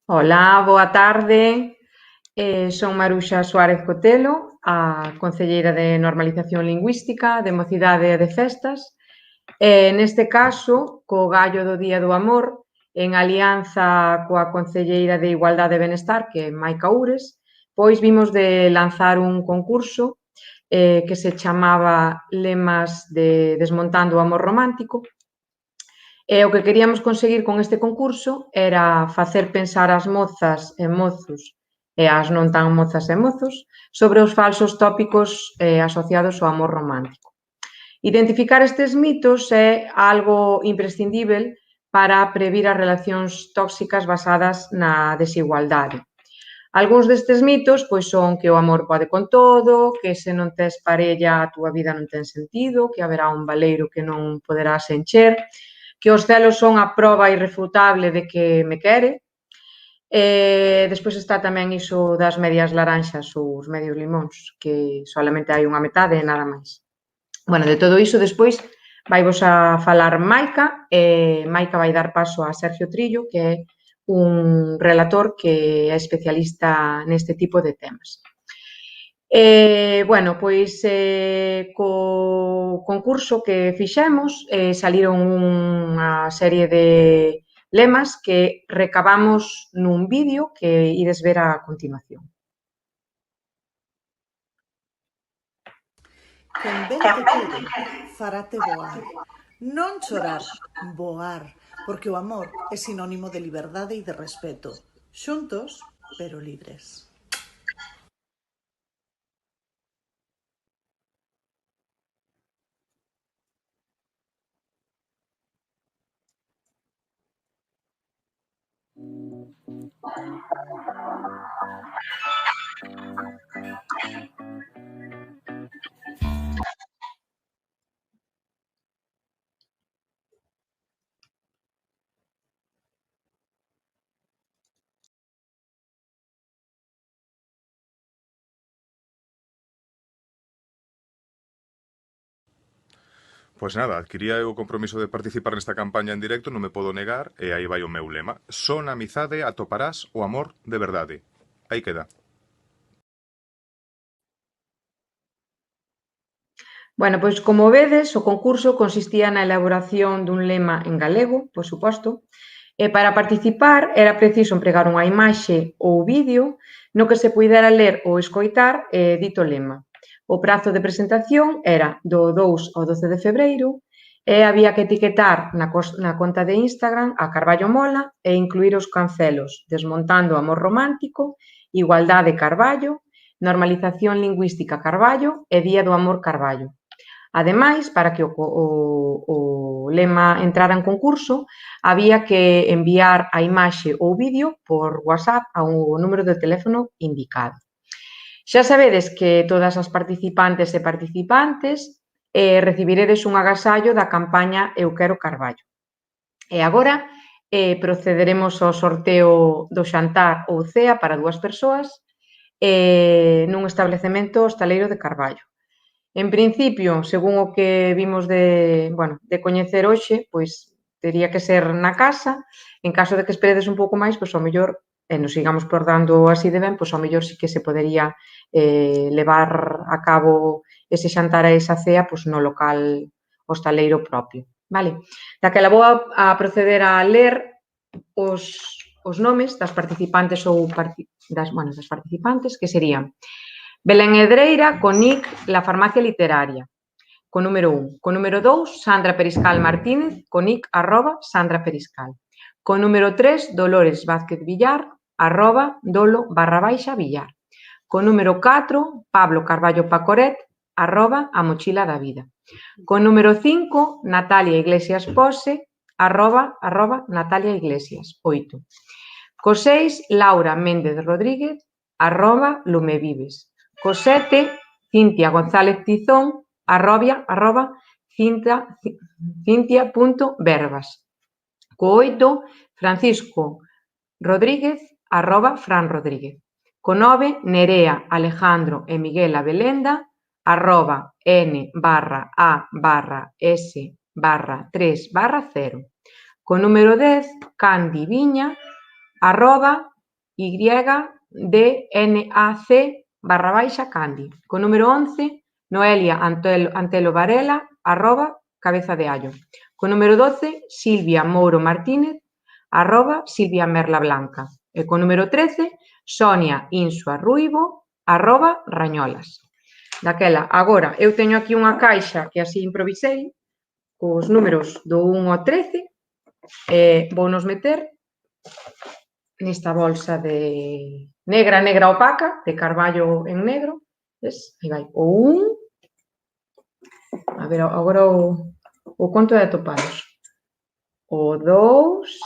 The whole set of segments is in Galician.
Ola, boa tarde. Son Maruxa Suárez Cotelo, a concelleira de Normalización Lingüística, de Mocidade e de Festas. Neste caso, co gallo do Día do Amor, en alianza coa concelleira de Igualdade e Benestar, que é Maica Ures, pois vimos de lanzar un concurso que se chamaba Lemas de Desmontando o Amor Romántico. E o que queríamos conseguir con este concurso era facer pensar as mozas e mozos e as non tan mozas e mozos sobre os falsos tópicos asociados ao amor romántico. Identificar estes mitos é algo imprescindível para previr as relacións tóxicas basadas na desigualdade. Algúns destes mitos pois son que o amor pode con todo, que se non tes parella a túa vida non ten sentido, que haberá un baleiro que non poderás encher, que os celos son a proba irrefutable de que me quere. Despois está tamén iso das medias laranxas ou os medios limóns, que solamente hai unha metade e nada máis. Bueno, de todo iso despois vaivos a falar Maica, e Maica vai dar paso a Sergio Trillo, que é un relator que é especialista neste tipo de temas. Bueno, pois co concurso que fixemos saliron unha serie de lemas que recabamos nun vídeo que ides ver a continuación. Quen ben te quere, farate voar. Non chorar, voar, porque o amor é sinónimo de liberdade e de respeto. Xuntos, pero libres. Pois nada, adquiría eu o compromiso de participar nesta campaña en directo, non me podo negar, e aí vai o meu lema. Só na amizade atoparás o amor de verdade. Aí queda. Bueno, pois como vedes, o concurso consistía na elaboración dun lema en galego, por suposto, e para participar era preciso empregar unha imaxe ou vídeo no que se puidera ler ou escoitar dito lema. O prazo de presentación era do 2 ao 12 de febreiro e había que etiquetar na conta de Instagram a Carballo Mola e incluir os cancelos Desmontando o Amor Romántico, Igualdade Carballo, Normalización Lingüística Carballo e Día do Amor Carballo. Ademais, para que o lema entrara en concurso, había que enviar a imaxe ou vídeo por WhatsApp ao número de teléfono indicado. Xa sabedes que todas as participantes e participantes recibiredes un agasallo da campaña Eu Quero Carballo. E agora procederemos ao sorteo do xantar ou cea para 2 persoas nun establecemento hostaleiro de Carballo. En principio, según o que vimos de coñecer hoxe, pois tería que ser na casa. En caso de que esperedes un pouco máis, pois ao mellor, e nos sigamos portando así de ben, pois ao mellor sí que se podería levar a cabo ese xantar e esa cea pois no local hostaleiro propio. Vale? Daquela vou a proceder a ler os nomes das participantes ou das participantes, que serían Belén Hedreira, con nick La Farmacia Literaria, con número 1. Con número 2, Sandra Periscal Martínez, con nick @Sandra Periscal. Con número 3, Dolores Vázquez Villar, @Dolo_Villar. Con número 4, Pablo Carballo Pacoret, @A Mochila da Vida. Con número 5, Natalia Iglesias Pose, @Natalia Iglesias, 8. Co 6, Laura Méndez Rodríguez, @Lumevives. Co 7, Cintia González Tizón, Cintia.verbas. Co 8, Francisco Rodríguez, @Fran Rodríguez. Co 9, Nerea Alejandro e Miguel Abelenda, @N/A/S/3/0. Co número 10, Candy Viña, YDNAC_Candi. Co número 11, Noelia Antelo Varela, @cabezadeallo. Co número 12, Silvia Mouro Martínez, @Silvia Merla Blanca. E co número 13, Sonia Insua Ruibo, @Rañolas. Daquela, agora, eu teño aquí unha caixa que así improvisei, cos números do 1 ao 13, e vounos meter nesta bolsa de negra opaca, de carballo en negro. Ves? Aí vai. O 1, a ver, agora o conto de atopados. O 2,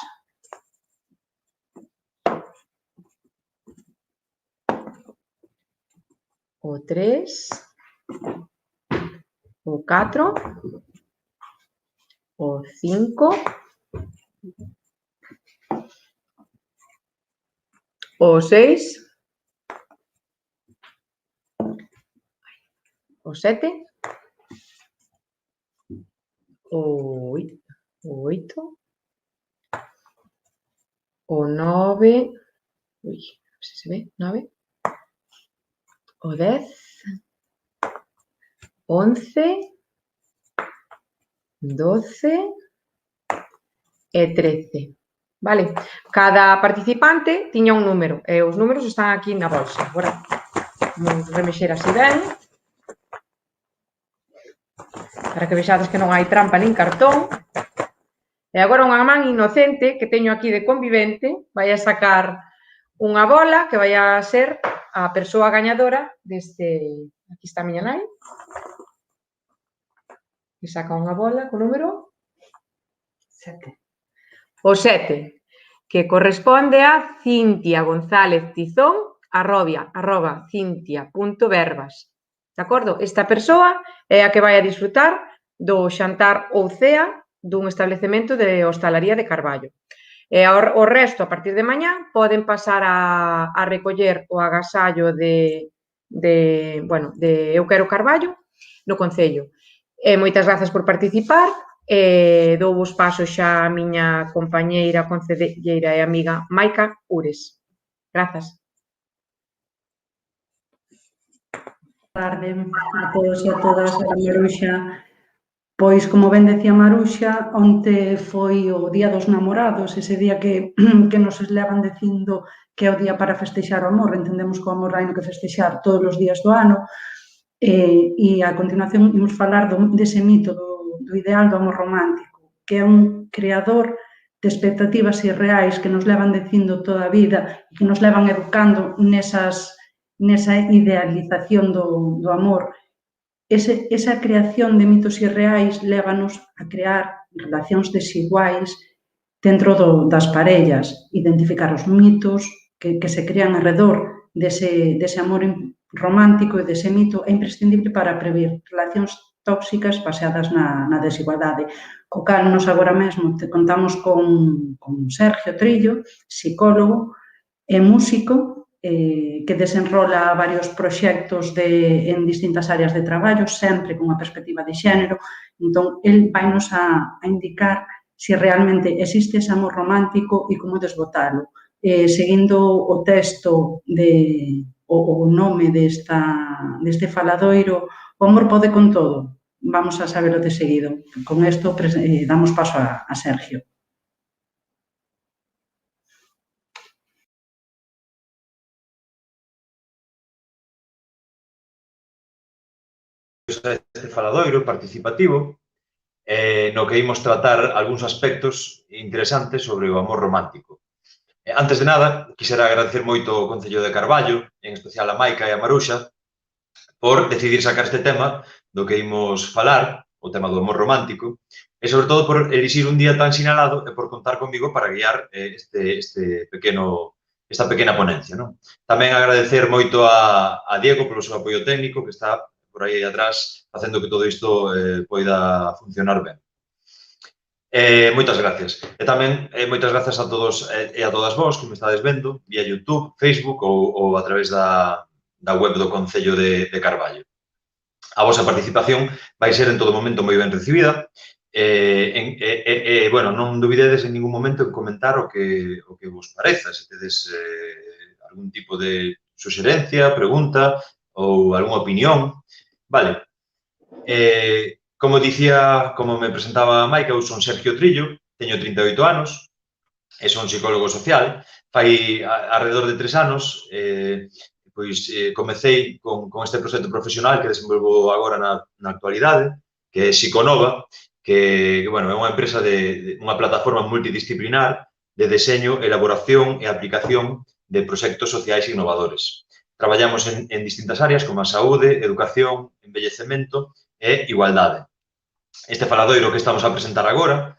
o 3, o 4, o 5, o 6, o 7, o 8, o 9, ui, non sei se ve, 9, o 10, 11, 12 e 13. Vale? Cada participante tiña un número e os números están aquí na bolsa. Agora, vamos remexer así ben, para que vexades que non hai trampa nin cartón. E agora unha man inocente que teño aquí de convivente vai a sacar unha bola que vai a ser a persoa gañadora deste... Aquí está a miña nai. E saca unha bola co número 7. O 7, que corresponde a Cintia González Tizón, @cintia.verbas. De acordo? Esta persoa é a que vai a disfrutar do xantar ou cea dun establecemento de hostalaría de Carballo. E o resto, a partir de mañá, poden pasar a recoller o agasallo de Eu Quero Carballo no Concello. Moitas grazas por participar. Douvos paso xa a miña compañeira, concelleira e amiga Maica Ures. Grazas. Boa tarde a todos e a todas, a Maruxa. Pois, como ben decía Maruxa, onte foi o Día dos Namorados, ese día que nos levan dicindo que é o día para festexar o amor. Entendemos que o amor hai que festexar todos os días do ano. E a continuación imos falar dese mito do ideal do amor romántico, que é un creador de expectativas irreais que nos levan dicindo toda a vida e que nos levan educando nesa idealización do amor. Esa creación de mitos irreais lévanos a crear relacións desiguais dentro das parellas, identificar os mitos que se crean alrededor dese amor romántico e dese mito é imprescindible para prever relacións tóxicas baseadas na desigualdade. Co cal, nos agora mesmo contamos con Sergio Trillo, psicólogo e músico, que desenrola varios proxectos en distintas áreas de traballo, sempre con unha perspectiva de xénero. Entón, el vainos a indicar se realmente existe ese amor romántico e como desbotalo. Seguindo o texto o nome deste faladoiro, o amor pode con todo. Vamos a saberlo de seguido. Con isto damos paso a Sergio. Este faladoiro participativo no que imos tratar algúns aspectos interesantes sobre o amor romántico. Antes de nada, quixera agradecer moito ao Concello de Carballo, en especial a Maica e a Maruxa, por decidir sacar este tema do que imos falar, o tema do amor romántico, e sobre todo por elixir un día tan sinalado e por contar comigo para guiar esta pequena ponencia. Tamén agradecer moito a Diego polo seu apoio técnico, que está por aí atrás, facendo que todo isto poida funcionar ben. Moitas gracias. E tamén moitas gracias a todos e a todas vós que me estades vendo vía YouTube, Facebook ou a través da web do Concello de Carballo. A vosa participación vai ser en todo momento moi ben recibida. Non dubidedes en ningún momento en comentar o que vos pareza, se tedes algún tipo de suxerencia, pregunta ou algunha opinión. Vale. Como dicía, como me presentaba Maica, eu son Sergio Trillo, teño 38 anos, e son psicólogo social. Fai alrededor de 3 anos, comecei con este proxecto profesional que desenvolvo agora na actualidade, que é Psiconova, que bueno, é unha empresa unha plataforma multidisciplinar de deseño, elaboración e aplicación de proxectos sociais innovadores. Traballamos en distintas áreas como a saúde, educación, envellecemento e igualdade. Este faladoiro que estamos a presentar agora,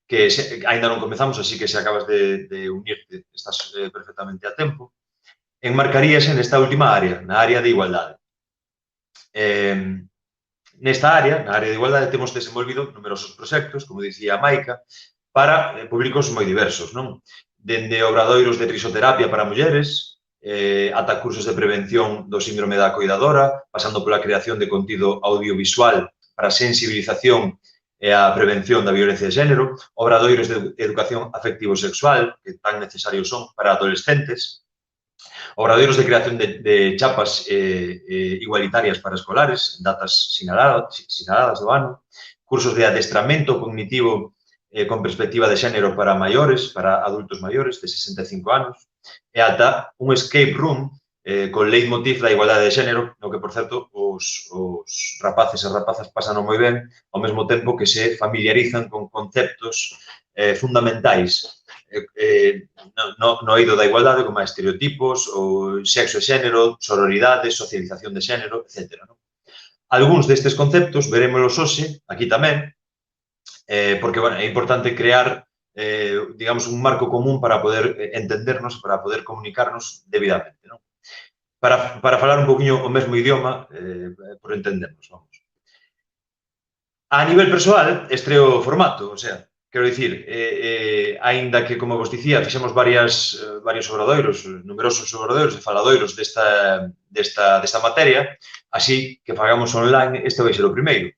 que ainda non comezamos, así que se acabas de unirte, estás perfectamente a tempo, enmarcaríase nesta última área, na área de igualdade. Nesta área, na área de igualdade, temos desenvolvido numerosos proxectos, como dicía Maica, para públicos moi diversos, non? Dende obradoiros de risoterapia para mulleres, ata cursos de prevención do síndrome da coidadora, pasando pola creación de contido audiovisual para a sensibilización e a prevención da violencia de xénero, obradoiros de educación afectivo-sexual, que tan necesarios son para adolescentes, obradoiros de creación de chapas igualitarias para escolares, datas sinaladas do ano, cursos de adestramento cognitivo con perspectiva de xénero para maiores, para adultos maiores de 65 anos, e ata un escape room con leitmotiv da igualdade de xénero, no que, por certo, os rapaces e rapazas pasan moi ben, ao mesmo tempo que se familiarizan con conceptos fundamentais no eido da igualdade, como a estereotipos, o sexo e xénero, sororidade, socialización de xénero, etc. Algúns destes conceptos verémolos hoxe, aquí tamén, porque, bueno, é importante crear, digamos, un marco común para poder entendernos, para poder comunicarnos debidamente, non? Para falar un poquinho o mesmo idioma, por entendernos, vamos. A nivel persoal, estreo o formato, o sea, quero dicir, aínda que, como vos dicía, fixemos varios obradoiros, numerosos obradoiros e faladoiros desta materia, así que fagamos online, este vai ser o primeiro.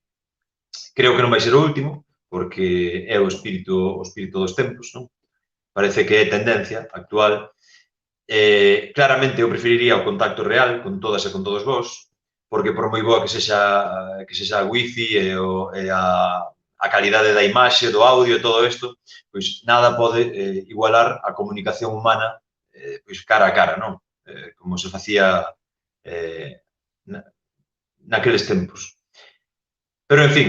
Creo que non vai ser o último, porque é o espírito dos tempos, non? Parece que é tendencia actual. Claramente eu preferiría o contacto real con todas e con todos vós, porque por moi boa que sexa a wifi e a calidade da imaxe, do audio e todo isto, pois nada pode igualar a comunicación humana pois cara a cara, non? Como se facía naqueles tempos. Pero, en fin,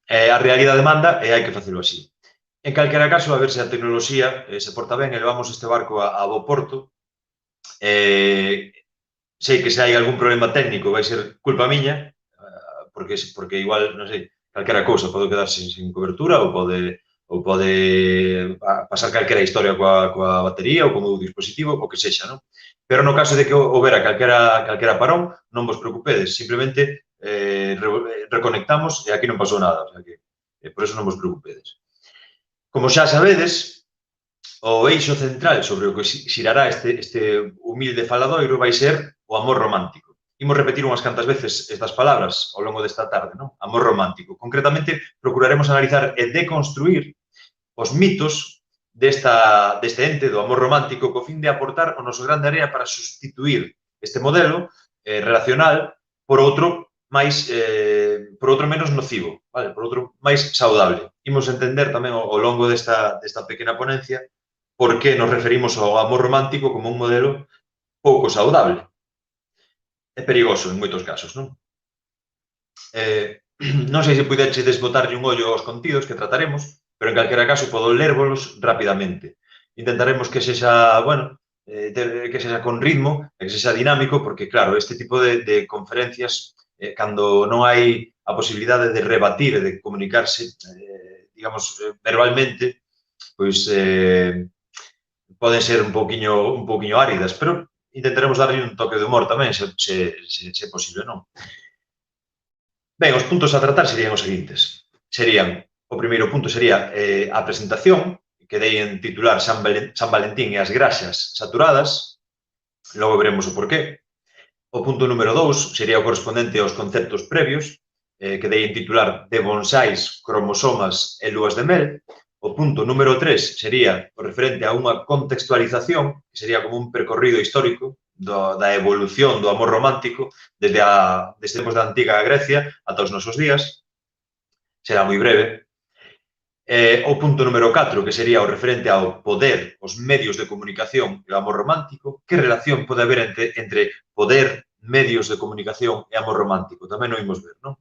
a realidade manda e hai que facelo así. En calquera caso, a ver se a tecnoloxía se porta ben e levamos este barco a bo porto. Sei que se hai algún problema técnico vai ser culpa miña, porque igual, non sei, calquera cousa pode quedar sin cobertura ou pode pasar calquera historia coa batería ou con o dispositivo, o que sexa, non? Pero no caso de que houbera calquera parón, non vos preocupedes, simplemente reconectamos e aquí non pasou nada, o sea que por eso non vos preocupedes. Como xa sabedes, o eixo central sobre o que xirará este humilde faladoiro vai ser o amor romántico. Imos repetir unhas cantas veces estas palabras ao longo desta tarde, non? Amor romántico. Concretamente, procuraremos analizar e deconstruir os mitos deste ente do amor romántico co fin de aportar o noso grande área para sustituir este modelo relacional por outro menos nocivo, vale? Por outro máis saudable. Imos entender tamén ao longo desta pequena ponencia por que nos referimos ao amor romántico como un modelo pouco saudable. É perigoso en moitos casos, non? Non sei se puideches botarlle un ollo aos contidos que trataremos, pero en calquera caso podo lérvolos rapidamente. Intentaremos que sexa, bueno, que sexa con ritmo, que sexa dinámico, porque, claro, este tipo de conferencias, cando non hai a posibilidade de rebatir e de comunicarse, digamos, verbalmente, pois poden ser un pouquiño áridas, pero intentaremos darlle un toque de humor tamén, se é posible, non? Ben, os puntos a tratar serían os seguintes. O primeiro punto sería a presentación, que dei en titular San Valentín e as graxas saturadas, logo veremos o porqué. O punto número 2 sería o correspondente aos conceptos previos, que dei en titular de bonsais, cromosomas e lúas de mel. O punto número 3 sería o referente a unha contextualización, que sería como un percorrido histórico da evolución do amor romántico desde tempos da antiga Grecia ata os nosos días. Será moi breve. O punto número 4, que sería o referente ao poder, os medios de comunicación e o amor romántico. Que relación pode haber entre poder, medios de comunicación e amor romántico? Tamén o imos ver, non?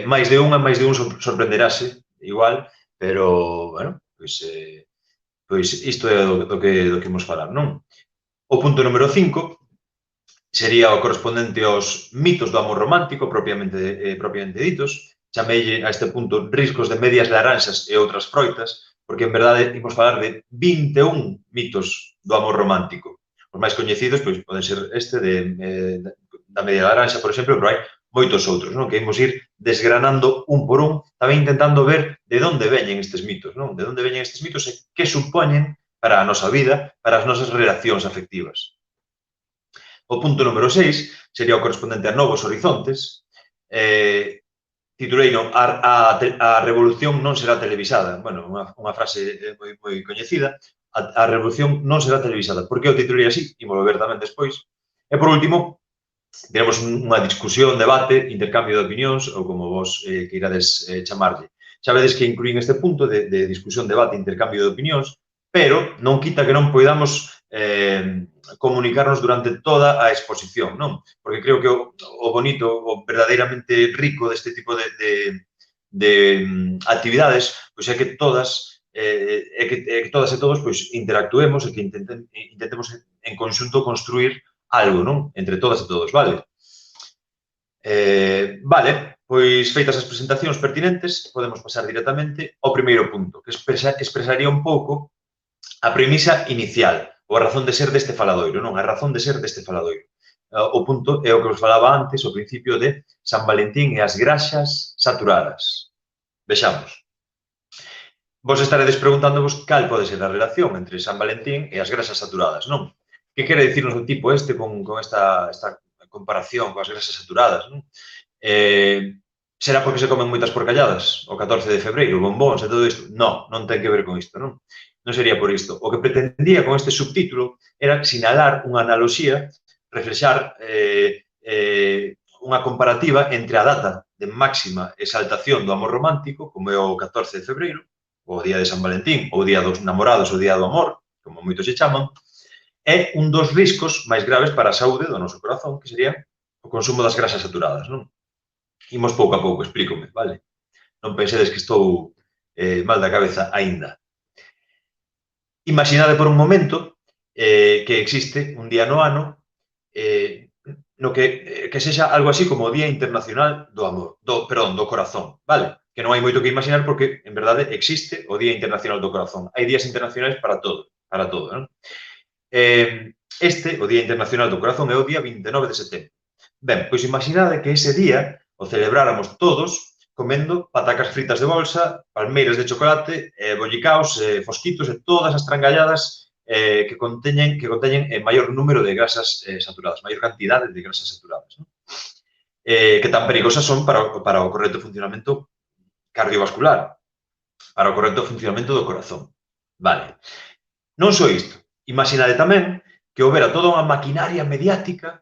Máis de un sorprenderase, igual, pero, bueno, pois isto é do que imos falar, non? O punto número 5 sería o correspondente aos mitos do amor romántico, propiamente ditos. Chameille a este punto riscos de medias laranxas e outras froitas, porque en verdade imos falar de 21 mitos do amor romántico. Os máis coñecidos pois poden ser este da media laranxa, por exemplo, pero hai moitos outros, non? Que imos ir desgranando un por un, tamén intentando ver de onde veñen estes mitos, non? De onde veñen estes mitos e que supoñen para a nosa vida, para as nosas relacións afectivas. O punto número 6 sería o correspondente a novos horizontes. Tituleino a revolución non será televisada. Bueno, unha frase moi coñecida. A revolución non será televisada. Por que o titulei así? Imos ver tamén despois. E por último, teremos unha discusión, debate, intercambio de opinións, ou como vos queirades chamarlle. Xa vedes que incluín este punto de discusión, debate, intercambio de opinións, pero non quita que non poidamos comunicarnos durante toda a exposición, non? Porque creo que o bonito, o verdadeiramente rico deste tipo de actividades, pois é que todas e todos pois interactuemos e que intentemos en conxunto construir algo, non? Entre todas e todos, vale? Vale, pois feitas as presentacións pertinentes, podemos pasar directamente ao primeiro punto, que expresaría un pouco a premisa inicial, ou a razón de ser deste faladoiro, non? A razón de ser deste faladoiro. O punto é o que vos falaba antes, o principio de San Valentín e as graxas saturadas. Vexamos. Vos estaredes preguntándovos cal pode ser a relación entre San Valentín e as graxas saturadas, non? Que quere dicirnos o tipo este con esta comparación coas grasas saturadas, non? Será porque se comen moitas porcalladas o 14 de febreiro, bombóns e todo isto? Non, non ten que ver con isto, non? Non sería por isto. O que pretendía con este subtítulo era sinalar unha analoxía, reflexar unha comparativa entre a data de máxima exaltación do amor romántico, como é o 14 de febreiro, o día de San Valentín, ou o día dos namorados, o día do amor, como moitos se chaman, é un dos riscos máis graves para a saúde do noso corazón, que sería o consumo das grasas saturadas, non? Imos pouco a pouco, explícome, vale? Non pensedes que estou mal da cabeza aínda. Imaginade por un momento que existe un día no ano no que sexa algo así como o Día Internacional do Amor, do corazón, vale? Que non hai moito que imaginar porque, en verdade, existe o Día Internacional do Corazón. Hai días internacionais para todo, non? O Día Internacional do Corazón é o día 29 de setembro. Ben, pois imaginade que ese día o celebráramos todos comendo patacas fritas de bolsa, palmeiras de chocolate, bollicaos, fosquitos e todas as trangalladas que conteñen maior número de grasas saturadas, maior cantidade de grasas saturadas, non? Que tan perigosas son para o correcto funcionamento cardiovascular, para o correcto funcionamento do corazón. Vale. Non só isto. Imaginade tamén que houbera toda unha maquinaria mediática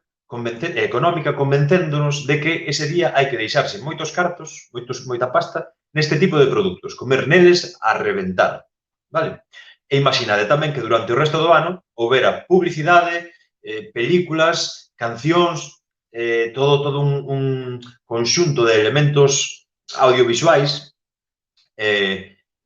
económica convencéndonos de que ese día hai que deixarse moitos cartos, moita pasta, neste tipo de produtos, comer neles a reventar, vale? E imaginade tamén que durante o resto do ano houbera publicidade, películas, cancións, todo un conxunto de elementos audiovisuais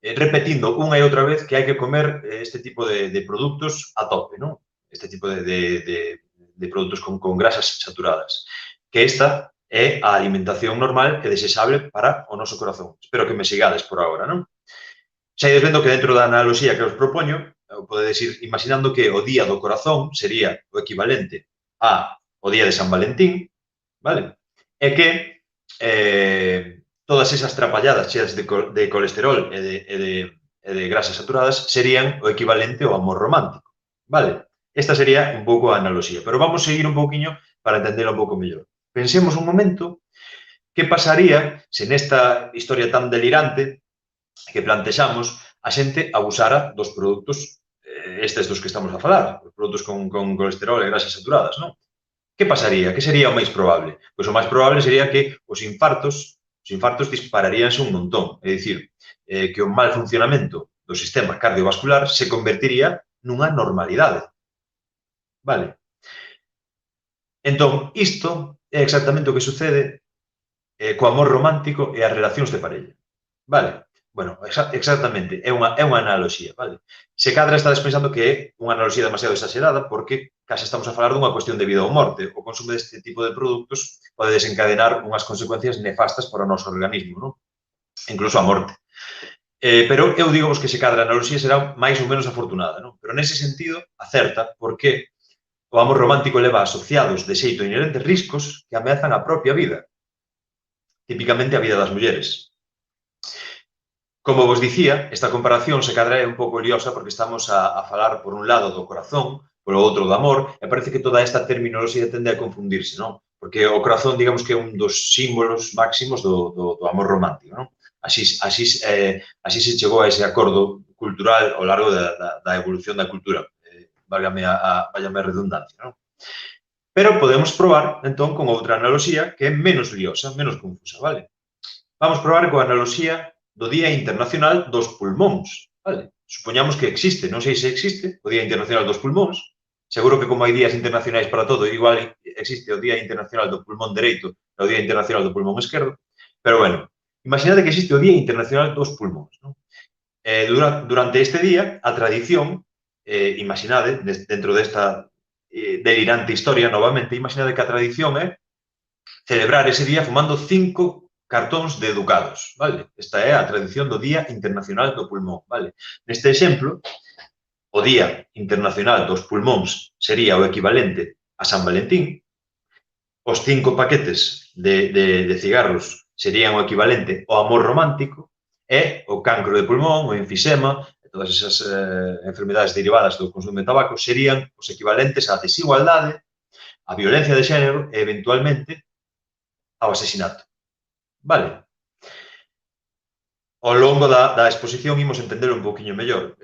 repetindo unha e outra vez que hai que comer este tipo de produtos a tope, non? Este tipo de produtos con grasas saturadas. Que esta é a alimentación normal e desexable para o noso corazón. Espero que me sigades por agora, non? Xa ides vendo que dentro da analoxía que os propoño, podedes ir imaginando que o Día do Corazón sería o equivalente ao Día de San Valentín, vale? E que todas esas trapalladas cheas de colesterol e de grasas saturadas serían o equivalente ao amor romántico, vale? Esta sería un pouco a analoxía, pero vamos seguir un pouquiño para entenderlo un pouco mellor. Pensemos un momento que pasaría se nesta historia tan delirante que plantexamos a xente abusara dos produtos estes dos que estamos a falar, os produtos con colesterol e grasas saturadas, non? Que pasaría? Que sería o máis probable? Pois o máis probable sería que os infartos dispararíanse un montón. É dicir, que o mal funcionamento do sistema cardiovascular se convertiría nunha normalidade. Vale? Entón, isto é exactamente o que sucede co amor romántico e as relacións de parella. Vale? Bueno, exactamente, é unha analoxía, vale? Se cadra estades pensando que é unha analoxía demasiado exagerada porque case estamos a falar dunha cuestión de vida ou morte. O consumo deste tipo de produtos pode desencadenar unhas consecuencias nefastas para o noso organismo, non? Incluso a morte. Pero eu digo que se cadra a analoxía será máis ou menos afortunada, non? Pero nese sentido, acerta, porque o amor romántico leva asociados de xeito inherentes riscos que ameazan a propia vida, típicamente a vida das mulleres. Como vos dicía, esta comparación se cadra é un pouco liosa porque estamos a falar por un lado do corazón, polo outro do amor, e parece que toda esta terminoloxía tende a confundirse, non? Porque o corazón, digamos que é un dos símbolos máximos do amor romántico, non? Así se chegou a ese acordo cultural ao largo da evolución da cultura, válgame a redundancia, non? Pero podemos probar, entón, con outra analoxía que é menos liosa, menos confusa, vale? Vamos probar coa analoxía do Día Internacional dos Pulmóns, vale? Supoñamos que existe, non sei se existe, o Día Internacional dos Pulmóns. Seguro que como hai días internacionais para todo, igual existe o Día Internacional do Pulmón Dereito e o Día Internacional do Pulmón Esquerdo. Pero, bueno, imaginade que existe o Día Internacional dos Pulmóns, non? Durante este día, a tradición, imaginade, dentro desta delirante historia, novamente, imaginade que a tradición é celebrar ese día fumando 5 cartóns de educados, vale? Esta é a tradición do Día Internacional do Pulmón, vale? Neste exemplo, o Día Internacional dos Pulmóns sería o equivalente a San Valentín, os 5 paquetes de cigarros serían o equivalente ao amor romántico e o cancro de pulmón, o enfisema, e todas esas enfermedades derivadas do consumo de tabaco serían os equivalentes á desigualdade, á violencia de xénero e, eventualmente, ao asesinato. Vale? Ao longo da exposición imos entendelo un poquinho mellor.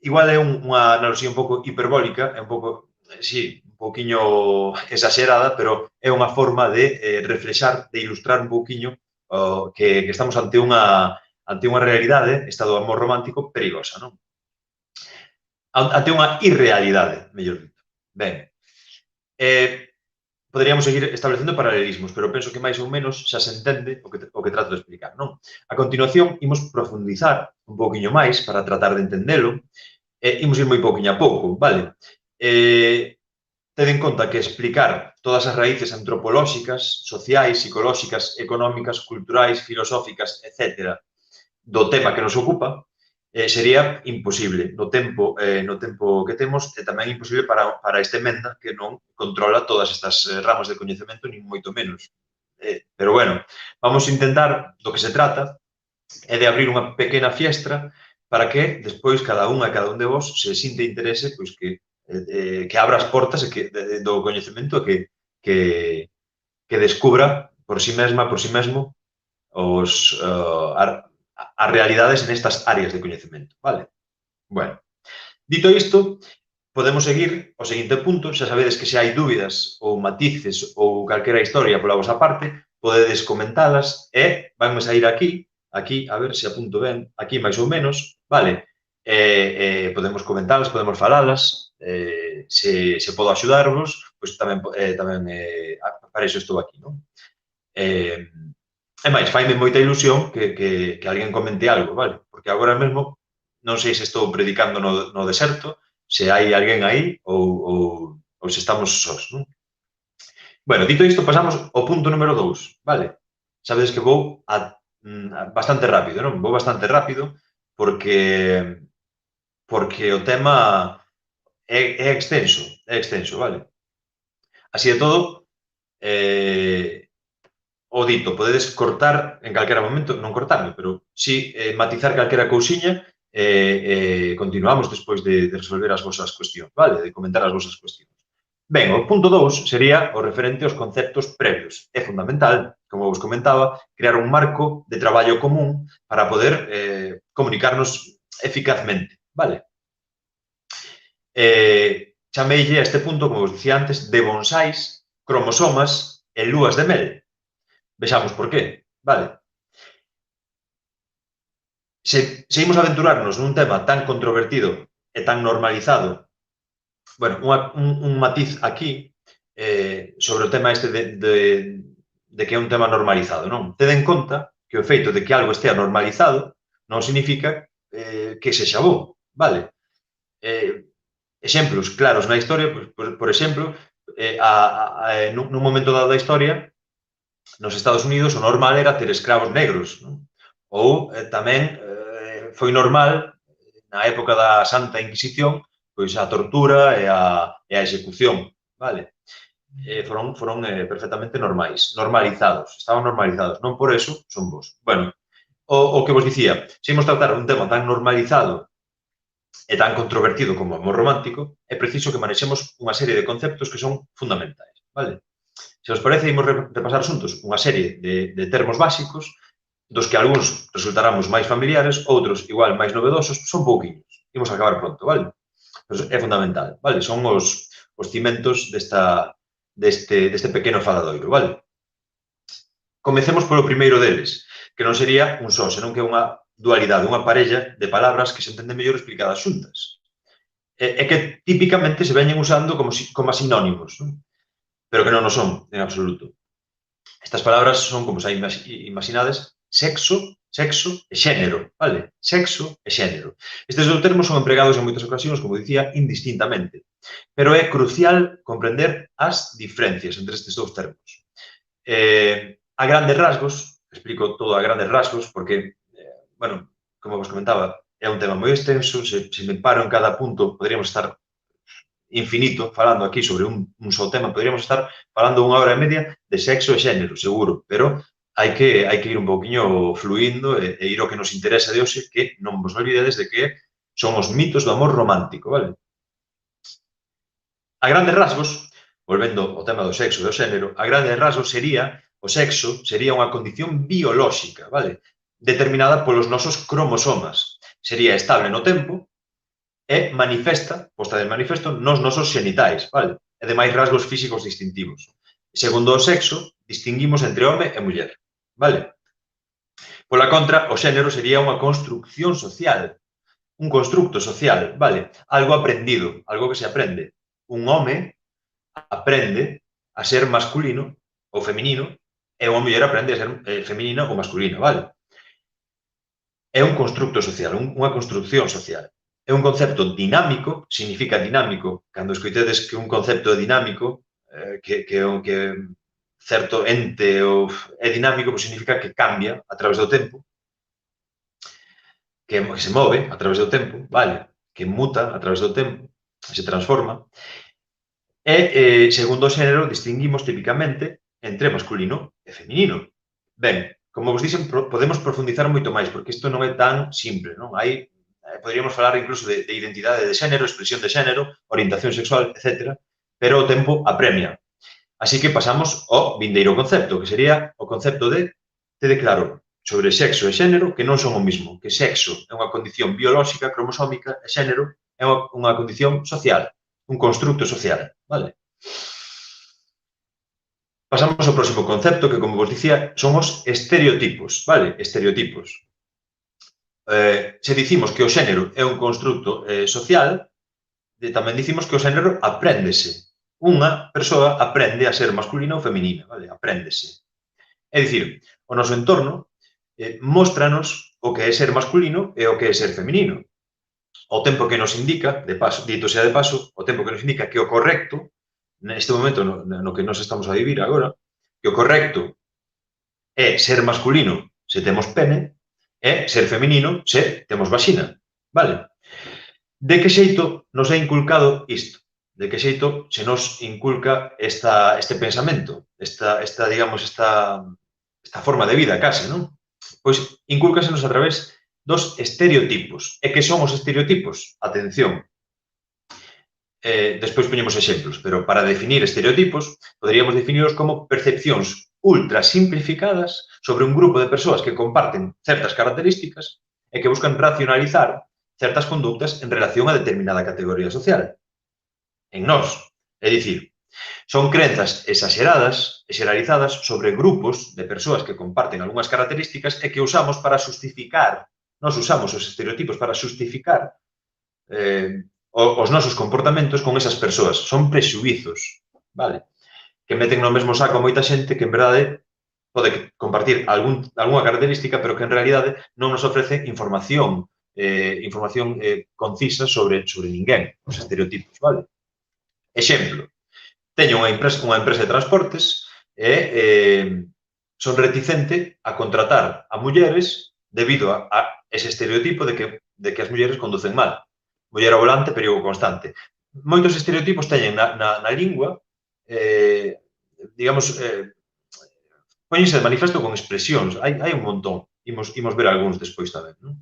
Igual é unha analoxía un pouco hiperbólica, é un pouco, sí, un pouquiño exagerada, pero é unha forma de reflexar, de ilustrar un pouquiño que estamos ante unha realidade, esta do amor romántico, perigosa, non? Ante unha irrealidade, mellor dito. Ben, poderíamos seguir establecendo paralelismos, pero penso que máis ou menos xa se entende o que trato de explicar, non? A continuación, imos profundizar un pouquiño máis para tratar de entendelo, e imos ir moi pouquiño a pouco, vale? Ted en conta que explicar todas as raíces antropolóxicas, sociais, psicolóxicas, económicas, culturais, filosóficas, etc., do tema que nos ocupa, sería imposible no tempo que temos e tamén imposible para esta emenda que non controla todas estas ramas de coñecemento, nin moito menos. Pero, bueno, vamos a intentar, do que se trata, é de abrir unha pequena fiestra para que, despois, cada un de vos se sinte interese, pois que abra as portas do coñecemento e que descubra por si mesma, por si mesmo, as realidades nestas áreas de coñecemento, vale? Bueno, dito isto, podemos seguir ao seguinte punto. Xa sabedes que se hai dúbidas ou matices ou calquera historia pola vosa parte, podedes comentalas e vanme sair aquí, a ver se apunto ben, aquí máis ou menos, vale? Podemos comentalas, podemos falalas, se podo axudarvos, pois tamén para iso estou aquí, non? E máis, faime moita ilusión que alguén comente algo, vale? Porque agora mesmo non sei se estou predicando no deserto, se hai alguén aí ou se estamos sós, non? Bueno, dito isto, pasamos ao punto número 2, vale? Sabedes que vou bastante rápido, non? Vou bastante rápido porque o tema é extenso, vale? Así de todo, o dito, podedes cortar en calquera momento, non cortarme, pero si matizar calquera cousiña continuamos despois de resolver as vosas cuestións, vale? De comentar as vosas cuestións. Ben, o punto 2 sería o referente aos conceptos previos. É fundamental, como vos comentaba, crear un marco de traballo común para poder comunicarnos eficazmente, vale? Chameille a este punto, como vos dicía antes, de bonsáis, cromosomas e lúas de mel. Vexamos por qué, vale? Se imos aventurarnos nun tema tan controvertido e tan normalizado, bueno, un matiz aquí sobre o tema este de que é un tema normalizado, non? Ted en conta que o feito de que algo estea normalizado non significa que sexa bo, vale? Exemplos claros na historia, por exemplo, nun momento dado da historia, nos Estados Unidos o normal era ter escravos negros, non? Ou tamén foi normal, na época da Santa Inquisición, pois a tortura e a execución, vale? Foron perfectamente normais, normalizados, estaban normalizados, non por eso son bons. Bueno, o que vos dicía, se imos tratar un tema tan normalizado e tan controvertido como o amor romántico, é preciso que manexemos unha serie de conceptos que son fundamentais, vale? Se os parece, imos repasar xuntos unha serie de termos básicos dos que algúns resultaramos máis familiares, outros igual máis novedosos, son pouquiños. Imos acabar pronto, vale? Pues é fundamental, vale? Son os cimentos deste pequeno faladoiro, vale? Comecemos polo primeiro deles, que non sería un só, senón que é unha dualidade, unha parella de palabras que se entenden mellor explicadas xuntas. E que típicamente se veñen usando como sinónimos, non? Pero que non o son, en absoluto. Estas palabras son, como xa imaginades, sexo e xénero, vale? Sexo e xénero. Estes dous termos son empregados en moitas ocasións, como dicía, indistintamente. Pero é crucial comprender as diferencias entre estes dous termos. A grandes rasgos, explico todo a grandes rasgos, porque, bueno, como vos comentaba, é un tema moi extenso, se me paro en cada punto, poderíamos estar infinito falando aquí sobre un só tema, poderíamos estar falando 1 hora e media de sexo e xénero, seguro, pero hai que ir un poquinho fluindo e ir ao que nos interesa de hoxe, que non vos olvidedes de que son os mitos do amor romántico, vale? A grandes rasgos, volvendo ao tema do sexo e do xénero, a grandes rasgos sería, o sexo sería unha condición biolóxica, vale? Determinada polos nosos cromosomas. Sería estable no tempo e manifesta, posta de manifesto, nos nosos xenitais, vale? E demais rasgos físicos distintivos. Segundo o sexo, distinguimos entre home e muller, vale? Pola contra, o xénero sería unha construcción social, un constructo social, vale? Algo aprendido, algo que se aprende. Un home aprende a ser masculino ou feminino e unha muller aprende a ser feminina ou masculina, vale? É un constructo social, unha construcción social. É un concepto dinámico, significa dinámico, cando escoitedes que un concepto é dinámico, que certo ente é dinámico, pois significa que cambia a través do tempo, que se move a través do tempo, vale? Que muta a través do tempo, se transforma. E, segundo o xénero, distinguimos típicamente entre masculino e feminino. Ben, como vos dixen, podemos profundizar moito máis, porque isto non é tan simple, non? Poderíamos falar incluso de identidade de xénero, expresión de xénero, orientación sexual, etc. Pero o tempo apremia. Así que pasamos ao vindeiro concepto, que sería o concepto de tede claro sobre sexo e xénero que non son o mismo, que sexo é unha condición biolóxica, cromosómica, e xénero é unha condición social, un constructo social, vale? Pasamos ao próximo concepto, que, como vos dicía, son os estereotipos, vale? Estereotipos. Se dicimos que o xénero é un constructo social, tamén dicimos que o xénero apréndese. Unha persoa aprende a ser masculina ou feminina, vale? Apréndese. É dicir, o noso entorno móstranos o que é ser masculino e o que é ser feminino. O tempo que nos indica, de paso, dito sea de paso, o tempo que nos indica que o correcto, neste momento no que nos estamos a vivir agora, que o correcto é ser masculino se temos pene e ser feminino se temos vaxina, vale? De que xeito nos é inculcado isto? De que xeito se nos inculca este pensamento, esta forma de vida, case, non? Pois inculcasenos a través dos estereotipos. E que son os estereotipos? Atención. Despois poñemos exemplos, pero para definir estereotipos, poderíamos definirlos como percepcións ultra simplificadas sobre un grupo de persoas que comparten certas características e que buscan racionalizar certas conductas en relación a determinada categoría social. En nós, é dicir, son crenzas exageradas e xeralizadas sobre grupos de persoas que comparten algunhas características e que usamos para xustificar, nós usamos os estereotipos para xustificar os nosos comportamentos con esas persoas. Son prexuizos, vale? Que meten no mesmo saco a moita xente que en verdade pode compartir algunha característica, pero que en realidade non nos ofrece información concisa sobre ninguén, os estereotipos, vale? Exemplo, teño unha empresa de transportes e son reticente a contratar a mulleres debido a ese estereotipo de que as mulleres conducen mal. Muller ao volante, perigo constante. Moitos estereotipos teñen na lingua, digamos, póñense de manifesto con expresións. Hai un montón. Imos ver algúns despois tamén, non?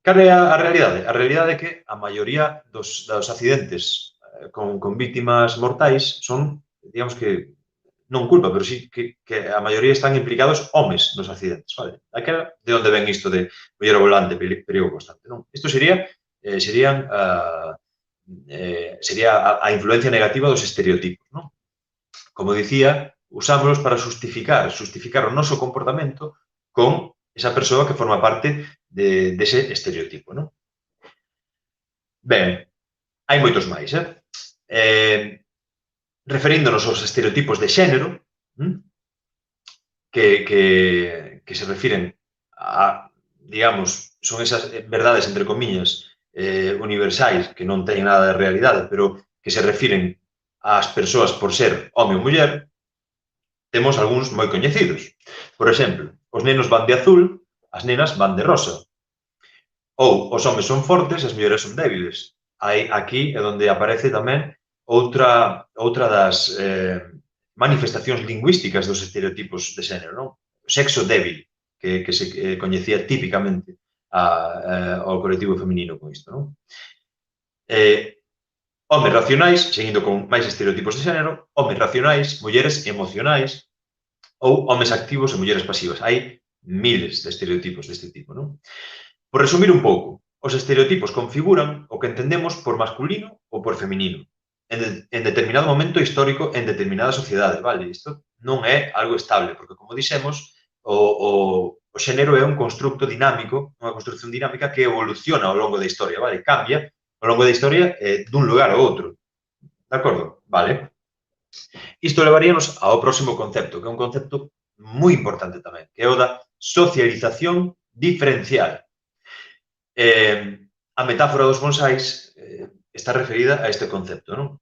Cal é a realidade? A realidade é que a maioría dos accidentes con vítimas mortais son, digamos que, non culpa, pero sí que a maioría están implicados homes nos accidentes, vale? Aquela, de onde ven isto de muller ao volante, perigo constante, non? Isto sería a influencia negativa dos estereotipos, non? Como dicía, usámolos para justificar o noso comportamento con esa persoa que forma parte dese estereotipo, non? Ben, hai moitos máis, referíndonos aos estereotipos de xénero, que se refiren a, digamos, son esas verdades, entre comillas, universais, que non teñen nada de realidade, pero que se refiren ás persoas por ser home ou muller, temos algúns moi coñecidos. Por exemplo, os nenos van de azul, as nenas van de rosa. Ou os homes son fortes e as mulleres son débiles. Aquí é onde aparece tamén outra das manifestacións lingüísticas dos estereotipos de xénero, non? O sexo débil, que se coñecía típicamente ao colectivo feminino con isto, non? Homes racionais, seguindo con máis estereotipos de xénero, homes racionais, mulleres emocionais, ou homes activos e mulleres pasivas. Hai miles de estereotipos deste tipo, non? Por resumir un pouco, os estereotipos configuran o que entendemos por masculino ou por feminino en determinado momento histórico en determinada sociedade, vale? Isto non é algo estable, porque, como dixemos, o xénero é un constructo dinámico, unha construcción dinámica que evoluciona ao longo da historia, vale? Cambia ao longo da historia dun lugar ao outro. De acordo? Vale. Isto levaríanos ao próximo concepto, que é un concepto moi importante tamén, que é o da socialización diferencial. A metáfora dos bonsáis está referida a este concepto, non?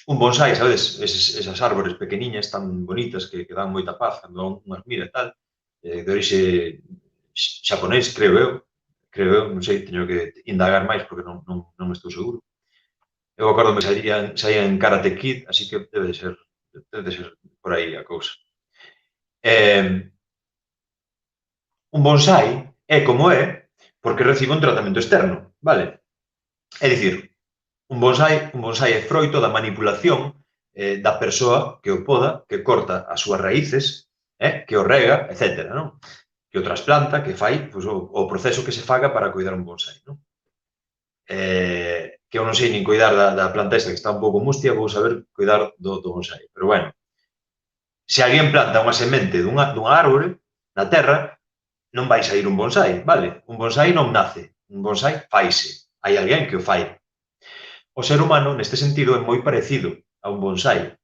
Un bonsai, sabes, esas árbores pequeniñas tan bonitas que dan moita paz cando unhas mira e tal, de orixe xaponés, creo eu, non sei, teño que indagar máis porque non estou seguro. Eu acordo que saían en Karate Kid, así que debe de ser por aí a cousa. Un bonsai é como é porque recibe un tratamento externo, vale? É dicir, un bonsai é froito da manipulación da persoa que o poda, que corta as súas raíces, que o rega, etc., non? Que o trasplanta, que fai o proceso que se faga para cuidar un bonsai, non? Que eu non sei nin cuidar da planta esta que está un pouco mustia, vou saber cuidar do bonsai. Pero, bueno, se alguén planta unha semente dunha árbore na terra, non vai sair un bonsai, vale? Un bonsai non nace, un bonsai faise. Hai alguén que o fai. O ser humano, neste sentido, é moi parecido a un bonsai.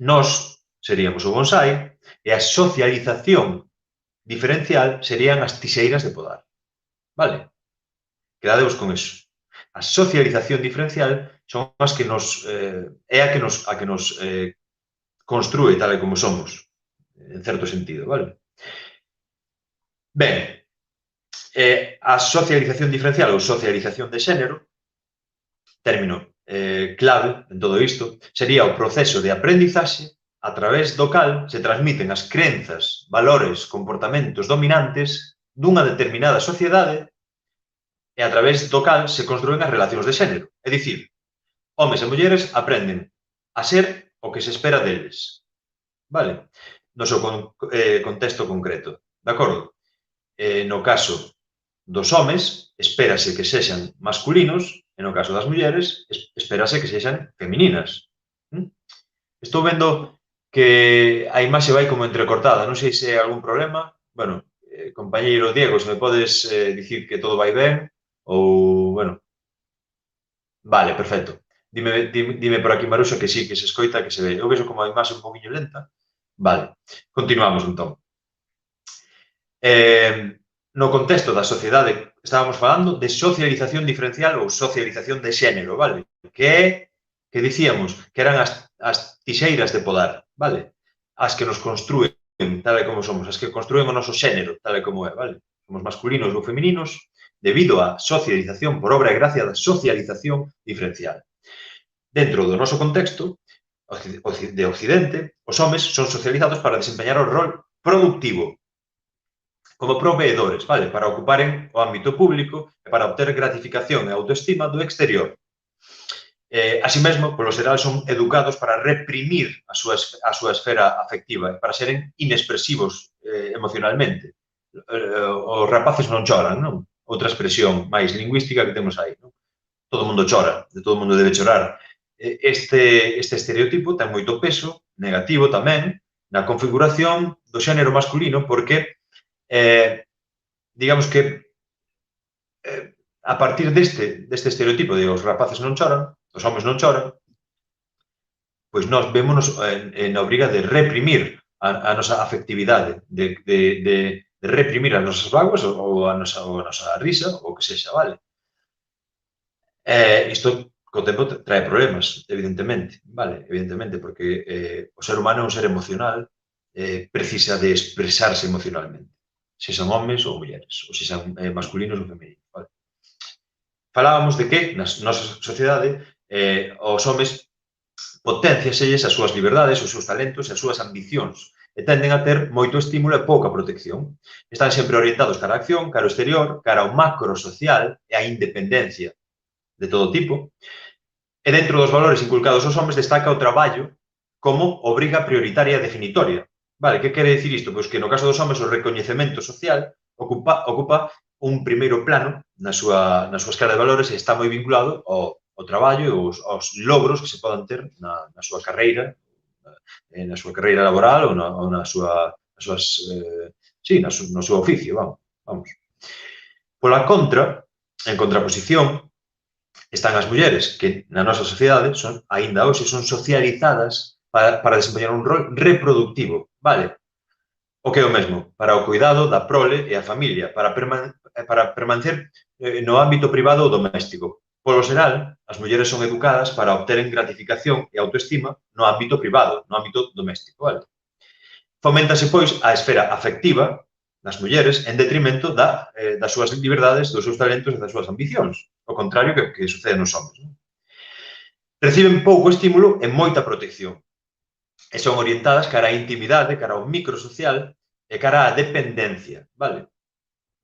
Nós seríamos o bonsai e a socialización diferencial serían as tixeiras de podar. Vale? Quedadevos con eso. A socialización diferencial son as que nos é a que nos construe tal e como somos, en certo sentido, vale? Ben, a socialización diferencial ou socialización de xénero, término clave en todo isto, sería o proceso de aprendizaxe a través do cal se transmiten as crenzas, valores, comportamentos dominantes dunha determinada sociedade e e a través do cal se construen as relacións de xénero. É dicir, homes e mulleres aprenden a ser o que se espera deles. Vale? No seu contexto concreto. De acordo? No caso dos homes, espérase que sexan masculinos, e no caso das mulleres, espérase que sexan femininas. Estou vendo que a imaxe vai como entrecortada, non sei se hai algún problema. Bueno, compañeiro Diego, se me podes dicir que todo vai ben, ou, bueno, vale, perfecto. Dime por aquí, Maruxa, que sí, que se escoita, que se ve. Eu vexo como a imaxe un poquinho lenta. Vale, continuamos, entón. No contexto da sociedade, estábamos falando de socialización diferencial ou socialización de xénero, vale? Que dicíamos que eran as tixeiras de podar, vale? As que nos construen tal e como somos, as que construen o noso xénero tal e como é, vale? Somos masculinos ou femininos debido á socialización por obra e gracia da socialización diferencial. Dentro do noso contexto de Occidente, os homes son socializados para desempeñar o rol productivo como proveedores, vale? Para ocuparen o ámbito público e para obter gratificación e autoestima do exterior. Así mesmo, polo xeral, son educados para reprimir a súa esfera afectiva, para seren inexpresivos emocionalmente. Os rapaces non choran, non? Outra expresión máis lingüística que temos aí, non? Todo mundo chora, de todo mundo debe chorar. Este estereotipo ten moito peso, negativo tamén, na configuración do xénero masculino, porque, digamos que, a partir deste estereotipo de os rapaces non choran, os homes non choran, pois nós vémonos na obriga de reprimir a nosa afectividade, de reprimir as nosas vaguas ou a nosa risa, ou o que sexa, vale? Isto, co tempo, trae problemas, evidentemente, vale? Evidentemente, porque o ser humano é un ser emocional, precisa de expresarse emocionalmente, se son homes ou mulleres, ou se son masculinos ou femininos, vale? Falábamos de que, na nosa sociedade, os homes potenciaselles as súas liberdades, os seus talentos e as súas ambicións, e tenden a ter moito estímulo e pouca protección. Están sempre orientados cara a acción, cara ao exterior, cara ao macro social e á independencia de todo tipo. E dentro dos valores inculcados aos homes destaca o traballo como obriga prioritaria e definitoria. Vale, que quere dicir isto? Pois que no caso dos homes o recoñecemento social ocupa un primeiro plano na súa escala de valores e está moi vinculado ao traballo e aos logros que se podan ter na súa carreira, na súa carreira laboral ou no seu oficio, vamos. Pola contra, en contraposición, están as mulleres que na nosa sociedade aínda hoxe son socializadas para desempeñar un rol reproductivo, vale? O que é o mesmo, para o cuidado da prole e a familia, para permanecer no ámbito privado ou doméstico. Polo xeral, as mulleres son educadas para obteren gratificación e autoestima no ámbito privado, no ámbito doméstico, vale? Foméntase, pois, a esfera afectiva das mulleres en detrimento das súas liberdades, dos seus talentos e das súas ambicións. O contrario que sucede nos homes. Reciben pouco estímulo e moita protección. E son orientadas cara á intimidade, cara ao microsocial e cara á dependencia, vale?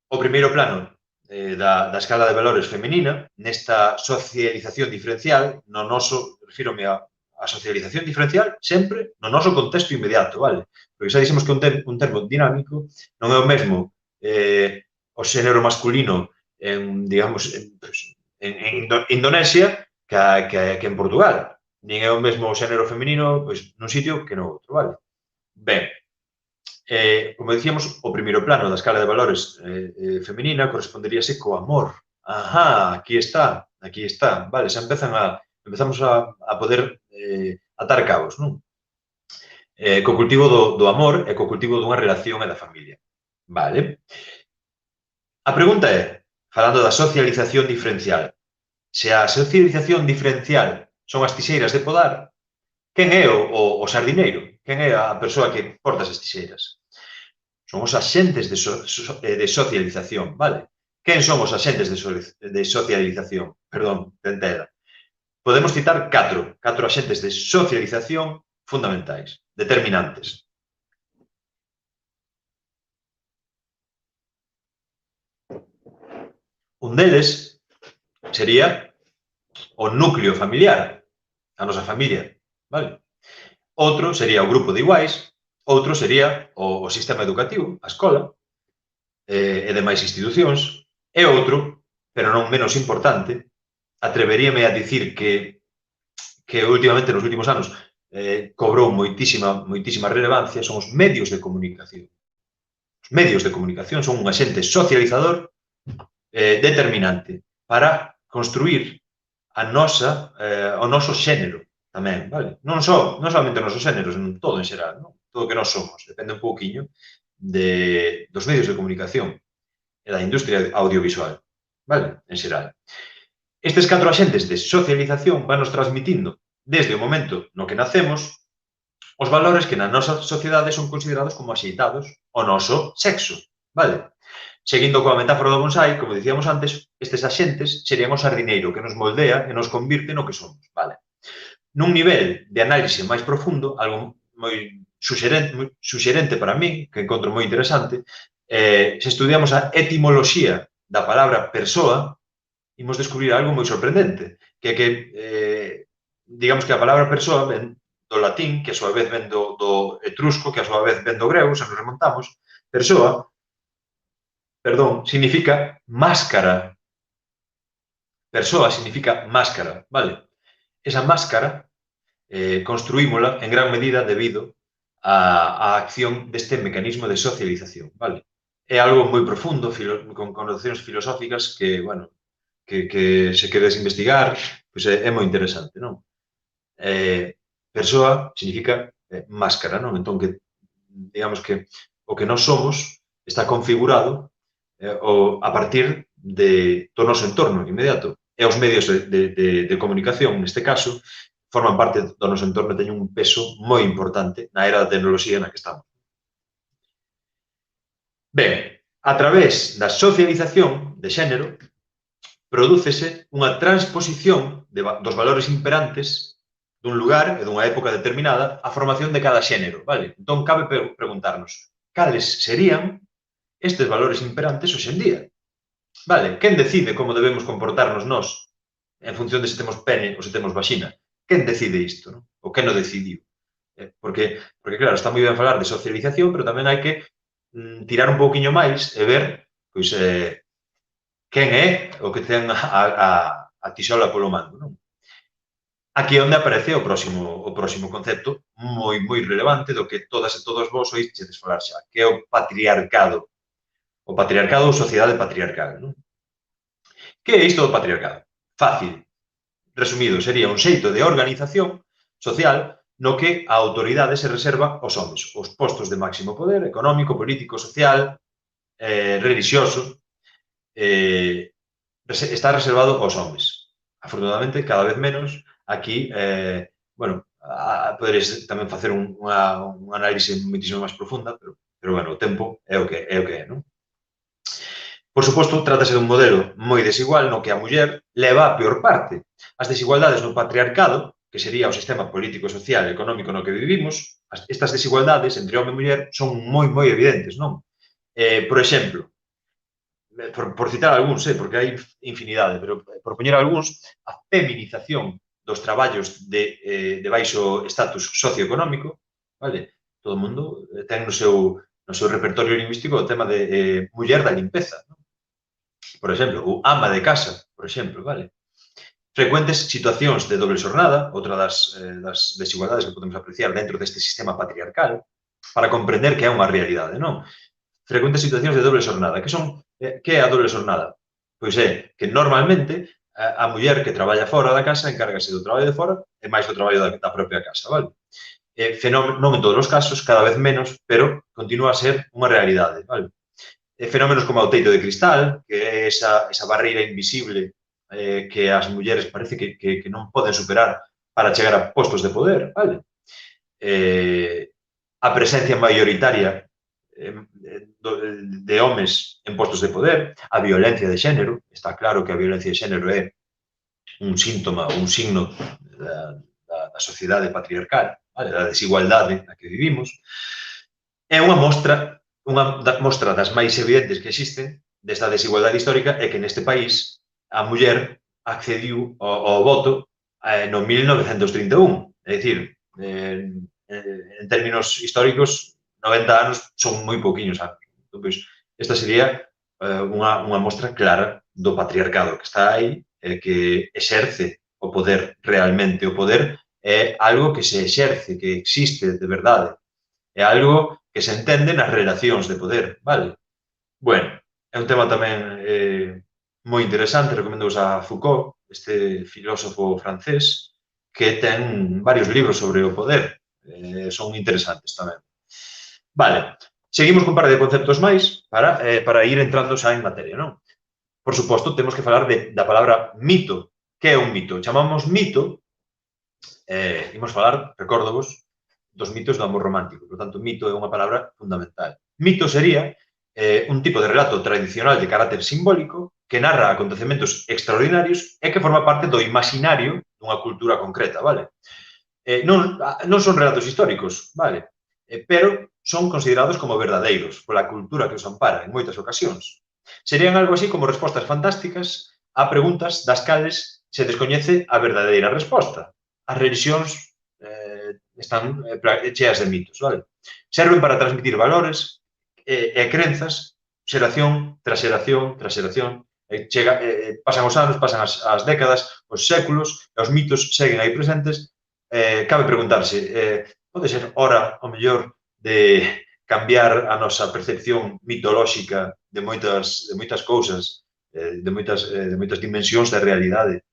O primeiro plano da escala de valores femenina, nesta socialización diferencial, no noso, refírome a socialización diferencial sempre no noso contexto inmediato, vale? Porque xa dixemos que un termo dinámico non é o mesmo o xénero masculino en Indonesia que en Portugal. Nin é o mesmo o xénero feminino nun sitio que no outro, vale? Ben, como dicíamos, o primeiro plano da escala de valores femenina corresponderíase co amor. Ajá, aquí está, vale, xa empezamos a poder atar cabos, non? Co cultivo do amor e co cultivo dunha relación e da familia. Vale. A pregunta é, falando da socialización diferencial, se a socialización diferencial son as tixeiras de podar, quen é o sardineiro? Quen é a persoa que porta as tixeiras? Son os axentes de socialización, vale? Quen son os axentes de socialización? Perdón, tentela. Podemos citar catro axentes de socialización fundamentais, determinantes. Un deles sería o núcleo familiar, a nosa familia, vale? Outro sería o grupo de iguais, outro sería o sistema educativo, a escola, e demais institucións, e outro, pero non menos importante, atreveríame a dicir que últimamente, nos últimos anos, cobrou moitísima relevancia, son os medios de comunicación. Os medios de comunicación son un axente socializador determinante para construir o noso xénero tamén, vale? Non solamente o noso xénero, senón todo en xeral, non? Todo o que nós somos, depende un pouquiño dos medios de comunicación e da industria audiovisual, vale? En xeral. Estes 4 axentes de socialización van nos transmitindo desde o momento no que nacemos os valores que na nosa sociedade son considerados como axeitados ao noso sexo, vale? Seguindo coa metáfora do bonsai, como dicíamos antes, estes axentes serían o sardineiro que nos moldea e nos convirte no que somos, vale? Nun nivel de análise máis profundo, algo moi suxerente para min, que encontro moi interesante, se estudiamos a etimoloxía da palabra persoa, imos descubrir algo moi sorprendente, que digamos que a palabra persoa ven do latín, que a súa vez ven do etrusco, que a súa vez ven do grego, se nos remontamos. Persoa, significa máscara. Persoa significa máscara, vale? Esa máscara construímola en gran medida debido á acción deste mecanismo de socialización, vale? É algo moi profundo, con connotacións filosóficas que, bueno, que se queres investigar, pois é moi interesante, non? Persoa significa máscara, non? Entón, digamos que o que nós somos está configurado a partir do noso entorno inmediato. E os medios de comunicación, neste caso, forman parte do noso entorno e teñen un peso moi importante na era da tecnoloxía na que estamos. Ben, a través da socialización de xénero, prodúcese unha transposición dos valores imperantes dun lugar e dunha época determinada a formación de cada xénero, vale? Entón, cabe preguntarnos, cales serían estes valores imperantes hoxe en día? Vale, quen decide como debemos comportarnos nós en función de se temos pene ou se temos vaxina? Quen decide isto, non? Ou quen o decidiu? Porque, claro, está moi ben falar de socialización, pero tamén hai que tirar un pouquiño máis e ver, pois, quen é o que ten a tixola polo mando, non? Aquí é onde aparece o próximo concepto moi relevante do que todas e todos vos oístedes falar xa, que é o patriarcado. O patriarcado ou sociedade patriarcal, non? Que é isto do patriarcado? Fácil. Resumido, sería un xeito de organización social no que a autoridade se reserva aos homens, os postos de máximo poder económico, político, social, religioso, está reservado aos homens. Afortunadamente, cada vez menos, aquí, bueno, poderes tamén facer unha análise moitísimo máis profunda, pero, bueno, o tempo é o que é, non? Por suposto, trátase dun modelo moi desigual no que a muller leva a peor parte. As desigualdades no patriarcado, que sería o sistema político, social e económico no que vivimos, estas desigualdades entre home e muller son moi evidentes, non? Por exemplo, por citar algúns, porque hai infinidade, pero por poñer algúns, a feminización dos traballos de baixo estatus socioeconómico, vale? Todo o mundo ten no seu repertorio lingüístico o tema de muller da limpeza, non? Por exemplo, ou ama de casa, por exemplo, vale? Frecuentes situacións de doble xornada, outra das desigualdades que podemos apreciar dentro deste sistema patriarcal, para comprender que é unha realidade, non? Frecuentes situacións de doble xornada. Que é a doble xornada? Pois é que normalmente a muller que traballa fora da casa encárgase do traballo de fora e máis do traballo da propia casa, vale? Non en todos os casos, cada vez menos, pero continúa a ser unha realidade, vale? Fenómenos como o teito de cristal, que é esa barreira invisible que as mulleres parece que non poden superar para chegar a postos de poder, vale? A presencia mayoritaria de homes en postos de poder, a violencia de xénero, está claro que a violencia de xénero é un síntoma, un signo da sociedade patriarcal, vale? Da desigualdade na que vivimos. É unha mostra das máis evidentes que existen desta desigualdade histórica é que neste país a muller accediu ao voto no 1931. É dicir, en términos históricos, 90 anos son moi pouquiños anos. Entón, pois, esta sería unha mostra clara do patriarcado que está aí e que exerce o poder realmente. O poder é algo que se exerce, que existe de verdade. É algo que se entende nas relacións de poder, vale? Bueno, é un tema tamén moi interesante, recomendo a Foucault, este filósofo francés, que ten varios libros sobre o poder, son interesantes tamén. Vale, seguimos con un par de conceptos máis para ir entrando xa en materia, non? Por suposto, temos que falar da palabra mito. Que é un mito? Chamamos mito, imos falar, recórdovos, dos mitos do amor romántico. Por tanto, mito é unha palabra fundamental. Mito sería un tipo de relato tradicional de carácter simbólico que narra acontecementos extraordinarios e que forma parte do imaginario dunha cultura concreta, vale? Non son relatos históricos, vale? Pero son considerados como verdadeiros pola cultura que os ampara en moitas ocasións. Serían algo así como respostas fantásticas a preguntas das cales se descoñece a verdadeira resposta. As religións están cheas de mitos, vale? Serven para transmitir valores e crenzas, xeración tras xeración tras xeración, pasan os anos, pasan as décadas, os séculos, e os mitos seguen aí presentes. Cabe preguntarse, pode ser hora, ao mellor, de cambiar a nosa percepción mitolóxica de moitas cousas, de moitas dimensións da realidade,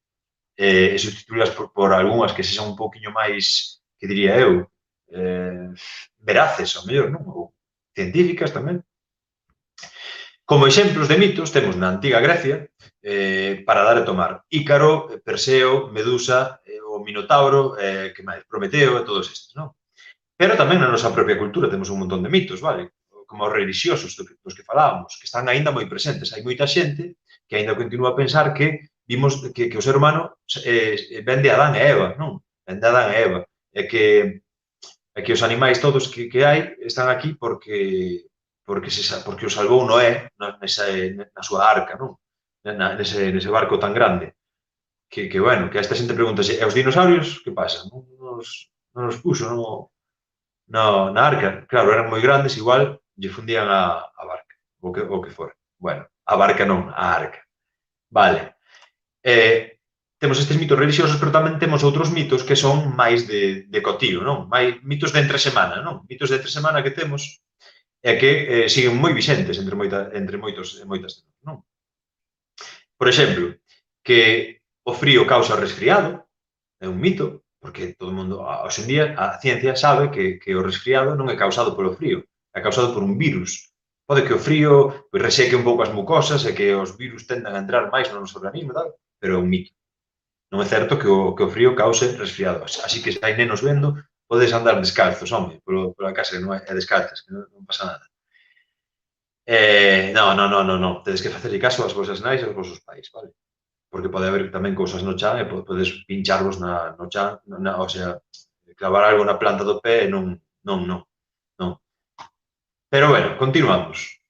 e substituílas por algunhas que sexan un pouquiño máis, que diría eu, veraces, ao mellor, non? Ou científicas tamén. Como exemplos de mitos temos na antiga Grecia, para dar e tomar, Ícaro, Perseo, Medusa, o Minotauro, que máis, Prometeo e todos estes, non? Pero tamén na nosa propia cultura temos un montón de mitos, vale? Como os religiosos dos que falábamos, que están aínda moi presentes. Hai moita xente que aínda continúa a pensar que vimos que o ser humano ven de Adán e Eva, non? Ven de Adán e Eva. E que os animais todos que hai están aquí porque o salvou Noé na súa arca, non? Nese barco tan grande. Que bueno, que a esta xente pregunta e os dinosaurios, que pasa? Non nos puxo na arca. Claro, eran moi grandes, igual lle fundían a barca, o que fora. Bueno, a barca non, a arca. Vale. Temos estes mitos religiosos, pero tamén temos outros mitos que son máis de cotío, non? Mitos de entre semana, non? Mitos de entre semana que temos e que siguen moi vixentes entre moitas, non? Por exemplo, que o frío causa resfriado, é un mito, porque todo o mundo, hoxe en día, a ciencia sabe que o resfriado non é causado polo frío, é causado por un virus. Pode que o frío reseque un pouco as mucosas e que os virus tendan a entrar máis no noso organismo, tal, pero é un mito. Non é certo que o frío cause resfriado. Así que se hai nenos vendo, podes andar descalzos, home, pola casa, non é descalzas, que non pasa nada. Non. Tedes que facerlle caso ás vosas nais e aos vosos pais, vale? Porque pode haber tamén cousas no chan e podes pincharvos no chan, o sea, clavar algo na planta do pé e non. Pero, bueno, continuamos.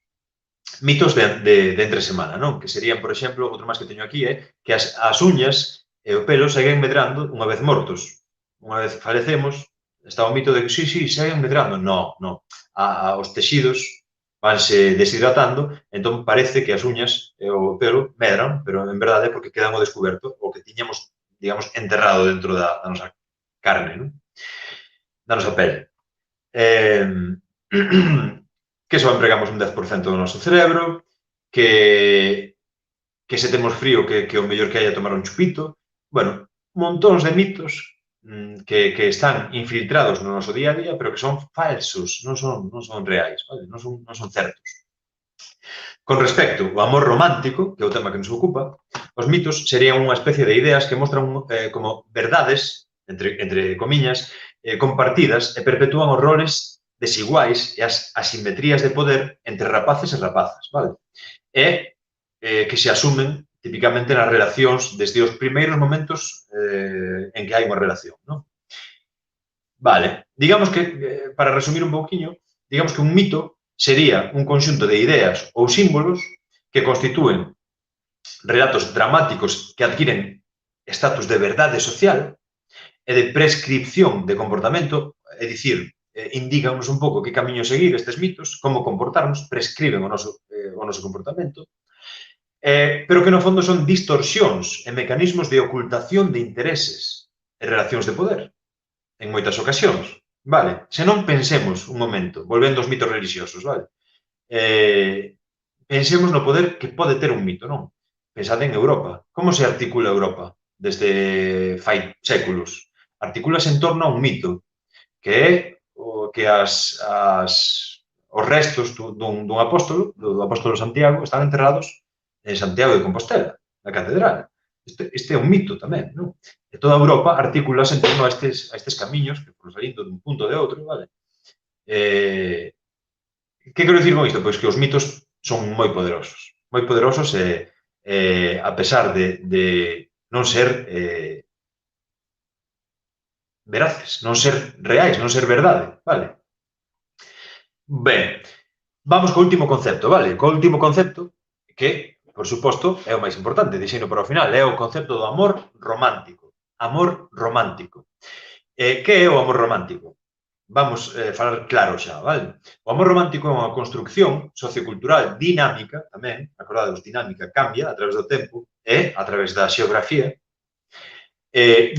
Mitos de entre semana, non? Que serían, por exemplo, outro máis que teño aquí, que as uñas e o pelo seguen medrando unha vez mortos. Unha vez falecemos, está o mito de que, sí, seguen medrando. Non. Os texidos vanse deshidratando, entón parece que as uñas e o pelo medran, pero en verdade é porque quedan ao descoberto o que tiñamos, digamos, enterrado dentro da nosa carne, non? Da nosa pele. Que só empregamos un 10% do noso cerebro, que se temos frío que o mellor que hai é tomar un chupito. Bueno, montóns de mitos que están infiltrados no noso día a día, pero que son falsos, non son reais, vale? Non son certos. Con respecto ao amor romántico, que é o tema que nos ocupa, os mitos serían unha especie de ideas que mostran como verdades, entre comiñas, compartidas e perpetúan os roles desiguais e as asimetrías de poder entre rapaces e rapazas, vale? E que se asumen típicamente nas relacións desde os primeiros momentos en que hai unha relación, non? Vale, digamos que, para resumir un pouquiño, digamos que un mito sería un conxunto de ideas ou símbolos que constitúen relatos dramáticos que adquiren estatus de verdade social e de prescripción de comportamento, é dicir, indícanos un pouco que camiño seguir estes mitos, como comportarnos, prescriben o noso comportamento, pero que no fondo son distorsións e mecanismos de ocultación de intereses e relacións de poder, en moitas ocasións, vale? Se non pensemos un momento, volvendo aos mitos religiosos, vale? Pensemos no poder que pode ter un mito, non? Pensad en Europa. Como se articula Europa desde fai séculos? Articúlase en torno a un mito, que é que os restos dun apóstolo, do apóstolo Santiago, están enterrados en Santiago de Compostela, na catedral. Este é un mito tamén, non? E toda Europa articúlase en torno a estes camiños, que por salindo dun punto de outro, vale? Que quero dicir con isto? Pois que os mitos son moi poderosos e a pesar de non ser veraces, non ser reais, non ser verdade, vale? Ben, vamos co último concepto, vale? Co último concepto que, por suposto, é o máis importante, deixeino para o final, é o concepto do amor romántico. Amor romántico. Que é o amor romántico? Vamos falar claro xa, vale? O amor romántico é unha construcción sociocultural dinámica, tamén, acordadevos, dinámica, cambia a través do tempo e a través da xeografía,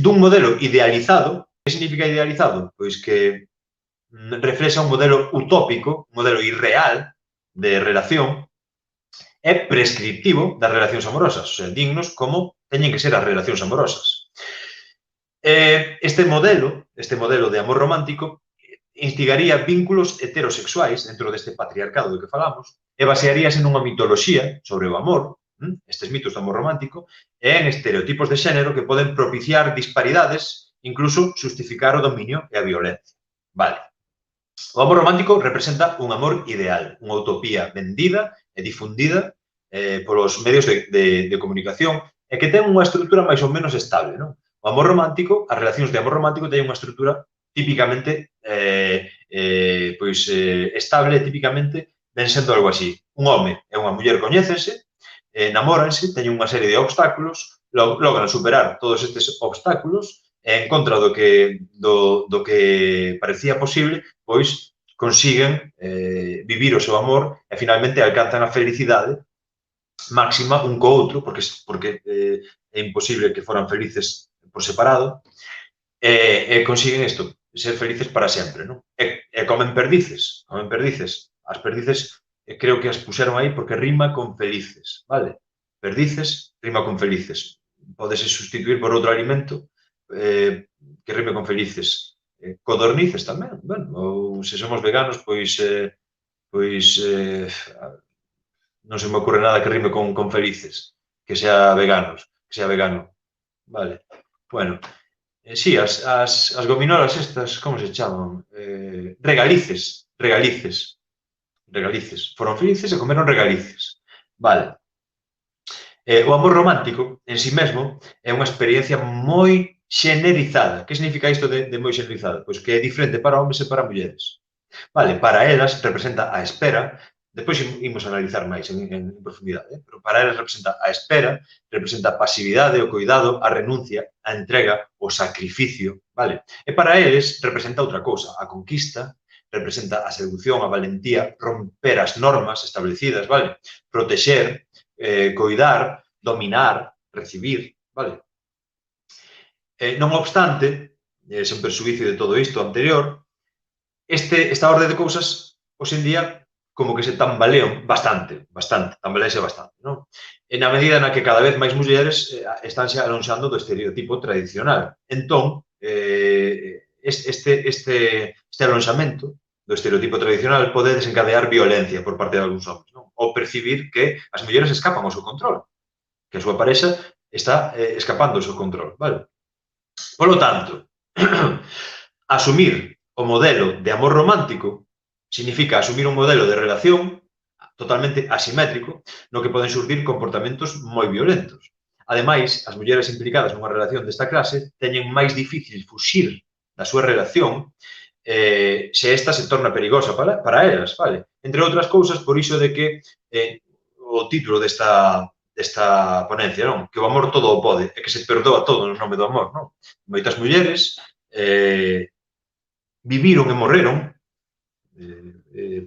dun modelo idealizado. Que significa idealizado? Pois que reflexa un modelo utópico, un modelo irreal de relación, é prescriptivo das relacións amorosas, o sea, dignos como teñen que ser as relacións amorosas. Este modelo de amor romántico instigaría vínculos heterosexuais dentro deste patriarcado do que falamos e basearíase nunha mitoloxía sobre o amor, estes mitos do amor romántico, e en estereotipos de xénero que poden propiciar disparidades, incluso justificar o dominio e a violencia. Vale. O amor romántico representa un amor ideal, unha utopía vendida e difundida polos medios de comunicación e que ten unha estrutura máis ou menos estable, non? O amor romántico, as relacións de amor romántico teñen unha estrutura típicamente estable, típicamente ven sendo algo así. Un home e unha muller coñécense, enamóranse, teñen unha serie de obstáculos, logran superar todos estes obstáculos e en contra do que parecía posible, pois consiguen vivir o seu amor e finalmente alcanzan a felicidade máxima un co outro, porque é imposible que foran felices por separado, e consiguen isto, ser felices para sempre, non? E comen perdices. As perdices creo que as puxeron aí porque rima con felices, vale? Perdices rima con felices. Pódese sustituir por outro alimento que rime con felices. Codornices tamén, bueno, ou se somos veganos, pois non se me ocurre nada que rime con felices, que sea vegano, vale? Bueno, sí, as gominolas estas, como se chaman? Regalices. Foron felices e comeron regalices, vale? O amor romántico, en si mesmo, é unha experiencia moi xenerizada. Que significa isto de moi xenerizada? Pois que é diferente para homes e para mulleres. Vale, para elas representa a espera, depois imos analizar máis en profundidade, pero para elas representa a espera, representa a pasividade, o cuidado, a renuncia, a entrega, o sacrificio, vale? E para eles representa outra cousa, a conquista, representa a seducción, a valentía, romper as normas establecidas, vale? Protexer, coidar, dominar, recibir, vale? Non obstante, sen perxuízo de todo isto anterior, esta orde de cousas, hoxe en día, como que se tambalean bastante, tambalease bastante, non? E na medida na que cada vez máis mulleres estánse alonxando do estereotipo tradicional. Entón, este alonxamento do estereotipo tradicional pode desencadear violencia por parte de algúns homens, non? Ou percibir que as mulleres escapan ao seu control, que a súa parexa está escapando ao seu control, vale? Polo tanto, asumir o modelo de amor romántico significa asumir un modelo de relación totalmente asimétrico no que poden xurdir comportamentos moi violentos. Ademais, as mulleres implicadas nunha relación desta clase teñen máis difícil fuxir da súa relación se esta se torna perigosa para elas, vale? Entre outras cousas, por iso de que o título desta ponencia, non? Que o amor todo o pode, e que se perdoa todo no nome do amor, non? Moitas mulleres viviron e morreron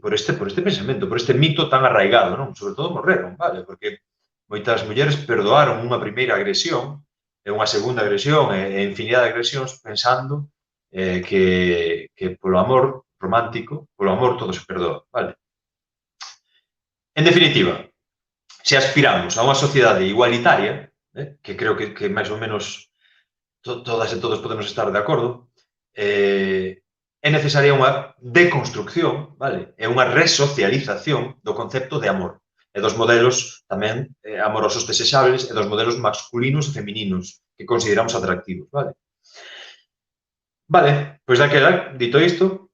por este pensamento, por este mito tan arraigado, non? Sobre todo morreron, vale? Porque moitas mulleres perdoaron unha primeira agresión e unha segunda agresión e infinidade de agresións pensando que polo amor romántico, polo amor todo se perdoa, vale? En definitiva, se aspiramos a unha sociedade igualitaria, que creo que máis ou menos todas e todos podemos estar de acordo, é necesaria unha deconstrucción, vale? É unha resocialización do concepto de amor e dos modelos tamén amorosos desexables e dos modelos masculinos e femininos que consideramos atractivos, vale? Vale, pois daquela, dito isto,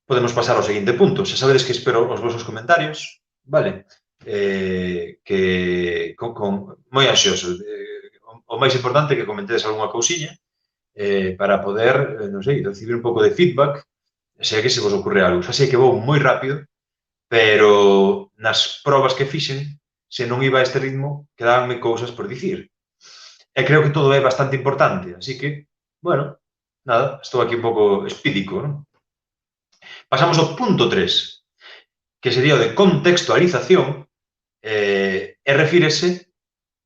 podemos pasar ao seguinte punto. Xa sabedes que espero os vosos comentarios, vale? Que moi anxioso. O máis importante é que comentedes algunha cousiña para poder, non sei, recibir un pouco de feedback, se é que se vos ocurre algo. Xa sei que vou moi rápido, pero nas probas que fixen, se non iba a este ritmo, quedábanme cousas por dicir. E creo que todo é bastante importante, así que, bueno, nada, estou aquí un pouco espídico, non? Pasamos ao punto 3, que sería o de contextualización, e refírese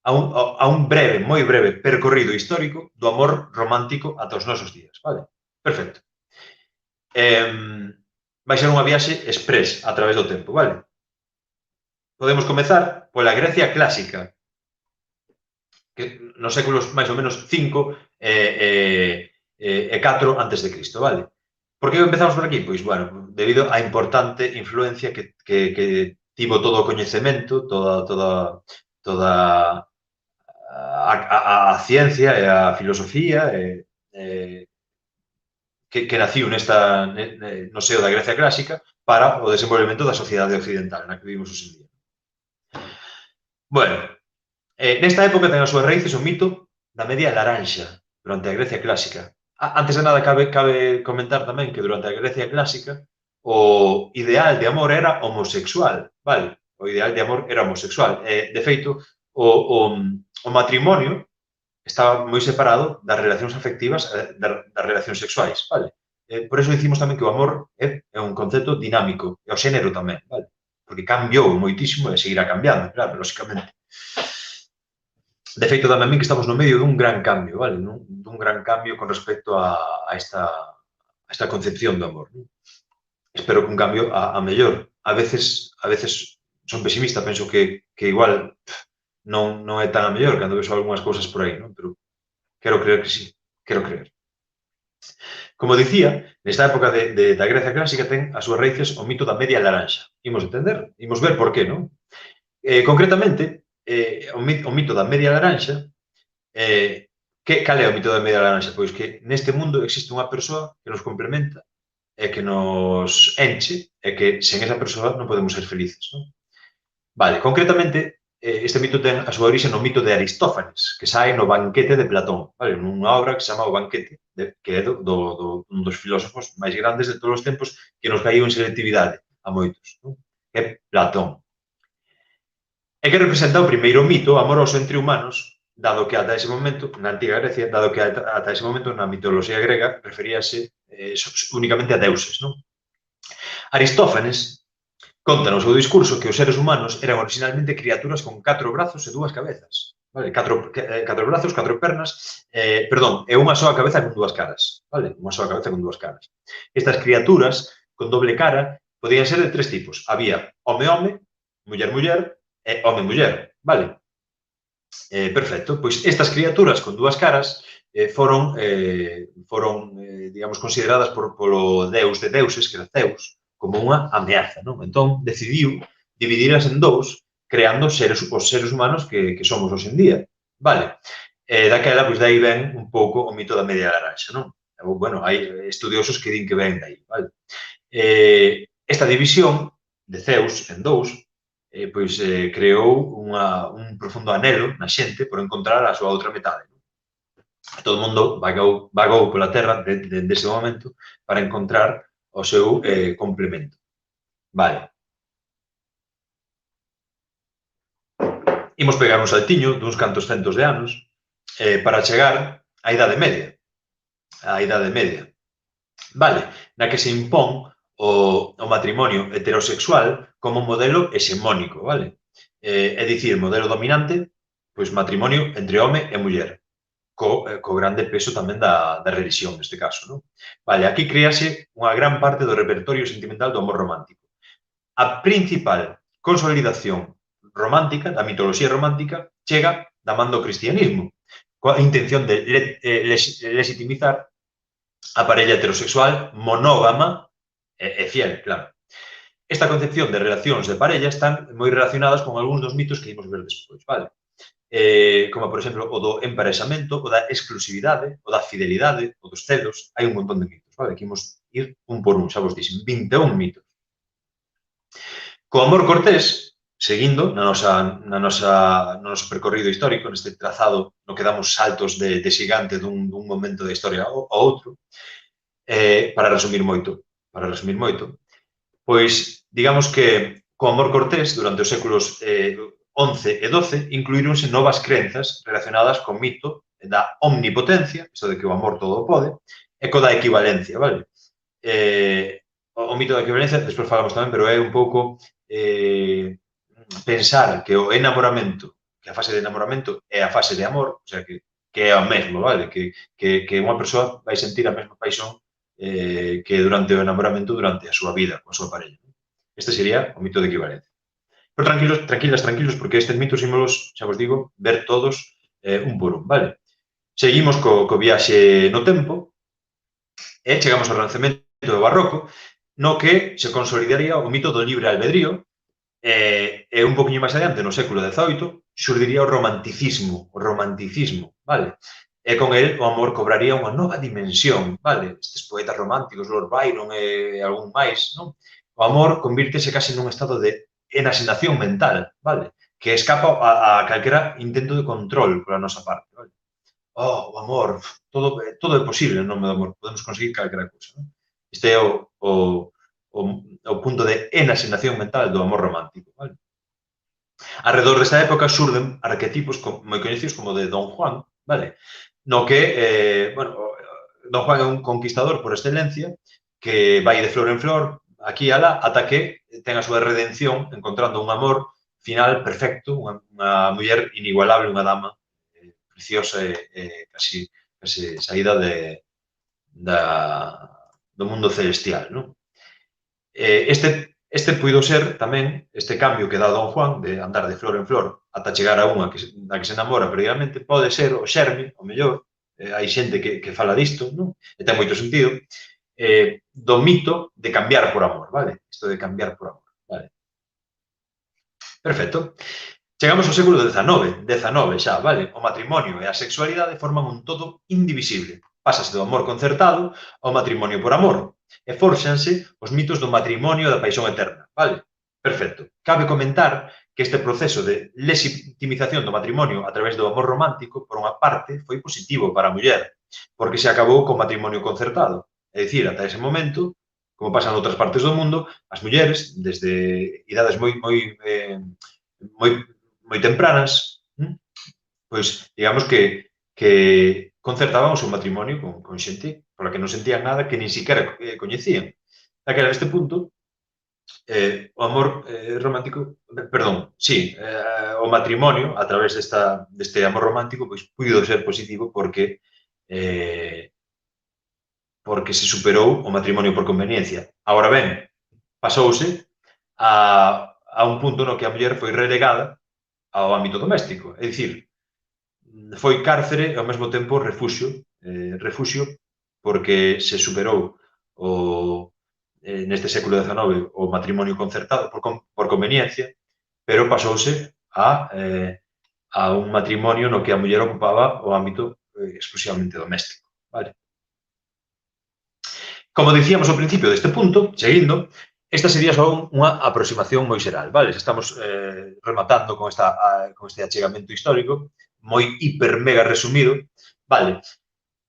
a un breve, moi breve percorrido histórico do amor romántico ata os nosos días, vale? Perfecto. Vai ser unha viaxe express a través do tempo, vale? Podemos comezar pola Grecia clásica, que nos séculos máis ou menos 5 e 4 antes de Cristo, vale? Por que empezamos por aquí? Pois, bueno, debido á importante influencia que tivo todo o coñecemento, toda a ciencia e a filosofía que naciu no seo da Grecia clásica para o desenvolvemento da sociedade occidental na que vivimos hoxe en día. Bueno, nesta época ten as súas raíces o mito da media laranxa durante a Grecia clásica. Antes de nada, cabe comentar tamén que durante a Grecia clásica o ideal de amor era homosexual, vale? O ideal de amor era homosexual. De feito, o matrimonio estaba moi separado das relacións afectivas das relacións sexuais, vale? Por eso dicimos tamén que o amor é un concepto dinámico, e o xénero tamén, vale? Porque cambiou moitísimo e seguirá cambiando, claro, lóxicamente. De feito, tamén que estamos no medio dun gran cambio, vale? Dun gran cambio con respecto a esta concepción do amor. Espero que un cambio a mellor. A veces son pesimista, penso que igual non é tan a mellor cando vexo algunhas cousas por aí, non? Pero quero creer que sí, quero creer. Como dicía, nesta época da Grecia clásica ten as súas raíces o mito da media laranxa. Imos entender, imos ver por qué, non? Concretamente, o mito da media laranxa, cal é o mito da media laranxa? Pois que neste mundo existe unha persoa que nos complementa e que nos enche e que sen esa persoa non podemos ser felices, non? Vale, concretamente, este mito ten a súa orixe no mito de Aristófanes, que sae no Banquete de Platón, vale? Nunha obra que se chama O Banquete, que é un dos filósofos máis grandes de todos os tempos, que nos caíu en selectividade a moitos, non? É Platón. E que representa o primeiro mito amoroso entre humanos, dado que ata ese momento, na antiga Grecia, dado que ata ese momento na mitoloxía grega referíase únicamente a deuses, non? Aristófanes conta no seu discurso que os seres humanos eran originalmente criaturas con 4 brazos e 2 cabezas, vale? 4 brazos, 4 pernas, perdón, e unha soa cabeza con 2 caras, vale? Unha soa cabeza con 2 caras. Estas criaturas con doble cara podían ser de 3 tipos. Había home-home, muller-muller e home-muller, vale? Perfecto. Pois estas criaturas con 2 caras foron, digamos, consideradas polo deus de deuses, que era Zeus, como unha ameaza, non? Entón, decidiu dividiras en 2, creando os seres humanos que somos hoxe en día, vale? Daquela, pois, dai ven un pouco o mito da media laranxa, non? Bueno, hai estudiosos que din que ven dai, vale? Esta división de Zeus en 2, pois, creou un profundo anhelo na xente por encontrar a súa outra metade. Todo o mundo vagou pola terra dese momento para encontrar o seu complemento. Vale. Imos pegar un saltiño duns cantos centos de anos para chegar á Idade Media. A Idade Media. Vale, na que se impón o matrimonio heterosexual como modelo hexemónico, vale? É dicir, modelo dominante, pois matrimonio entre home e muller, co grande peso tamén da religión, neste caso, non? Vale, aquí créase unha gran parte do repertorio sentimental do amor romántico. A principal consolidación romántica, da mitoloxía romántica, chega da man do cristianismo, coa intención de legitimizar a parella heterosexual monógama e fiel, claro. Esta concepción de relacións de parella están moi relacionadas con algúns dos mitos que imos ver despois, vale? Como, por exemplo, o do emparexamento, o da exclusividade, o da fidelidade, o dos celos. Hai un montón de mitos, vale? Que imos ir un por un, xa vos dixen, 21 mitos. Co amor cortés, seguindo no noso percorrido histórico, neste trazado no que damos saltos de xigante dun momento da historia ao outro, para resumir moito, pois, digamos que co amor cortés, durante os séculos XI e XII, incluíronse novas crenzas relacionadas co mito da omnipotencia, isto de que o amor todo o pode, e co da equivalencia, vale? O mito da equivalencia, despois falamos tamén, pero é un pouco pensar que o enamoramento, que a fase de enamoramento é a fase de amor, o sea, que é o mesmo, vale? Que unha persoa vai sentir a mesma paixón que durante o enamoramento, durante a súa vida, coa súa parella. Este sería o mito de equivalencia. Pero tranquilos, porque estes mitos ímolos, xa vos digo, ver todos un por un, vale? Seguimos co viaxe no tempo e chegamos ao Renacemento do Barroco, no que se consolidaría o mito do libre albedrío e un poquinho máis adiante, no século XVIII, xurdiría o romanticismo, vale? E con el o amor cobraría unha nova dimensión, vale? Estes poetas románticos, Lord Byron e algún máis, non? O amor convírtese case nun estado de enaxenación mental, vale? Que escapa a calquera intento de control pola nosa parte, vale? O amor, todo é posible en nome do amor, podemos conseguir calquera cousa, non? Este é o punto de enaxenación mental do amor romántico, vale? Arredor desta época xurden arquetipos moi coñecidos como de Don Juan, vale? No que, Don Juan é un conquistador por excelencia que vai de flor en flor, aquí e alá, ata que ten a súa redención encontrando un amor final perfecto, unha muller inigualable, unha dama preciosa e casi saída do mundo celestial, non? Este puido ser tamén, este cambio que dá Don Juan de andar de flor en flor ata chegar a unha na que se enamora perdidamente, pode ser o xerme, o mellor, hai xente que fala disto, non? E ten moito sentido, do mito de cambiar por amor, vale? Isto de cambiar por amor, vale? Perfecto. Chegamos ao século XIX xa, vale? O matrimonio e a sexualidade forman un todo indivisible. Pásase do amor concertado ao matrimonio por amor e fórxanse os mitos do matrimonio e da paixón eterna, vale? Perfecto. Cabe comentar que este proceso de legitimización do matrimonio a través do amor romántico, por unha parte, foi positivo para a muller, porque se acabou co matrimonio concertado. É dicir, ata ese momento, como pasa en outras partes do mundo, as mulleres, desde idades moi tempranas, pois, digamos que concertaban o seu matrimonio con xente pola que non sentían nada, que nin siquiera coñecían. Daquela, neste punto, o amor romántico, o matrimonio, a través deste amor romántico, pois, puido ser positivo porque se superou o matrimonio por conveniencia. Agora ben, pasouse a un punto no que a muller foi relegada ao ámbito doméstico. É dicir, foi cárcere e ao mesmo tempo refuxio porque se superou neste século XIX o matrimonio concertado por conveniencia, pero pasouse a un matrimonio no que a muller ocupaba o ámbito exclusivamente doméstico, vale? Como dicíamos ao principio deste punto, seguindo, esta sería só unha aproximación moi xeral, vale? Estamos rematando con este achegamento histórico, moi hiper mega resumido, vale?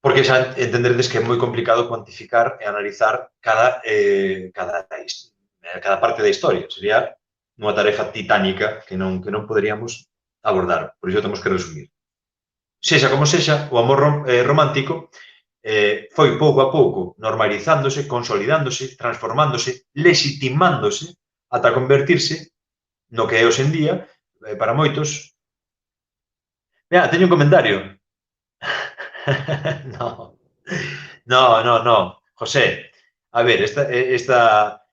Porque xa entenderedes que é moi complicado cuantificar e analizar cada parte da historia. Sería unha tarefa titánica que non poderíamos abordar. Por iso temos que resumir. Sexa como sexa, o amor romántico foi pouco a pouco normalizándose, consolidándose, transformándose, legitimándose ata convertirse no que é hoxe en día, para moitos. Mira, teño un comentario. No, no. José, a ver, está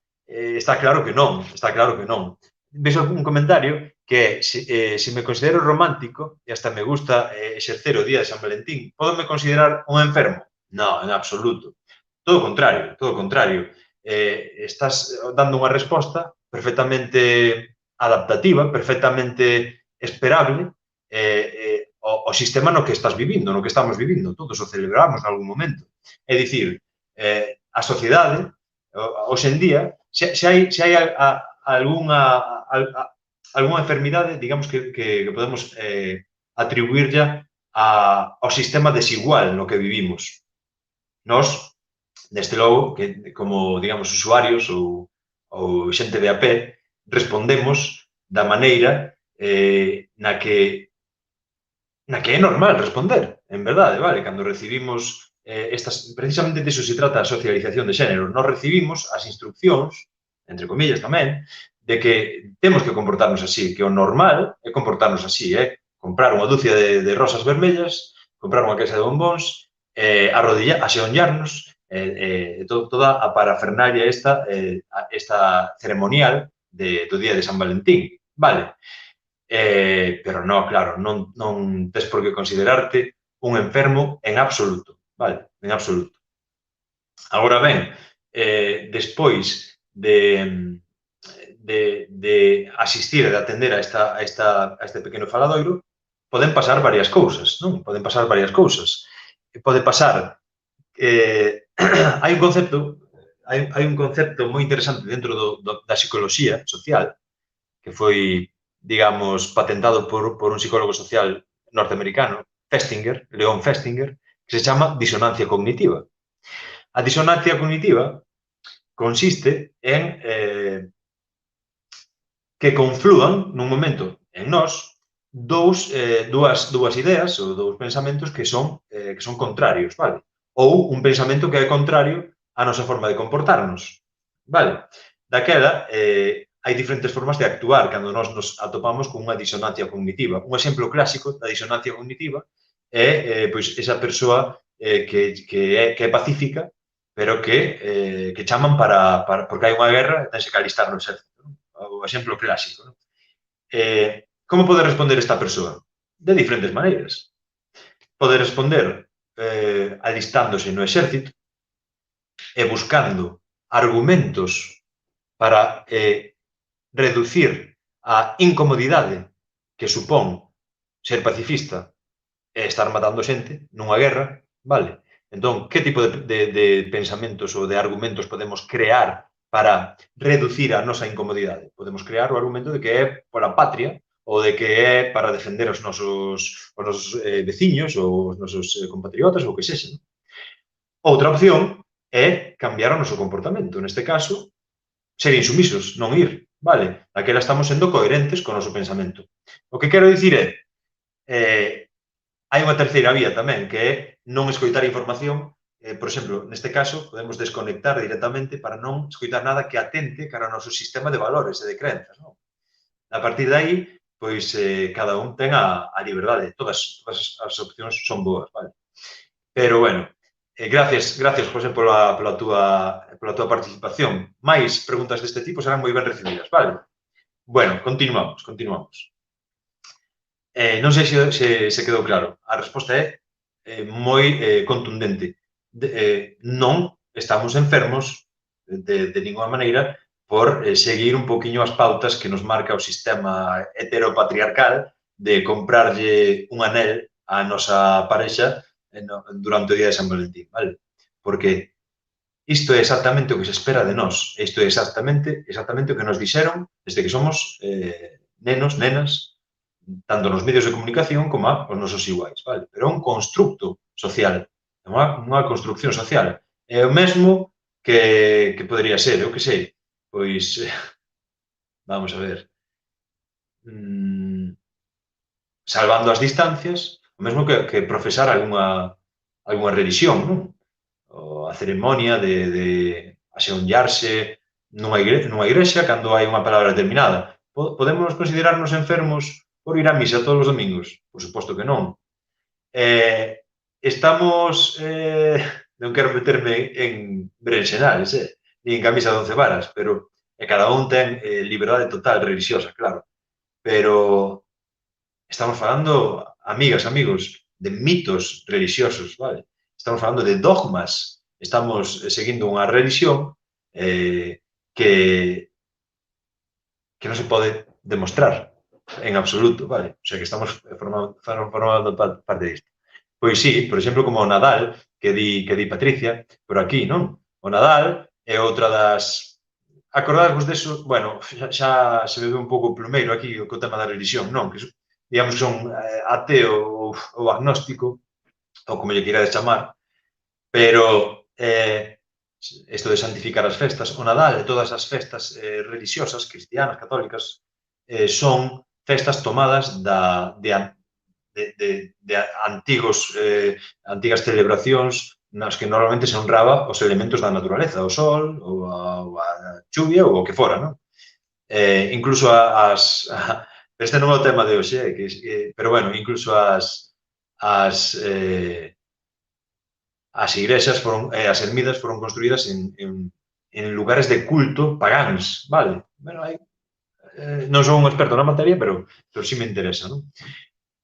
claro que non, está claro que non. Ves un comentario que se me considero romántico e hasta me gusta exercer o día de San Valentín, ¿pódome considerar un enfermo? No, en absoluto. Todo o contrario, todo o contrario. Estás dando unha resposta perfectamente adaptativa, perfectamente esperable o sistema no que estás vivindo, no que estamos vivindo. Todos o celebramos en algún momento. É dicir, a sociedade, hoxe en día, se hai algunha enfermidade, digamos, que podemos atribuirlla ao sistema desigual no que vivimos. Nós, desde logo, que como, digamos, usuarios ou xente de a pé, respondemos da maneira na que é normal responder, en verdade, vale? Cando recibimos precisamente diso se trata a socialización de xénero, nós recibimos as instruccións, entre comillas tamén, de que temos que comportarnos así, que o normal é comportarnos así, comprar unha dúcia de rosas vermellas, comprar unha caixa de bombóns, aseonllarnos, toda a parafernalia esta ceremonial do día de San Valentín, vale? Pero non, claro, non tes por que considerarte un enfermo en absoluto, vale? En absoluto. Agora ben, despois de asistir e de atender a este pequeno faladoiro, poden pasar varias cousas, non? Poden pasar varias cousas. Pode pasar hai un concepto moi interesante dentro da psicoloxía social que foi, digamos, patentado por un psicólogo social norteamericano, Festinger, Leon Festinger, que se chama disonancia cognitiva. A disonancia cognitiva consiste en que conflúan nun momento en nós dúas ideas ou dous pensamentos que son contrarios, vale? Ou un pensamento que é contrario á nosa forma de comportarnos, vale? Daquela, hai diferentes formas de actuar cando nós nos atopamos con unha disonancia cognitiva. Un exemplo clásico da disonancia cognitiva é pois esa persoa que é pacífica, pero que chaman porque hai unha guerra e tense que alistar no exército. O exemplo clásico. Como pode responder esta persoa? De diferentes maneiras. Pode responder alistándose no exército e buscando argumentos para reducir a incomodidade que supón ser pacifista e estar matando xente nunha guerra, vale? Entón, que tipo de pensamentos ou de argumentos podemos crear para reducir a nosa incomodidade? Podemos crear o argumento de que é pola patria ou de que é para defender os nosos veciños ou os nosos compatriotas ou o que sexa. Outra opción é cambiar o noso comportamento. Neste caso, ser insumisos, non ir, vale? Daquela estamos sendo coherentes con o noso pensamento. O que quero dicir é hai unha terceira vía tamén, que é non escoitar información. Por exemplo, neste caso, podemos desconectar directamente para non escoitar nada que atente cara ao noso sistema de valores e de crenzas, non? A partir de aí, pois, cada un ten a liberdade. Todas as opcións son boas, vale? Pero, bueno, gracias, José, pola túa participación. Mais preguntas deste tipo serán moi ben recibidas, vale? Bueno, continuamos. Non sei se quedou claro. A resposta é moi contundente. Non estamos enfermos de ninguna maneira por seguir un poquinho as pautas que nos marca o sistema heteropatriarcal de comprarlle un anel á nosa parexa durante o día de San Valentín, vale? Porque isto é exactamente o que se espera de nós. Isto é exactamente o que nos dixeron desde que somos nenos, nenas, tanto nos medios de comunicación como aos nosos iguais, vale? Pero é un constructo social, é unha construcción social. É o mesmo que podería ser, eu que sei, pois, vamos a ver, salvando as distancias, o mesmo que profesar algunha religión, non? O a ceremonia de axeonllarse nunha igrexa cando hai unha palabra determinada. Podemos considerarnos enfermos por ir á misa todos os domingos? Por suposto que non. Estamos, non quero meterme en berenxenales, ni en camisa de 11 varas, pero cada un ten liberdade total religiosa, claro. Pero estamos falando, amigas, amigos, de mitos religiosos, vale? Estamos falando de dogmas. Estamos seguindo unha religión que non se pode demostrar en absoluto, vale? O sea, que estamos formando parte disto. Pois sí, por exemplo, como o Nadal, que di Patricia, por aquí, non? O Nadal é outra das... Acordadvos deso, bueno, xa se bebe un pouco plumeiro aquí co tema da religión, non? Que, digamos, son ateo ou agnóstico, ou como lle queirades chamar, pero isto de santificar as festas, o Nadal e todas as festas religiosas, cristianas, católicas, son festas tomadas de antigas celebracións nas que normalmente se honraba os elementos da naturaleza, o sol, ou a chuvia, ou o que fora, non? Incluso este non é o tema de hoxe, pero bueno, incluso as igrexas as ermidas foron construídas en lugares de culto pagáns, vale? Bueno, non son un experto na materia, pero sí me interesa, non?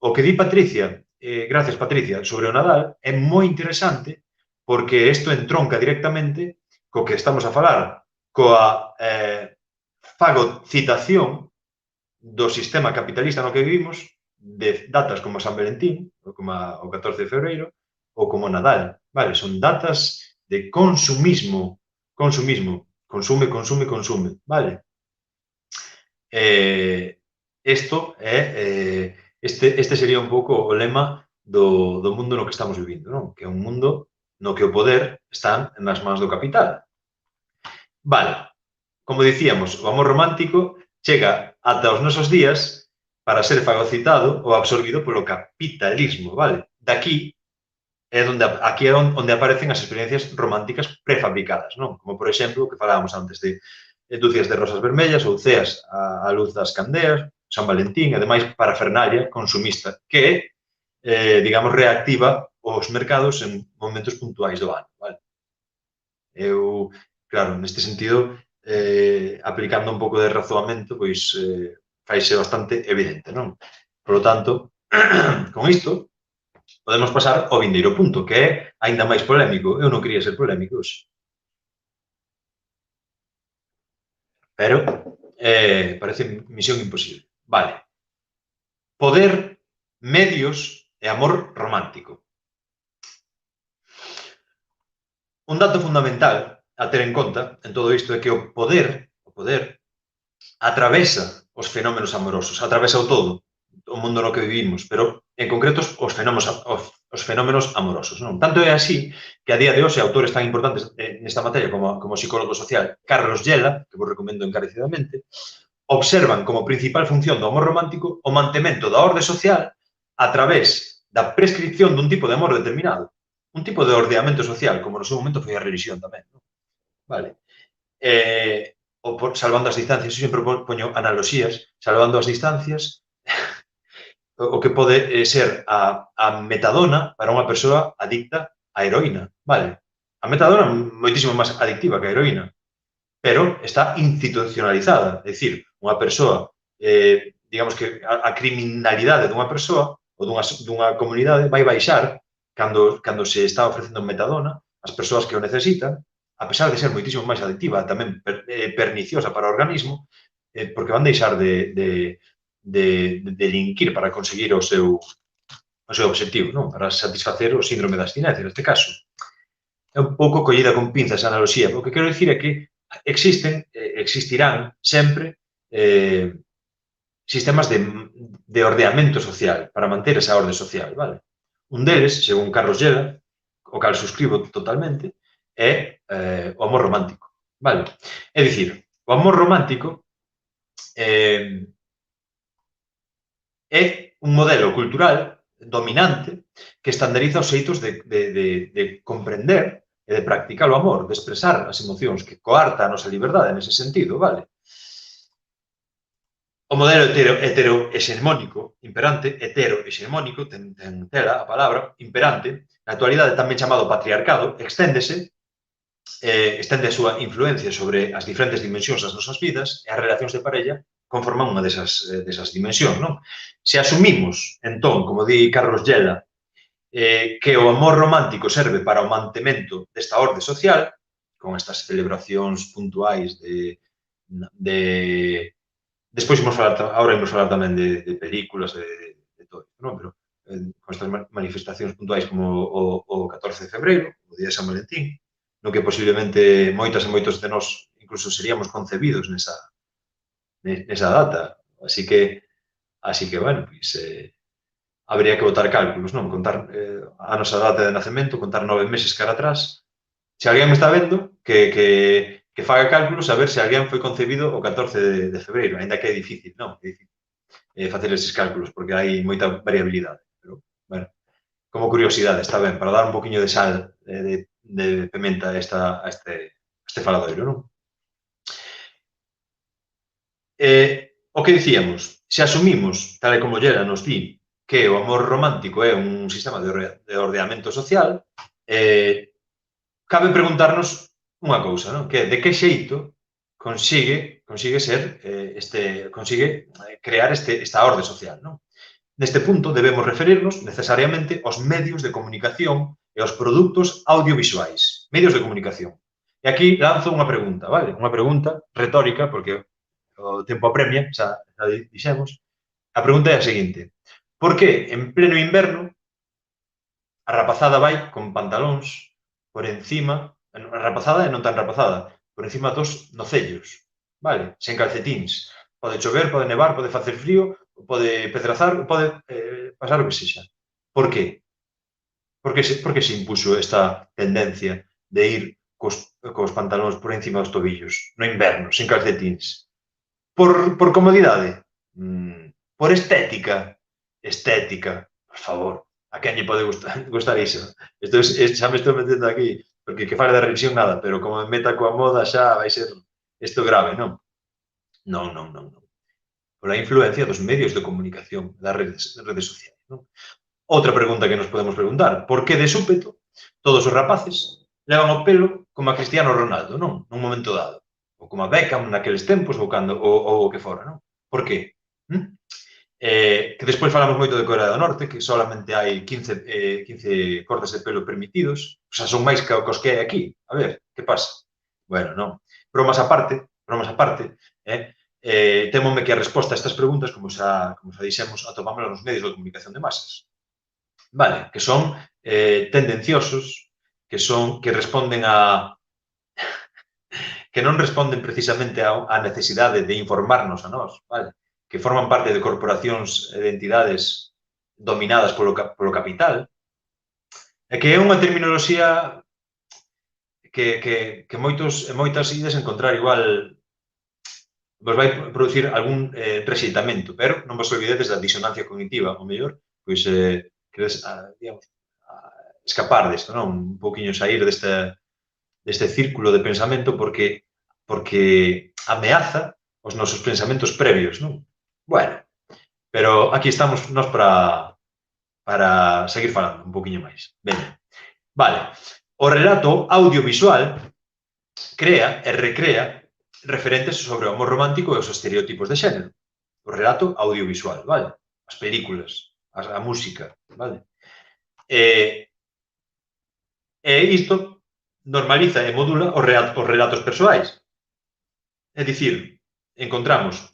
O que di Patricia, gracias Patricia, sobre o Nadal, é moi interesante porque isto entronca directamente co que estamos a falar, coa fagocitación do sistema capitalista no que vivimos, de datas como San Valentín, como o 14 de febreiro, ou como Nadal, vale? Son datas de consumismo, consume, vale? Isto é, este sería un pouco o lema do mundo no que estamos vivindo, non? Que é un mundo no que o poder está nas mans do capital. Vale, como dicíamos, o amor romántico chega ata os nosos días para ser fagocitado ou absorbido polo capitalismo, vale? Aquí é onde aparecen as experiencias románticas prefabricadas, non? Como, por exemplo, o que falábamos antes de dúcias de rosas vermellas ou ceas á luz das candeas, San Valentín, e demais parafernalia consumista, que, digamos, reactiva os mercados en momentos puntuais do ano, vale? Eu, claro, neste sentido, aplicando un pouco de razoamento, pois faise bastante evidente, non? Por lo tanto, con isto, podemos pasar ao vindeiro punto, que é aínda máis polémico. Eu non quería ser polémico hoxe. Pero parece misión imposible. Vale. Poder, medios e amor romántico. Un dato fundamental a ter en conta en todo isto é que o poder atravesa os fenómenos amorosos, atravesa o todo, o mundo no que vivimos, pero en concreto os fenómenos amorosos, non? Tanto é así que a día de hoxe autores tan importantes nesta materia como o psicólogo social Carlos Yela, que vos recomendo encarecidamente, observan como principal función do amor romántico o mantemento da orde social a través da prescripción dun tipo de amor determinado, un tipo de ordeamento social, como no seu momento foi a religión tamén, non? Vale. Salvando as distancias, eu sempre poño analogías, salvando as distancias, o que pode ser a metadona para unha persoa adicta á heroína, vale? A metadona é moitísimo máis adictiva que a heroína, pero está institucionalizada, é dicir, unha persoa, digamos que a criminalidade dunha persoa ou dunha comunidade vai baixar cando se está ofrecendo metadona as persoas que o necesitan, a pesar de ser moitísimo máis adictiva, tamén perniciosa para o organismo, porque van deixar de delinquir para conseguir o seu obxectivo, non? Para satisfacer o síndrome da abstinencia, neste caso. É un pouco collida con pinzas a analogía. O que quero dicir é que existirán sempre sistemas de ordeamento social para manter esa orde social, vale? Un deles, según Carlos Yela, o cal suscribo totalmente, é o amor romántico, vale? É dicir, o amor romántico é un modelo cultural dominante que estandariza os xeitos de comprender e de practicar o amor, de expresar as emocións, que coarta a nosa liberdade nese sentido, vale? O modelo heterohexemónico, heterohexemónico, ten tela a palabra, imperante, na actualidade tamén chamado patriarcado, estende a súa influencia sobre as diferentes dimensións das nosas vidas e as relacións de parella conforman unha desas dimensións, non? Se asumimos, entón, como di Carlos Llela, que o amor romántico serve para o mantemento desta orde social, con estas celebracións puntuais despois agora imos falar tamén de películas, de todo, non? Pero con estas manifestacións puntuais como o 14 de febreiro, o Día de San Valentín, no que posiblemente moitas e moitos de nós incluso seríamos concebidos nesa data. Así que, bueno, pois habría que botar cálculos, non? Contar a nosa data de nacemento, contar 9 meses cara atrás. Se alguén me está vendo, que faga cálculos a ver se alguén foi concebido o 14 de febreiro, ainda que é difícil, non? É difícil facer esses cálculos, porque hai moita variabilidade. Pero, bueno, como curiosidade, está ben, para dar un poquinho de sal, de pimenta a este faladoiro, non? O que dicíamos, se asumimos, tal e como Llera nos di, que o amor romántico é un sistema de ordenamento social, cabe preguntarnos unha cousa, non? Que de que xeito consigue crear esta orde social, non? Neste punto debemos referirnos necesariamente aos medios de comunicación e aos produtos audiovisuais, medios de comunicación. E aquí lanzo unha pregunta, vale? Unha pregunta retórica, porque o tempo apremia, xa dixemos. A pregunta é a seguinte: por que en pleno inverno a rapazada vai con pantalóns por encima, a rapazada e non tan rapazada, por encima dos nocellos, vale? Sen calcetíns. Pode chover, pode nevar, pode facer frío, pode pedrazar, pode pasar o que sexa. Por que? Por que se impuxo esta tendencia de ir cos pantalóns por encima dos tobillos no inverno, sen calcetíns? Por comodidade? Por estética? Estética, por favor. A quen lle pode gustar iso? Xa me estou metendo aquí, porque que fale da revisión nada, pero como me meta coa moda xa vai ser isto grave, non? Non. Por a influencia dos medios de comunicación, das redes sociais, non? Outra pregunta que nos podemos preguntar: por que de súpeto todos os rapaces levan o pelo como a Cristiano Ronaldo, non? Nun momento dado. Ou como a Beckham naqueles tempos, ou o que fora, non? Por que? Que despois falamos moito de Corea do Norte, que solamente hai 15 cortes de pelo permitidos, xa son máis que os que hai aquí. A ver, que pasa? Bueno, non. Bromas aparte, témome que a resposta a estas preguntas, como xa dixemos, atopámola nos medios de comunicación de masas. Vale, que son tendenciosos, que responden que non responden precisamente á necesidade de informarnos a nós, vale? Que forman parte de corporacións e de entidades dominadas polo capital, e que é unha terminoloxía que moitas ides encontrar igual vos vai producir algún rexeitamento, pero non vos olvidedes da disonancia cognitiva, o mellor, pois queres, digamos, escapar desto, non? Un poquinho sair deste círculo de pensamento porque ameaza os nosos pensamentos previos, non? Bueno, pero aquí estamos nós para seguir falando un poquinho máis. Veña. Vale. O relato audiovisual crea e recrea referentes sobre o amor romántico e os estereotipos de xénero. O relato audiovisual, vale? As películas, a música, vale? E isto normaliza e modula os relatos persoais. É dicir, encontramos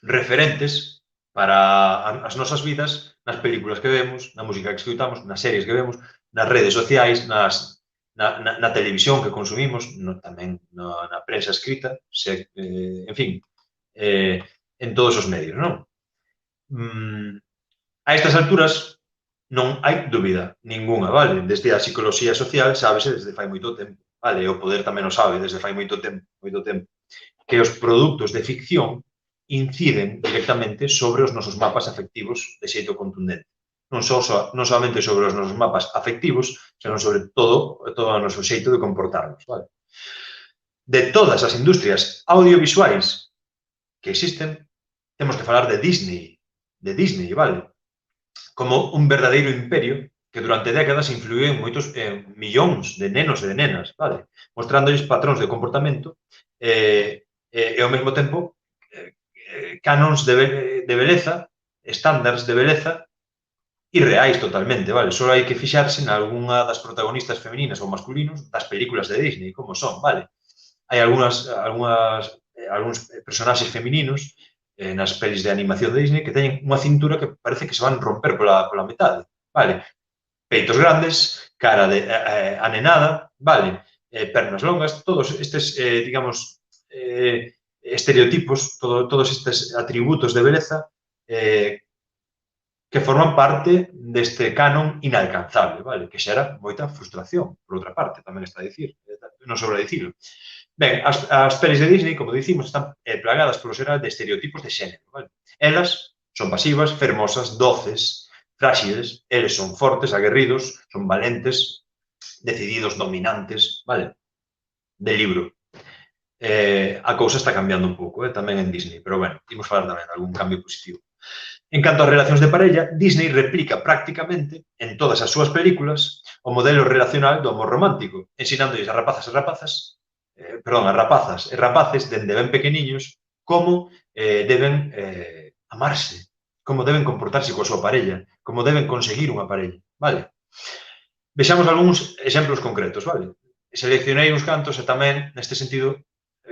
referentes para as nosas vidas nas películas que vemos, na música que escoitamos, nas series que vemos, nas redes sociais, na televisión que consumimos, tamén na prensa escrita, en fin, en todos os medios, non? A estas alturas non hai dúbida ningunha, vale? Desde a psicoloxía social sábese desde fai moito tempo, vale? O poder tamén o sabe desde fai moito tempo, que os produtos de ficción inciden directamente sobre os nosos mapas afectivos de xeito contundente. Non somente sobre os nosos mapas afectivos, senón sobre todo o noso xeito de comportarnos. Vale? De todas as industrias audiovisuais que existen, temos que falar de Disney, vale? Como un verdadeiro imperio que durante décadas influiu en moitos millóns de nenos e de nenas, vale? Mostrándoles patróns de comportamento e ao mesmo tempo canons de beleza, estándares de beleza irreais totalmente, vale? Só hai que fixarse en algunha das protagonistas femininas ou masculinos das películas de Disney, como son, vale? Hai algúns personaxes femininos nas pelis de animación de Disney que teñen unha cintura que parece que se van romper pola metade, vale? Peitos grandes, cara anenada, vale? Pernas longas, todos estes, digamos, estereotipos, todos estes atributos de beleza que forman parte deste canon inalcanzable, vale? Que xera moita frustración, por outra parte, tamén está a dicir, non sobra dicilo. Ben, as pelis de Disney, como dicimos, están plagadas polo xeral de estereotipos de xénero, vale? Elas son pasivas, fermosas, doces, fráxiles, eles son fortes, aguerridos, son valentes, decididos, dominantes, vale? De libro. A cousa está cambiando un pouco, tamén en Disney, pero bueno, imos falar tamén de algún cambio positivo. En canto ás relacións de parella, Disney replica prácticamente en todas as súas películas o modelo relacional do amor romántico, ensinándoles a rapazas e rapaces dende ben pequeniños como deben amarse, como deben comportarse coa súa parella, como deben conseguir unha parella, vale? Vexamos algúns exemplos concretos, vale? Seleccionei uns cantos e tamén, neste sentido,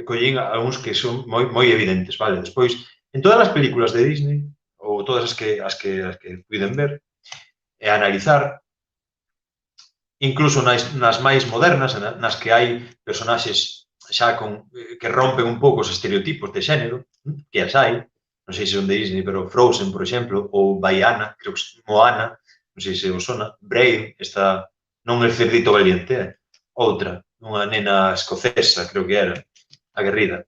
collín algúns que son moi evidentes, vale? Despois, en todas as películas de Disney, ou todas as que puiden ver e analizar, incluso nas máis modernas, nas que hai personaxes xa que rompen un pouco os estereotipos de xénero, que as hai, non sei se son de Disney, pero Frozen, por exemplo, ou Baiana, creo que Moana, non sei se os sona, Brave, esta non el cerdito valiente, outra, unha nena escocesa, creo que era, aguerrida.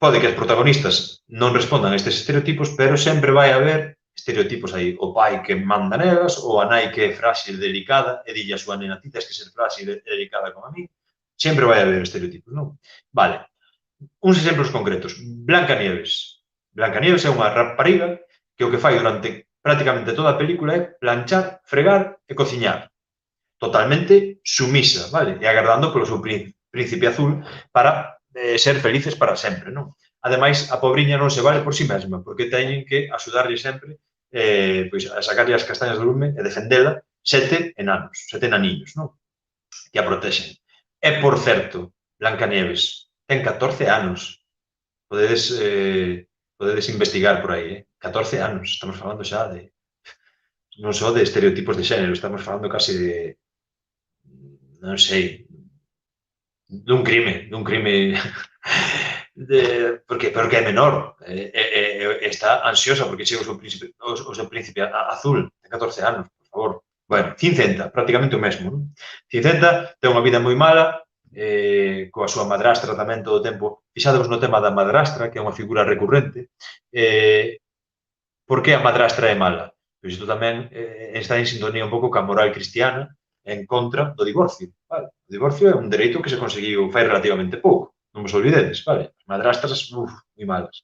Pode que as protagonistas non respondan a estes estereotipos, pero sempre vai haber estereotipos aí. O pai que manda nelas, ou a nai que é frágil, delicada, e dille a súa nena, ti tens que ser frágil e delicada como a mí. Sempre vai haber estereotipos, non? Vale. Uns exemplos concretos. Blancanieves. Blancanieves é unha rapariga que o que fai durante prácticamente toda a película é planchar, fregar e cociñar. Totalmente sumisa, vale? E agardando polo seu príncipe azul para ser felices para sempre, non? Ademais, a pobriña non se vale por si mesma, porque teñen que axudarlle sempre pois, a sacarlle as castañas do lume e defendela 7 naniños, non? Que a protexen. E, por certo, Blancanieves ten 14 anos. Podedes investigar por aí, 14 anos. Estamos falando xa de non só de estereotipos de xénero, estamos falando casi de non sei, dun crime porque é menor, está ansiosa porque chega o seu príncipe azul, de 14 anos, por favor. Bueno, Cincenta, prácticamente o mesmo, non? Cincenta ten unha vida moi mala, coa súa madrastra tamén todo o tempo. Fixadevos no tema da madrastra, que é unha figura recurrente. Por que a madrastra é mala? Pois isto tamén está en sintonía un pouco ca moral cristiana, en contra do divorcio. Vale? O divorcio é un dereito que se conseguiu fai relativamente pouco. Non vos olvidedes, vale? As madrastras, moi malas.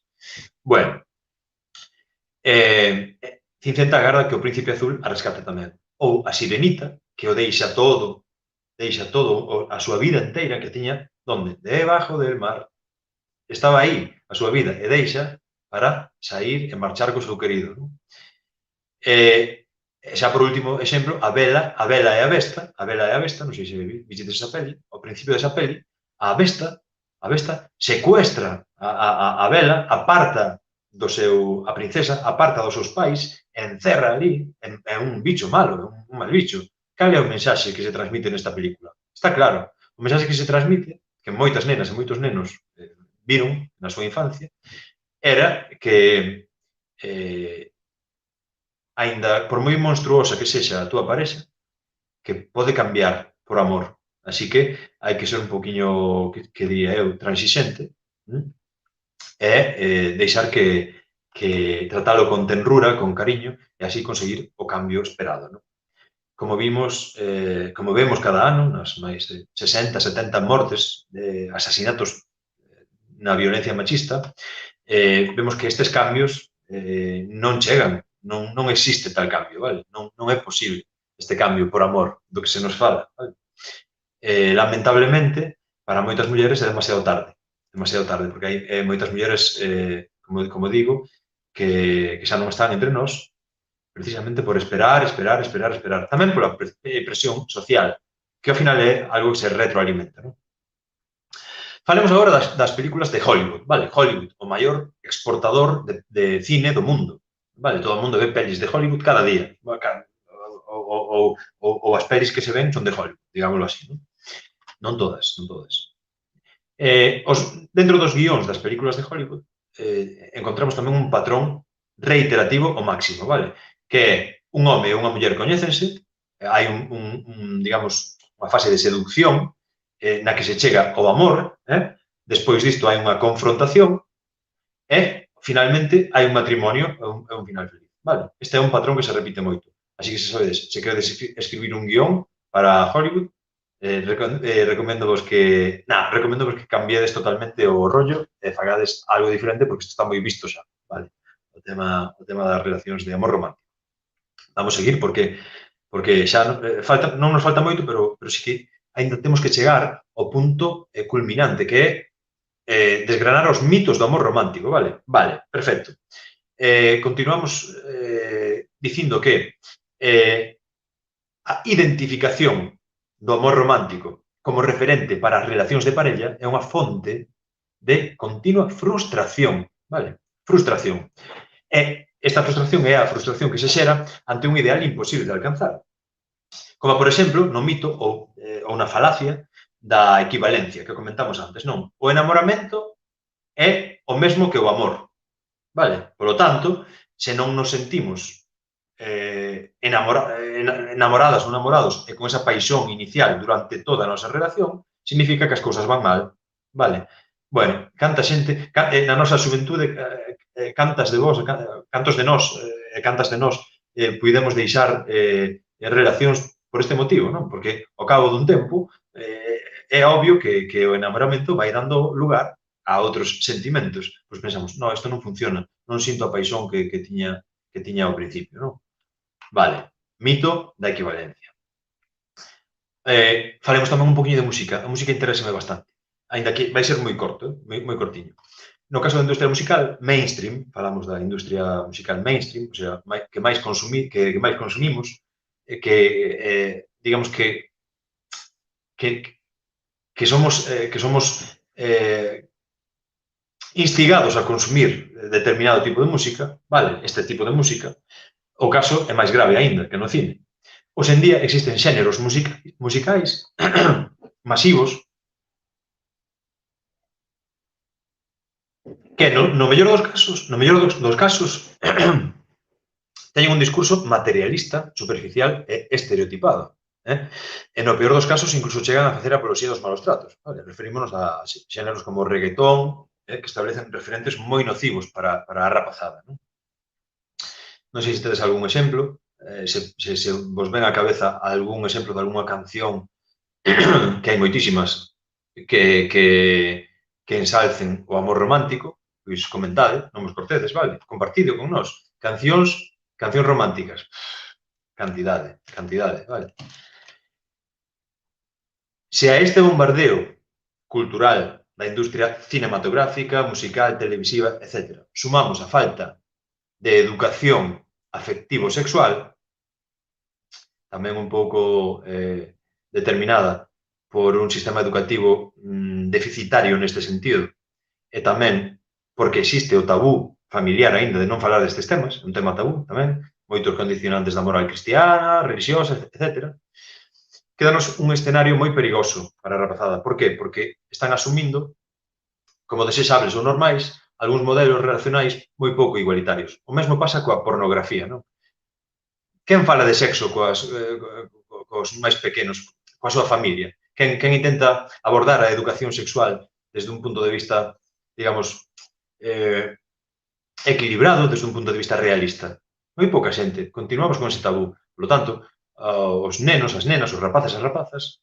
Bueno, Cincenta agarda que o príncipe azul a rescate tamén. Ou a Sirenita, que o deixa todo a súa vida inteira que tiña, onde? Debajo del mar. Estaba aí a súa vida e deixa para sair e marchar co seu querido. Non? Xa por último exemplo, a Bela e a Besta, non sei se vistedes esa peli, ao principio desa peli, a Besta secuestra a Bela, aparta a princesa, aparta dos seus pais, encerra ali, é un bicho malo, un mal bicho. Cal é o mensaxe que se transmite nesta película? Está claro, o mensaxe que se transmite, que moitas nenas e moitos nenos viron na súa infancia, era que aínda por moi monstruosa que sexa a túa parexa, que pode cambiar por amor. Así que hai que ser un poquinho, que diría eu, transixente, e deixar que tratalo con tenrura, con cariño, e así conseguir o cambio esperado, non? Como vemos cada ano, nas máis de 60, 70 mortes de asasinatos na violencia machista, vemos que estes cambios non chegan, non existe tal cambio, vale? Non é posible este cambio por amor do que se nos fala, vale? Lamentablemente, para moitas mulleres é demasiado tarde, porque hai moitas mulleres, como digo, que xa non están entre nós, precisamente por esperar. Tamén pola presión social, que ao final é algo que se retroalimenta, non? Falemos agora das películas de Hollywood, vale? Hollywood, o maior exportador de cine do mundo, vale? Todo o mundo ve pelis de Hollywood cada día, ou as pelis que se ven son de Hollywood, digámoslo así, non? Non todas. Dentro dos guións das películas de Hollywood encontramos tamén un patrón reiterativo ao máximo, vale? Que é un home e unha muller coñécense, hai digamos, unha fase de seducción na que se chega ao amor, despois disto hai unha confrontación e, finalmente, hai un matrimonio e un final feliz, vale? Este é un patrón que se repite moito. Así que, se queredes escribir un guión para Hollywood, recoméndovos que cambiedes totalmente o rollo e fagades algo diferente porque isto está moi visto xa, vale? O tema das relacións de amor romántico. Vamos a seguir porque xa non nos falta moito, pero sí que ainda temos que chegar ao punto culminante, que é desgranar os mitos do amor romántico, vale? Vale, perfecto. Continuamos dicindo que a identificación do amor romántico como referente para as relacións de parella é unha fonte de continua frustración, vale? Frustración. E esta frustración é a frustración que se xera ante un ideal imposible de alcanzar. Como, por exemplo, no mito ou na falacia da equivalencia que comentamos antes, non? O enamoramento é o mesmo que o amor, vale? Por lo tanto, se non nos sentimos enamoradas ou enamorados e con esa paixón inicial durante toda a nosa relación, significa que as cousas van mal, vale? Bueno, canta xente, na nosa xuventude, cantos de nós puidemos deixar relacións por este motivo, non? Porque ao cabo dun tempo é obvio que o enamoramento vai dando lugar a outros sentimentos. Pois pensamos, non, isto non funciona, non sinto a paixón que tiña ao principio, non? Vale, mito da equivalencia. Falemos tamén un poquinho de música. A música interésame bastante, aínda que vai ser moi corto, moi cortiño. No caso da industria musical, mainstream, falamos da industria musical mainstream, o sea, que máis consumimos, digamos que somos instigados a consumir determinado tipo de música, vale, este tipo de música. O caso é máis grave aínda que no cine. Hoxe en día existen xéneros musicais masivos que no mellor dos casos teñen un discurso materialista, superficial e estereotipado. E no peor dos casos incluso chegan a facer apoloxía dos malos tratos. Vale? Referímonos a xéneros como o reggaetón, que establecen referentes moi nocivos para a rapazada. Non sei se tedes algún exemplo, se vos ven á cabeza algún exemplo de algunha canción, que hai moitísimas, que ensalcen o amor romántico, pois comentade, non vos cortedes, vale? Compartido con nós. Cancións románticas. Cantidade, vale? Se a este bombardeo cultural da industria cinematográfica, musical, televisiva, etc., sumamos a falta de educación afectivo-sexual, tamén un pouco determinada por un sistema educativo deficitario neste sentido, e tamén porque existe o tabú familiar aínda de non falar destes temas, un tema tabú tamén, moitos condicionantes da moral cristiana, religiosa, etc., quédanos un escenario moi perigoso para a rapazada. Por qué? Porque están asumindo como desexables ou normais algúns modelos relacionais moi pouco igualitarios. O mesmo pasa coa pornografía, non? Quen fala de sexo cos máis pequenos, coa súa familia? Quen intenta abordar a educación sexual desde un punto de vista, digamos, equilibrado desde un punto de vista realista. Moi pouca xente. Continuamos con ese tabú. Por lo tanto, os nenos, as nenas, os rapaces e as rapazas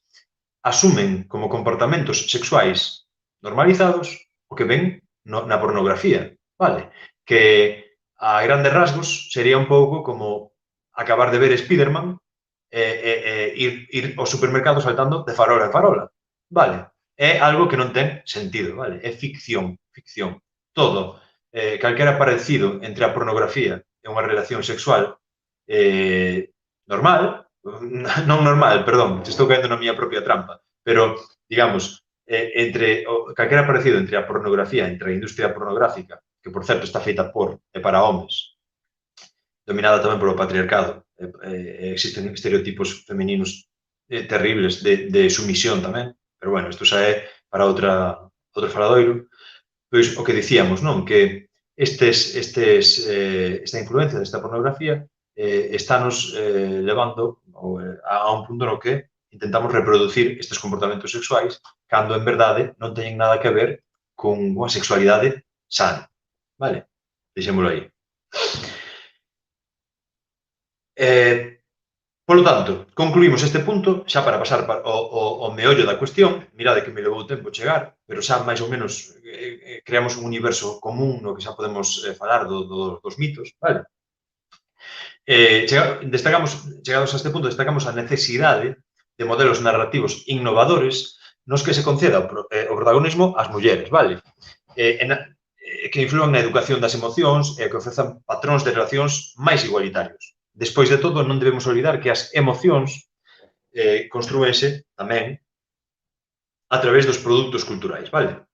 asumen como comportamentos sexuais normalizados o que ven na pornografía, vale? Que a grandes rasgos sería un pouco como acabar de ver Spiderman e ir ao supermercado saltando de farola en farola, vale? É algo que non ten sentido, vale? É ficción, ficción. Todo, calquera parecido entre a pornografía e unha relación sexual normal, non normal, perdón, estou caendo na miña propia trampa, pero, digamos, calquera parecido entre a pornografía, entre a industria pornográfica, que, por certo, está feita por e para homes, dominada tamén polo patriarcado, existen estereotipos femininos terribles de sumisión tamén, pero, bueno, isto xa é para outro faladoiro, pois o que dicíamos, non? Que esta influencia desta pornografía estános levando a un punto no que intentamos reproducir estes comportamentos sexuais cando, en verdade, non teñen nada que ver con unha sexualidade sana. Vale? Deixémolo aí. Polo tanto, concluímos este punto, xa para pasar ao meollo da cuestión. Mirade que me levou tempo chegar, pero xa máis ou menos creamos un universo común no que xa podemos falar dos mitos, vale? Chegados a este punto, destacamos a necesidade de modelos narrativos innovadores nos que se conceda o protagonismo ás mulleres, vale? Que inflúan na educación das emocións e que ofrezan patróns de relacións máis igualitarios. Despois de todo, non debemos olvidar que as emocións construense tamén a través dos produtos culturais, vale?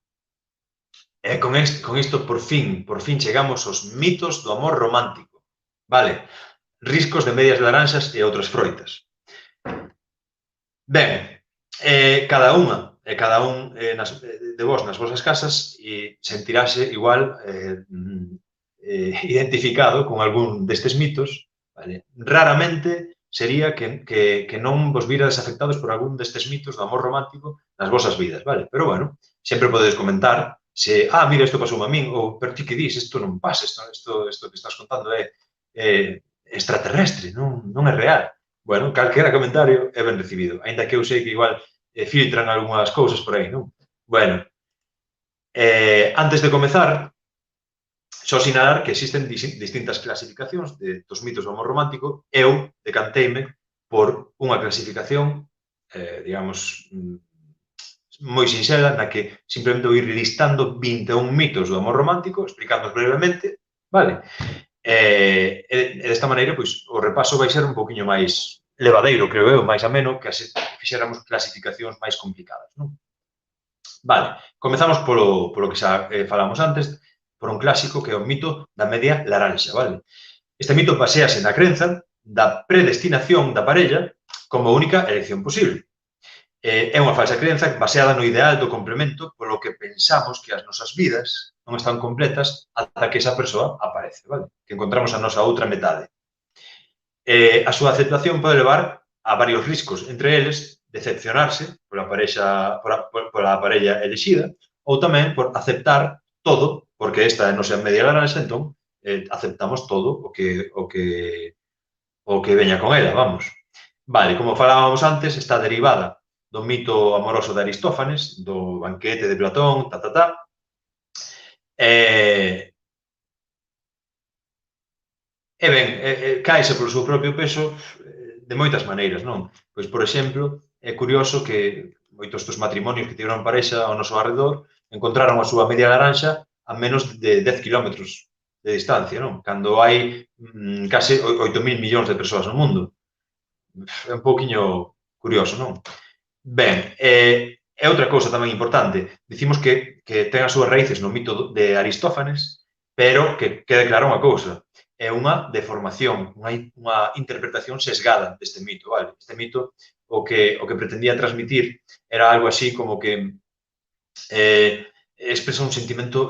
E con isto, por fin chegamos aos mitos do amor romántico, vale? Riscos de medias laranxas e outras froitas. Ben, cada un de vós nas vosas casas sentirase igual identificado con algún destes mitos, vale? Raramente sería que non vos virades afectados por algún destes mitos do amor romántico nas vosas vidas, vale? Pero, bueno, sempre podedes comentar se, mira, isto pasou a min, ou, pero ti que dis, isto non pasa, isto que estás contando é extraterrestre, non é real. Bueno, calquera comentario é ben recibido, aínda que eu sei que igual filtran algunhas cousas por aí, non? Bueno, antes de comezar, só sinalar que existen distintas clasificacións dos mitos do amor romántico. Eu decanteime por unha clasificación, digamos, moi sinxela, na que simplemente vou ir listando 21 mitos do amor romántico, explicándoos brevemente, vale? E desta maneira, pois, o repaso vai ser un poquinho máis levadeiro, creo eu, máis ameno, que se fixéramos clasificacións máis complicadas, non? Vale, comezamos polo que xa falamos antes, por un clásico que é o mito da media laranxa, vale? Este mito basease na crenza da predestinación da parella como única elección posible. É unha falsa crenza baseada no ideal do complemento polo que pensamos que as nosas vidas non están completas ata que esa persoa aparece, vale? Que encontramos a nosa outra metade. A súa aceptación pode levar a varios riscos, entre eles, decepcionarse pola parella elixida ou tamén por aceptar todo, porque esta non é media laranxa, entón aceptamos todo o que veña con ela, vamos. Vale, como falábamos antes, está derivada do mito amoroso de Aristófanes, do banquete de Platón, E ben, caese polo seu propio peso de moitas maneiras, non? Pois, por exemplo, é curioso que moitos dos matrimonios que tiveron parexa ao noso arredor encontraron a súa media laranxa a menos de 10 kilómetros de distancia, non? Cando hai case 8.000 millóns de persoas no mundo. É un pouquiño curioso, non? Ben, e outra cousa tamén importante, dicimos que ten as súas raíces no mito de Aristófanes, pero que quede claro unha cousa, é unha deformación, unha interpretación sesgada deste mito, vale? Este mito o que pretendía transmitir era algo así como que expresa un sentimento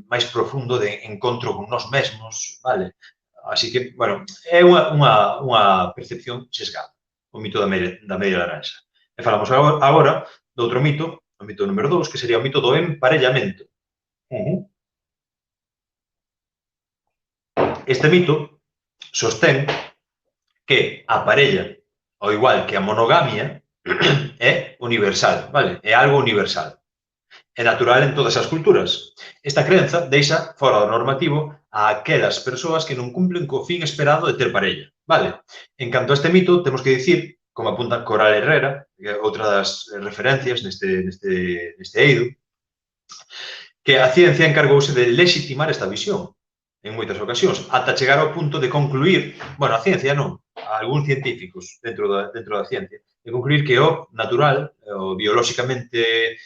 máis profundo de encontro con nós mesmos, vale? Así que, bueno, é unha percepción sesgada, o mito da media laranxa. E falamos agora do outro mito, o mito número 2, que sería o mito do emparellamento. Este mito sostén que a parella, ao igual que a monogamia, é universal, vale? É algo universal. É natural en todas as culturas. Esta crenza deixa fora do normativo a aquelas persoas que non cumplen co fin esperado de ter parella, vale? En canto a este mito, temos que dicir, como apunta Coral Herrera, que é outra das referencias neste eido, que a ciencia encargouse de legitimar esta visión en moitas ocasións, ata chegar ao punto de concluir, bueno, a ciencia non, a algúns científicos dentro da ciencia, de concluir que o natural, o biolóxicamente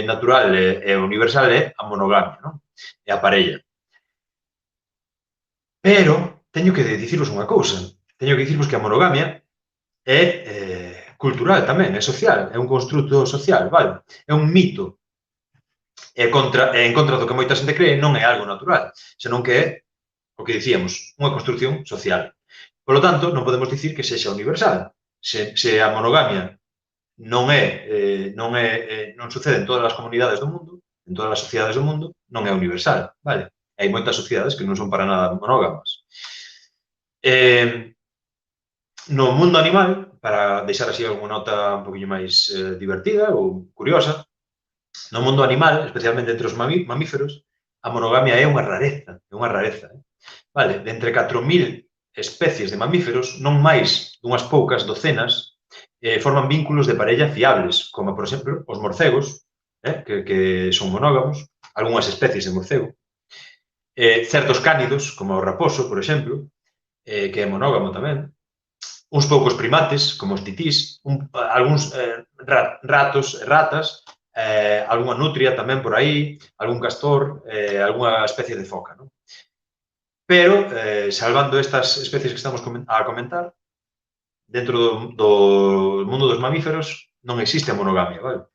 natural e universal é a monogamia, non? É a parella. Pero teño que dicirvos unha cousa, teño que dicirvos que a monogamia é cultural tamén, é social, é un construto social, vale? É un mito. E en contra do que moita xente cree, non é algo natural, senón que é, o que dicíamos, unha construcción social. Por lo tanto, non podemos dicir que sexa universal. Se a monogamia non sucede en todas as comunidades do mundo, en todas as sociedades do mundo, non é universal, vale? Hai moitas sociedades que non son para nada monógamas. No mundo animal, para deixar así alguna nota un poquinho máis divertida ou curiosa, no mundo animal, especialmente entre os mamíferos, a monogamia é unha rareza, vale? De entre 4.000 especies de mamíferos, non máis dunhas poucas docenas forman vínculos de parella fiables, como, por exemplo, os morcegos, que son monógamos, algunhas especies de morcego, certos cánidos, como o raposo, por exemplo, que é monógamo tamén, uns poucos primates, como os titís, algúns ratos e ratas, algunha nutria tamén por aí, algún castor, algunha especie de foca, non? Pero, salvando estas especies que estamos a comentar, dentro do mundo dos mamíferos non existe a monogamia, vale?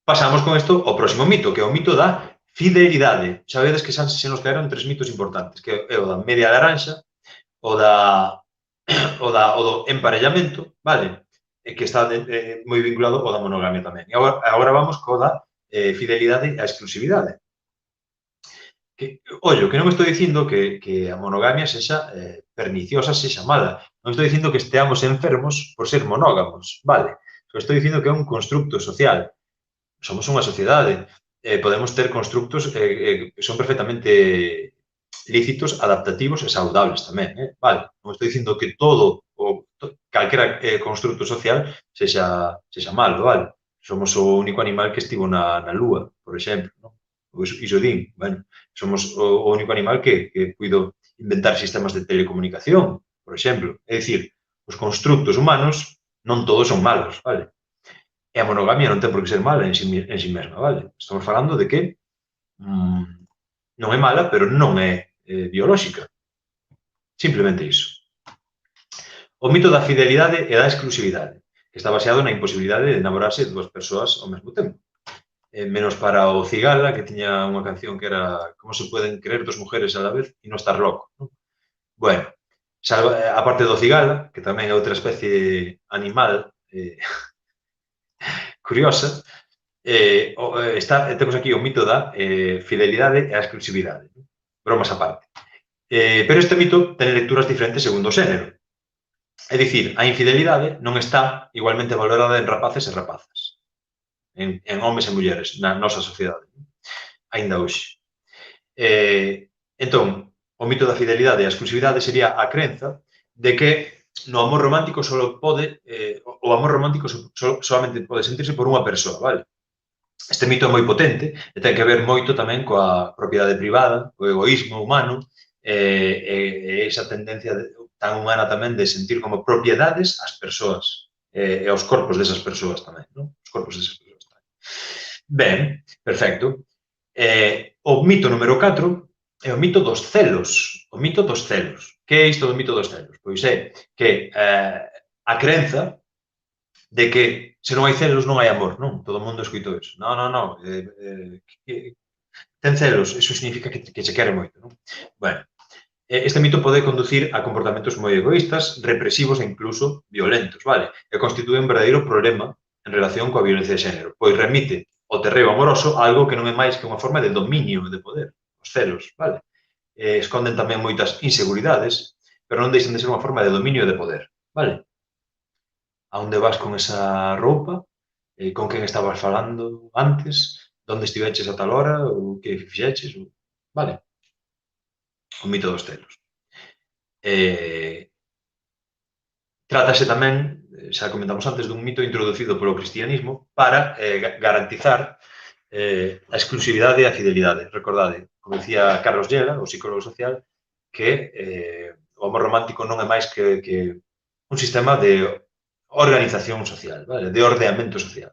Pasamos con isto ao próximo mito, que é o mito da fidelidade. Xa vedes que se nos caeron 3 mitos importantes, que é o da media laranxa, o do emparellamento, vale? Que está moi vinculado ao da monogamia tamén. E agora vamos co da fidelidade e a exclusividade. Ollo, que non estou dicindo que a monogamia sexa perniciosa, sexa mala. Non estou dicindo que esteamos enfermos por ser monógamos, vale? Estou dicindo que é un constructo social. Somos unha sociedade. Podemos ter constructos que son perfectamente lícitos, adaptativos e saudables tamén, vale? Non estou dicindo que todo calquera constructo social sexa malo, vale? Somos o único animal que estivo na Lúa, por exemplo, non? Iso din, bueno, somos o único animal que puido inventar sistemas de telecomunicación, por exemplo. É dicir, os constructos humanos non todos son malos, vale? E a monogamia non ten por que ser mala en si mesma, vale? Estamos falando de que non é mala, pero non é biolóxica. Simplemente iso. O mito da fidelidade e da exclusividade, que está baseado na imposibilidade de enamorarse de dúas persoas ao mesmo tempo. Menos para o Cigala, que tiña unha canción que era como se pueden querer dos mujeres a la vez e non estar loco, non? Bueno, a parte do Cigala, que tamén é outra especie animal curiosa, temos aquí o mito da fidelidade e a exclusividade. Bromas a parte. Pero este mito ten lecturas diferentes segundo o xénero. É dicir, a infidelidade non está igualmente valorada en rapaces e rapazas, en homes e mulleres, na nosa sociedade, aínda hoxe. Entón, o mito da fidelidade e a exclusividade sería a crenza de que no amor romántico o amor romántico solamente pode sentirse por unha persoa, vale? Este mito é moi potente e ten que ver moito tamén coa propiedade privada, o egoísmo humano e esa tendencia tan humana tamén de sentir como propiedades as persoas e os corpos desas persoas tamén, non? Os corpos desas persoas tamén. Ben, perfecto. O mito número 4 é o mito dos celos. O mito dos celos. Que é isto do mito dos celos? Pois é que a crenza de que se non hai celos non hai amor, non? Todo o mundo escoitou iso. Non. Ten celos, iso significa que se quere moito, non? Bueno, este mito pode conducir a comportamentos moi egoístas, represivos e incluso violentos, vale? E constitúe un verdadeiro problema en relación coa violencia de xénero, pois remite o terreo amoroso a algo que non é máis que unha forma de dominio e de poder, os celos, vale? esconden tamén moitas inseguridades, pero non deixan de ser unha forma de dominio e de poder, vale? A onde vas con esa roupa, con quen estabas falando antes, onde estiveches a tal hora, ou que fixeches, vale? O mito dos celos. Trátase tamén, xa comentamos antes, dun mito introducido polo cristianismo para garantizar a exclusividade e a fidelidade. Recordade, como dicía Carlos Llera, o psicólogo social, que o amor romántico non é máis que un sistema de organización social, vale? De ordeamento social.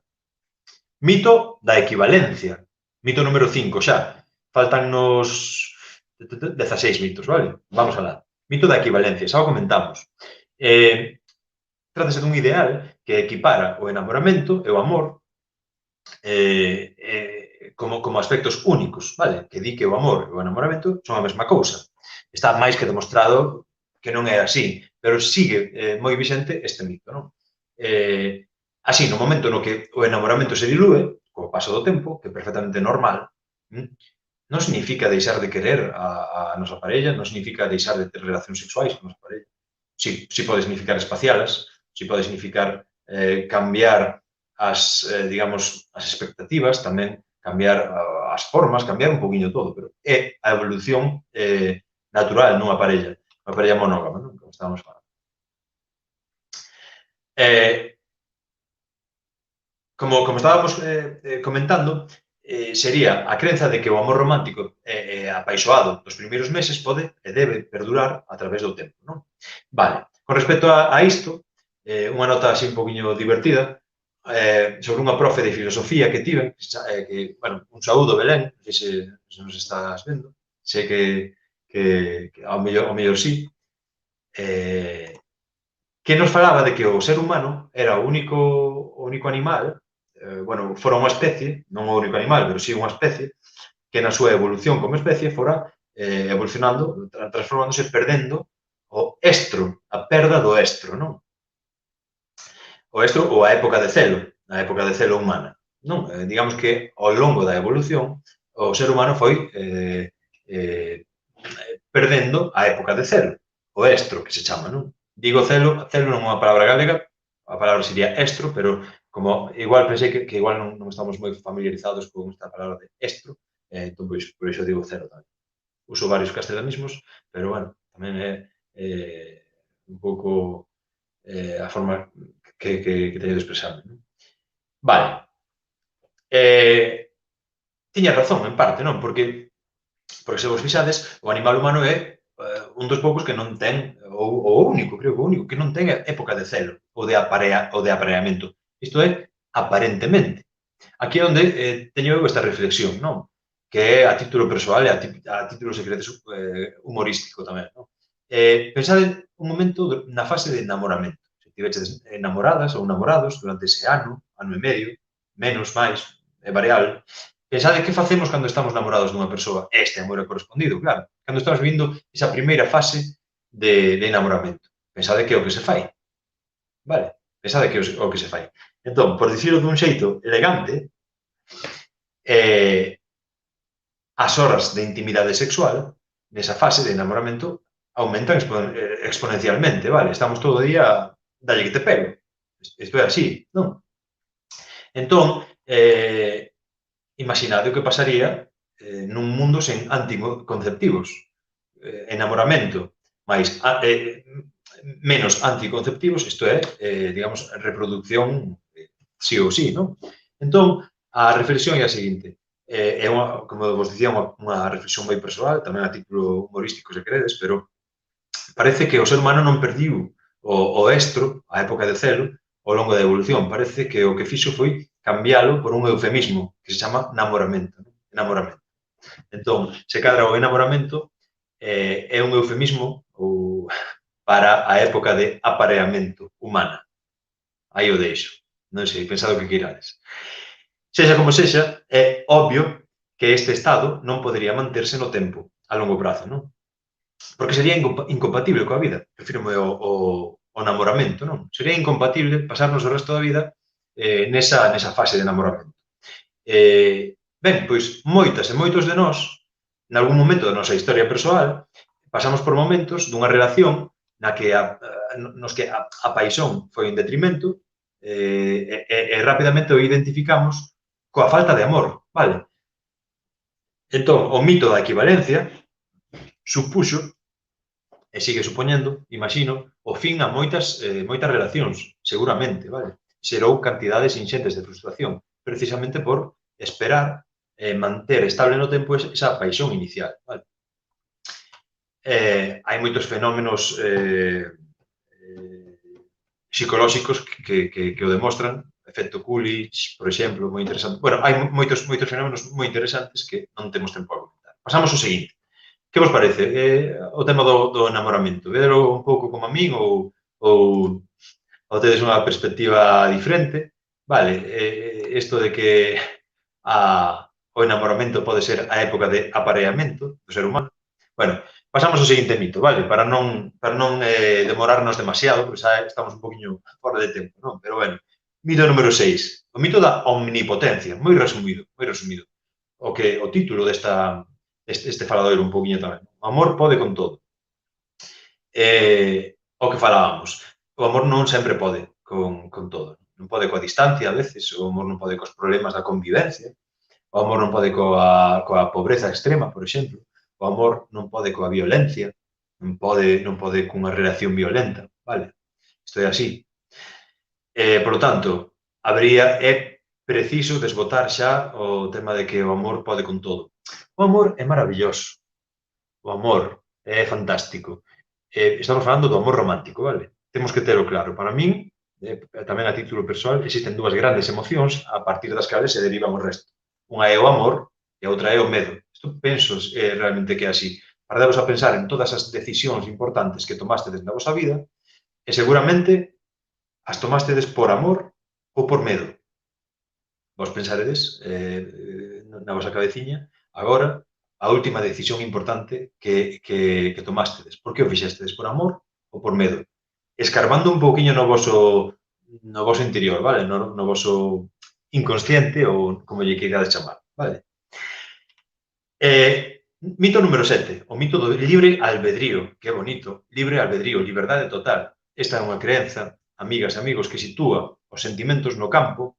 Mito da equivalencia. Mito número 5 xa. Faltannos 16 mitos, vale? Vamos alá. Mito da equivalencia, xa o comentamos. Trátase dun ideal que equipara o enamoramento e o amor como aspectos únicos, vale? Que di que o amor e o enamoramento son a mesma cousa. Está máis que demostrado que non é así, pero sigue moi vixente este mito, non? Así, no momento no que o enamoramento se dilúe, co paso do tempo, que é perfectamente normal, non significa deixar de querer a nosa parella, non significa deixar de ter relacións sexuais con a nosa parella. Si pode significar espacialas, si pode significar cambiar digamos, as expectativas, tamén cambiar as formas, cambiar un poquinho todo, pero é a evolución natural nunha parella monógama, non? Como estábamos falando. Como estábamos comentando, sería a crenza de que o amor romántico apaixoado dos primeiros meses pode e debe perdurar a través do tempo, non? Vale, con respecto a isto, unha nota así un poquinho divertida, sobre unha profe de filosofía que tiven, que, bueno, un saúdo, Belén, non sei se nos estás vendo, sei que ao mellor sí, que nos falaba de que o ser humano era o único animal, bueno, fora unha especie, non o único animal, pero sí unha especie, que na súa evolución como especie fora evolucionando, transformándose, perdendo o estro, a perda do estro, non? O estro ou a época de celo humana, non? Digamos que ao longo da evolución o ser humano foi perdendo a época de celo, o estro que se chama, non? Digo celo non é unha palabra galega, a palabra sería estro, pero como igual pensei que igual non estamos moi familiarizados con esta palabra de estro, entón por iso digo celo tamén. Uso varios castellanismos, pero bueno, tamén é un pouco a forma que teño de expresarme, non? Vale. Tiña razón, en parte, non? Porque se vos fixades, o animal humano é un dos poucos que non ten, o único, creo que o único, que non ten época de celo ou de apareamento. Isto é, aparentemente. Aquí é onde teño eu esta reflexión, non? Que é a título persoal e a título secreto humorístico tamén, non? Pensade un momento na fase de enamoramento. Se tiveches enamoradas ou enamorados durante ese ano e medio, menos, máis, é variable. Pensade que facemos cando estamos namorados dunha persoa. Este amor é correspondido, claro. Cando estamos vivindo esa primeira fase de enamoramento. Pensade que é o que se fai. Vale? Pensade que é o que se fai. Entón, por dicirlo dun xeito elegante, as horas de intimidade sexual nesa fase de enamoramento aumentan exponencialmente, vale? Estamos todo o día dalle que te pego. Isto é así, non? Entón, imaginade o que pasaría nun mundo sen anticonceptivos. Enamoramento máis menos anticonceptivos, isto é, digamos, reproducción sí ou sí, non? Entón, a reflexión é a seguinte. É unha, como vos dicía, unha reflexión moi persoal, tamén a título humorístico, se queredes, pero parece que o ser humano non perdiu o estro, a época de celo, ao longo da evolución. Parece que o que fixo foi cambialo por un eufemismo que se chama namoramento. Entón, se cadra o enamoramento é un eufemismo para a época de apareamento humana. Aí o deixo. Non sei, pensado o que queirades. Sexa como sexa, é obvio que este estado non podería manterse no tempo, a longo prazo, non? Porque sería incompatible coa vida. Refírome ao namoramento, non? Sería incompatible pasarnos o resto da vida nesa fase de enamoramento. Ben, pois moitas e moitos de nós algún momento da nosa historia persoal, pasamos por momentos dunha relación nos que a paixón foi en detrimento e rapidamente o identificamos coa falta de amor, vale? Entón, o mito da equivalencia supuxo, e sigue supoñendo, imagino, o fin a moitas relacións, seguramente, vale? Xerou cantidades inxentes de frustración, precisamente por esperar manter estable no tempo esa paixón inicial, vale? Hai moitos fenómenos psicolóxicos que o demostran, efecto Coolidge, por exemplo, moi interesante. Bueno, hai moitos fenómenos moi interesantes que non temos tempo a comentar. Pasamos ao seguinte. Que vos parece o tema do enamoramento? Vedelo un pouco como a min ou tedes unha perspectiva diferente? Vale, isto de que o enamoramento pode ser a época de apareamento do ser humano. Bueno, pasamos ao seguinte mito, vale? Para non demorarnos demasiado, porque xa estamos un poquinho fora de tempo, non? Pero bueno, mito número 6. O mito da omnipotencia, moi resumido. O título este faladoiro un poquinho tamén. O amor pode con todo. O que falábamos. O amor non sempre pode con todo. Non pode coa distancia, a veces. O amor non pode cos problemas da convivencia. O amor non pode coa pobreza extrema, por exemplo. O amor non pode coa violencia. Non pode cunha relación violenta, vale? Isto é así. Por lo tanto, é preciso desbotar xa o tema de que o amor pode con todo. O amor é maravilloso. O amor é fantástico. Estamos falando do amor romántico, vale? Temos que telo claro. Para min, tamén a título persoal, existen dúas grandes emocións a partir das cales se derivan o resto. Unha é o amor e a outra é o medo. Isto penso realmente que é así. Pardevos a pensar en todas as decisións importantes que tomastedes na vosa vida e seguramente as tomastedes por amor ou por medo. Vos pensaredes na vosa cabeciña, agora, a última decisión importante que tomastedes. Por que o fixestedes? Por amor ou por medo? Escarbando un pouquiño no voso interior, vale? No voso inconsciente ou como lle queirades chamar, vale? Mito número 7. O mito do libre albedrío. Que bonito. Libre albedrío, liberdade total. Esta é unha creenza, amigas e amigos, que sitúa os sentimentos no campo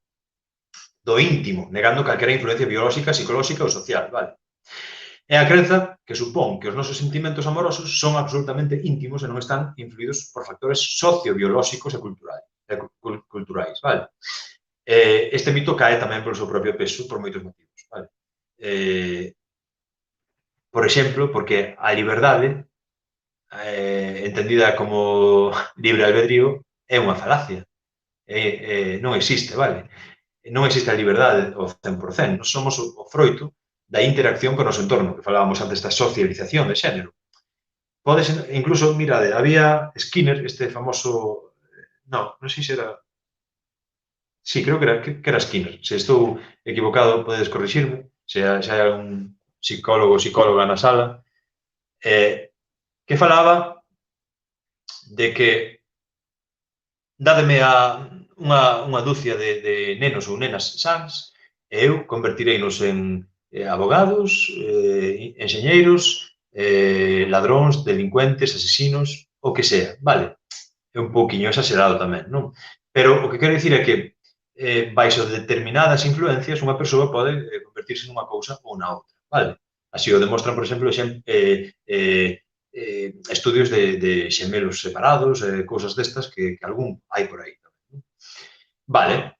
do íntimo, negando calquera influencia biolóxica, psicolóxica ou social, vale? É a crenza que supón que os nosos sentimentos amorosos son absolutamente íntimos e non están influídos por factores sociobiolóxicos e culturais, vale? Este mito cae tamén polo seu propio peso por moitos motivos, vale? Por exemplo, porque a liberdade, entendida como libre albedrío, é unha falacia. Non existe, vale? Non existe a liberdade ao 100%. Nós somos o froito da interacción con o noso entorno, que falábamos antes da socialización de xénero. Podes, incluso, mirade, había Skinner, este famoso... Non sei se era... Sí, creo que era Skinner. Se estou equivocado, podedes corrixirme. Se hai algún psicólogo ou psicóloga na sala. Que falaba de que dádeme unha dúcia de nenos ou nenas sans e eu convertireinos en abogados, enxeñeiros, ladróns, delincuentes, asesinos, o que sea, vale? É un pouquiño exagerado tamén, non? Pero o que quero dicir é que baixo determinadas influencias unha persoa pode convertirse nunha cousa ou na outra, vale? Así o demostran, por exemplo, estudios de xemelos separados, cousas destas que algún hai por aí. Vale.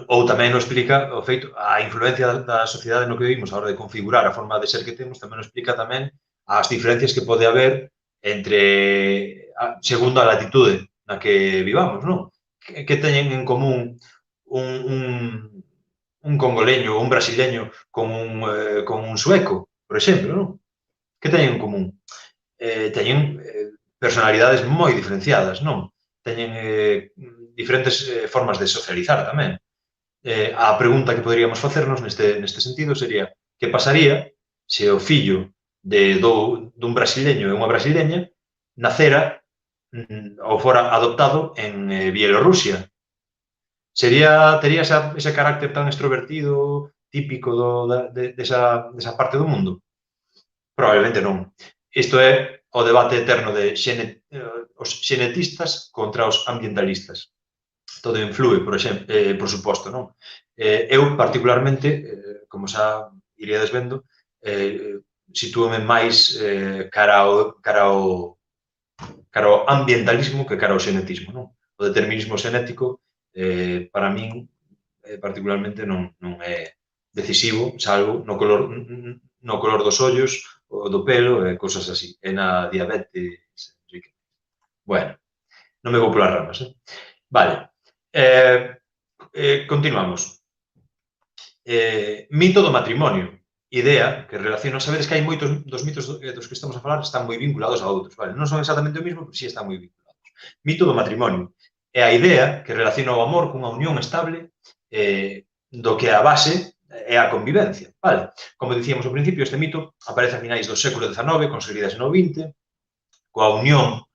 Ou tamén nos explica o feito, a influencia da sociedade no que vivimos a hora de configurar a forma de ser que temos, tamén nos explica tamén as diferencias que pode haber entre, segundo a latitude na que vivamos, non? Que teñen en común un congoleño ou un brasileño con un sueco, por exemplo, non? Que teñen en común? Teñen personalidades moi diferenciadas, non? Teñen diferentes formas de socializar tamén. A pregunta que poderíamos facernos neste sentido sería que pasaría se o fillo dun brasileño e unha brasileña nacera ou fora adoptado en Bielorrusia. Tería ese carácter tan extrovertido, típico desa parte do mundo? Probablemente non. Isto é o debate eterno de os xenetistas contra os ambientalistas. Todo influe, por suposto, non? Eu, particularmente, como xa iríades vendo, sitúome máis cara ao ambientalismo que cara ao xenetismo, non? O determinismo xenético, para min, particularmente, non é decisivo, salvo no color dos ollos, o do pelo e cousas así. E na diabetes. Bueno, non me vou polas ramas, Vale. Continuamos. Mito do matrimonio. Idea que relaciona... Sabedes que hai moitos dos mitos dos que estamos a falar están moi vinculados a outros, vale? Non son exactamente o mismo, pero sí están moi vinculados. Mito do matrimonio. É a idea que relaciona o amor cunha unión estable do que a base é a convivencia, vale? Como dicíamos ao principio, este mito aparece a finais do século XIX, conseguidas no XX, coa unión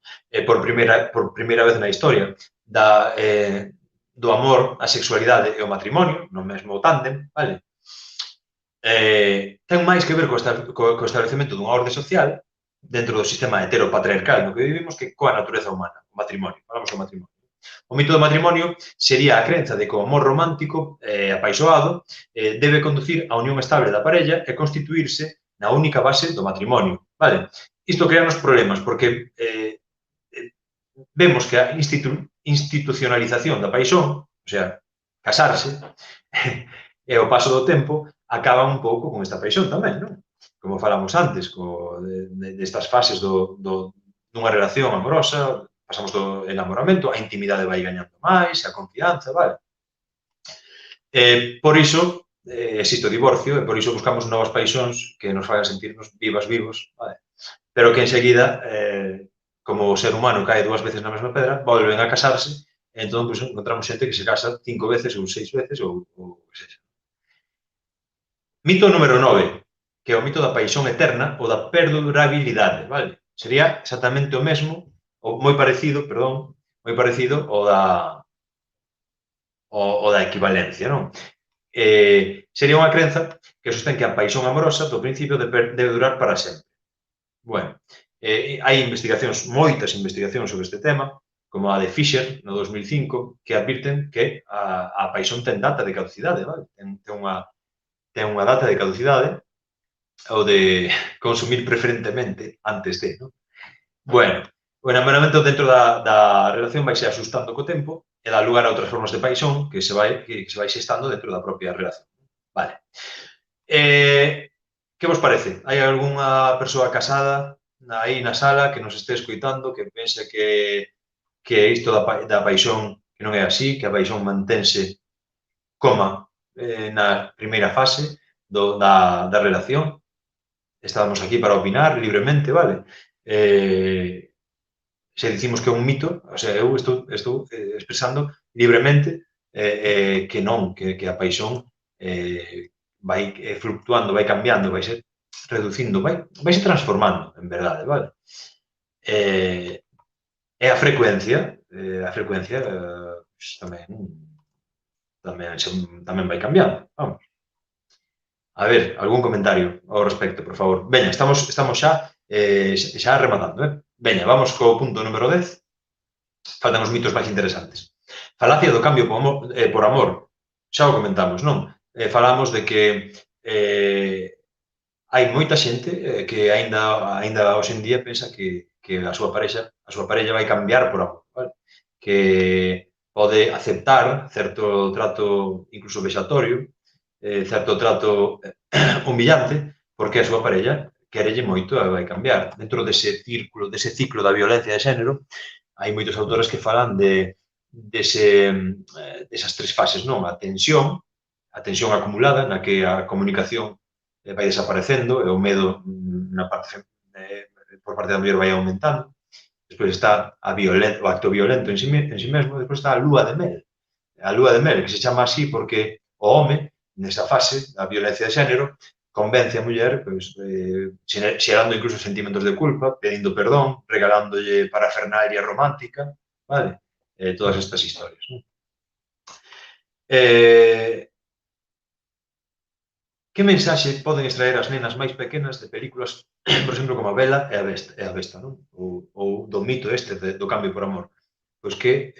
por primeira vez na historia do amor, a sexualidade e o matrimonio, no mesmo tándem, vale? Ten máis que ver co establecemento dunha orde social dentro do sistema heteropatriarcal no que vivimos que coa natureza humana, o matrimonio. Falamos do matrimonio. O mito do matrimonio sería a crenza de que o amor romántico apaixoado debe conducir á unión estable da parella e constituirse na única base do matrimonio, vale? Isto crea nos problemas porque vemos que a institucionalización da paixón, o sea, casarse, e o paso do tempo acaba un pouco con esta paixón tamén, non? Como falamos antes, destas fases dunha relación amorosa, pasamos do enamoramento, a intimidade vai gañando máis, a confianza, vale? Por iso existe o divorcio e por iso buscamos novas paixóns que nos fagan sentirnos vivos, vale? Pero que enseguida, como o ser humano cae 2 veces na mesma pedra, volven a casarse e entón encontramos xente que se casa 5 veces ou 6 veces ou que sexa. Mito número 9, que é o mito da paixón eterna ou da perdurabilidade, vale? Sería exactamente o mesmo, ou moi parecido ao da equivalencia, non? Sería unha crenza que sostén que a paixón amorosa do principio debe durar para sempre. Bueno, hai moitas investigacións sobre este tema, como a de Fisher, no 2005, que advirten que a paixón ten data de caducidade, vale? Ten unha data de caducidade ou de consumir preferentemente antes de, non? Bueno, o enamoramento dentro da relación vai se asustando co tempo e dá lugar a outras formas de paixón que se vai xestando dentro da propia relación. Vale. Que vos parece? Hai algunha persoa casada aí na sala que nos este escoitando que pense que isto da paixón que non é así, que a paixón mantense coma na primeira fase da relación? Estábamos aquí para opinar libremente, vale? Se dicimos que é un mito, o sea, eu estou expresando libremente que non, que a paixón vai fluctuando, vai cambiando, vai se reducindo, vai se transformando, en verdade, vale? E a frecuencia tamén vai cambiando, vamos. A ver, algún comentario ao respecto, por favor. Veña, estamos xa rematando, Veña, vamos co punto número 10. Faltan os mitos máis interesantes. Falacia do cambio por amor. Xa o comentamos, non? Falamos de que hai moita xente que aínda hoxe en día pensa que a súa parella vai cambiar por amor, vale? Que pode aceptar certo trato incluso vexatorio, certo trato humillante, porque a súa parella querelle moito e vai cambiar. Dentro dese ciclo da violencia de xénero, hai moitos autores que falan desas 3 fases, non? A tensión acumulada, na que a comunicación vai desaparecendo e o medo por parte da muller vai aumentando. Despois está o acto violento en si mesmo, despois está a lúa de mel. A lúa de mel, que se chama así porque o home, nesa fase da violencia de xénero, convence a muller, xerando incluso sentimentos de culpa, pedindo perdón, regalándolle parafernalia romántica, vale? Todas estas historias, non? Que mensaxe poden extraer as nenas máis pequenas de películas, por exemplo, como a Bela e a Besta, non? Ou do mito este do cambio por amor. Pois que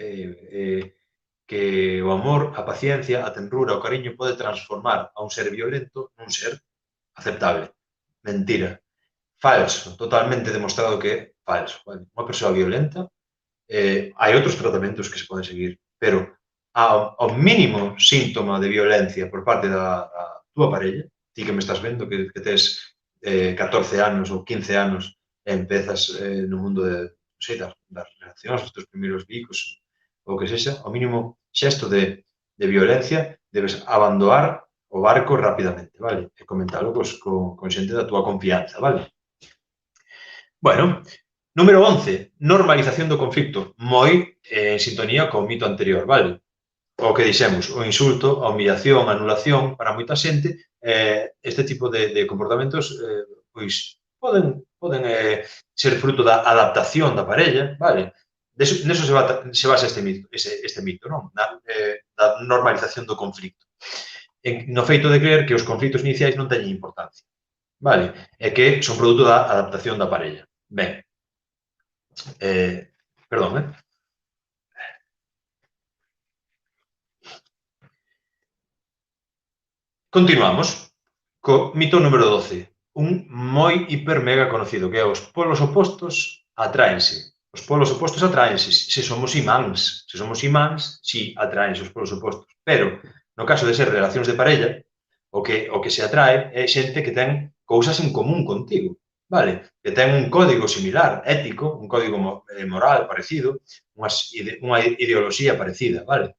o amor, a paciencia, a tenrura, o cariño pode transformar a un ser violento nun ser aceptable. Mentira. Falso. Totalmente demostrado que é falso. Vale? Unha persoa violenta, hai outros tratamentos que se poden seguir, pero ao mínimo síntoma de violencia por parte da túa parella, ti que me estás vendo, que tes 14 anos ou 15 anos e empezas no mundo das relacións, os teus primeiros bicos, ou que sexa, ao mínimo xesto de violencia, debes abandonar o barco rapidamente, vale? E comentalo con xente da túa confianza, vale? Bueno, número 11, normalización do conflicto, moi en sintonía co mito anterior, vale? O que dixemos, o insulto, a humillación, a anulación, para moita xente, este tipo de comportamentos pois poden ser fruto da adaptación da parella, vale? Neso se basa este mito, non? Da normalización do conflicto. No feito de creer que os conflitos iniciais non teñen importancia, vale? E que son produto da adaptación da parella. Ben, perdón, Continuamos co mito número 12, un moi hiper mega conocido, que é os polos opostos atraense. Os polos opostos atraense. Se somos imáns, si atraense os polos opostos. Pero, no caso de ser relacións de parella, o que se atrae é xente que ten cousas en común contigo, vale? Que ten un código similar, ético, un código moral parecido, unha ideoloxía parecida, vale?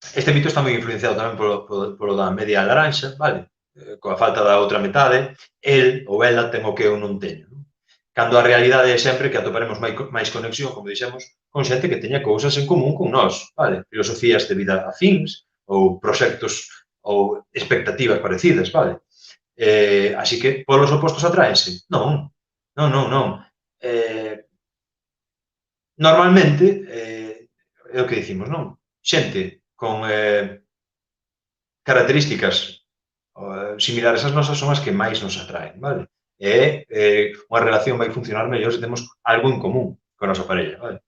Este mito está moi influenciado tamén polo da media laranxa, vale? Coa falta da outra metade, el ou ela ten o que eu non teño. Non? Cando a realidade é sempre que atoparemos máis conexión, como dixemos, con xente que teña cousas en común con nós, vale? Filosofías de vida afíns, ou proxectos ou expectativas parecidas, vale? Así que, polos opostos atraense? Non. Normalmente, é o que dicimos, non? Xente con características similares ás nosas son as que máis nos atraen, vale? E unha relación vai funcionar mellor se temos algo en común con a nosa parella, vale?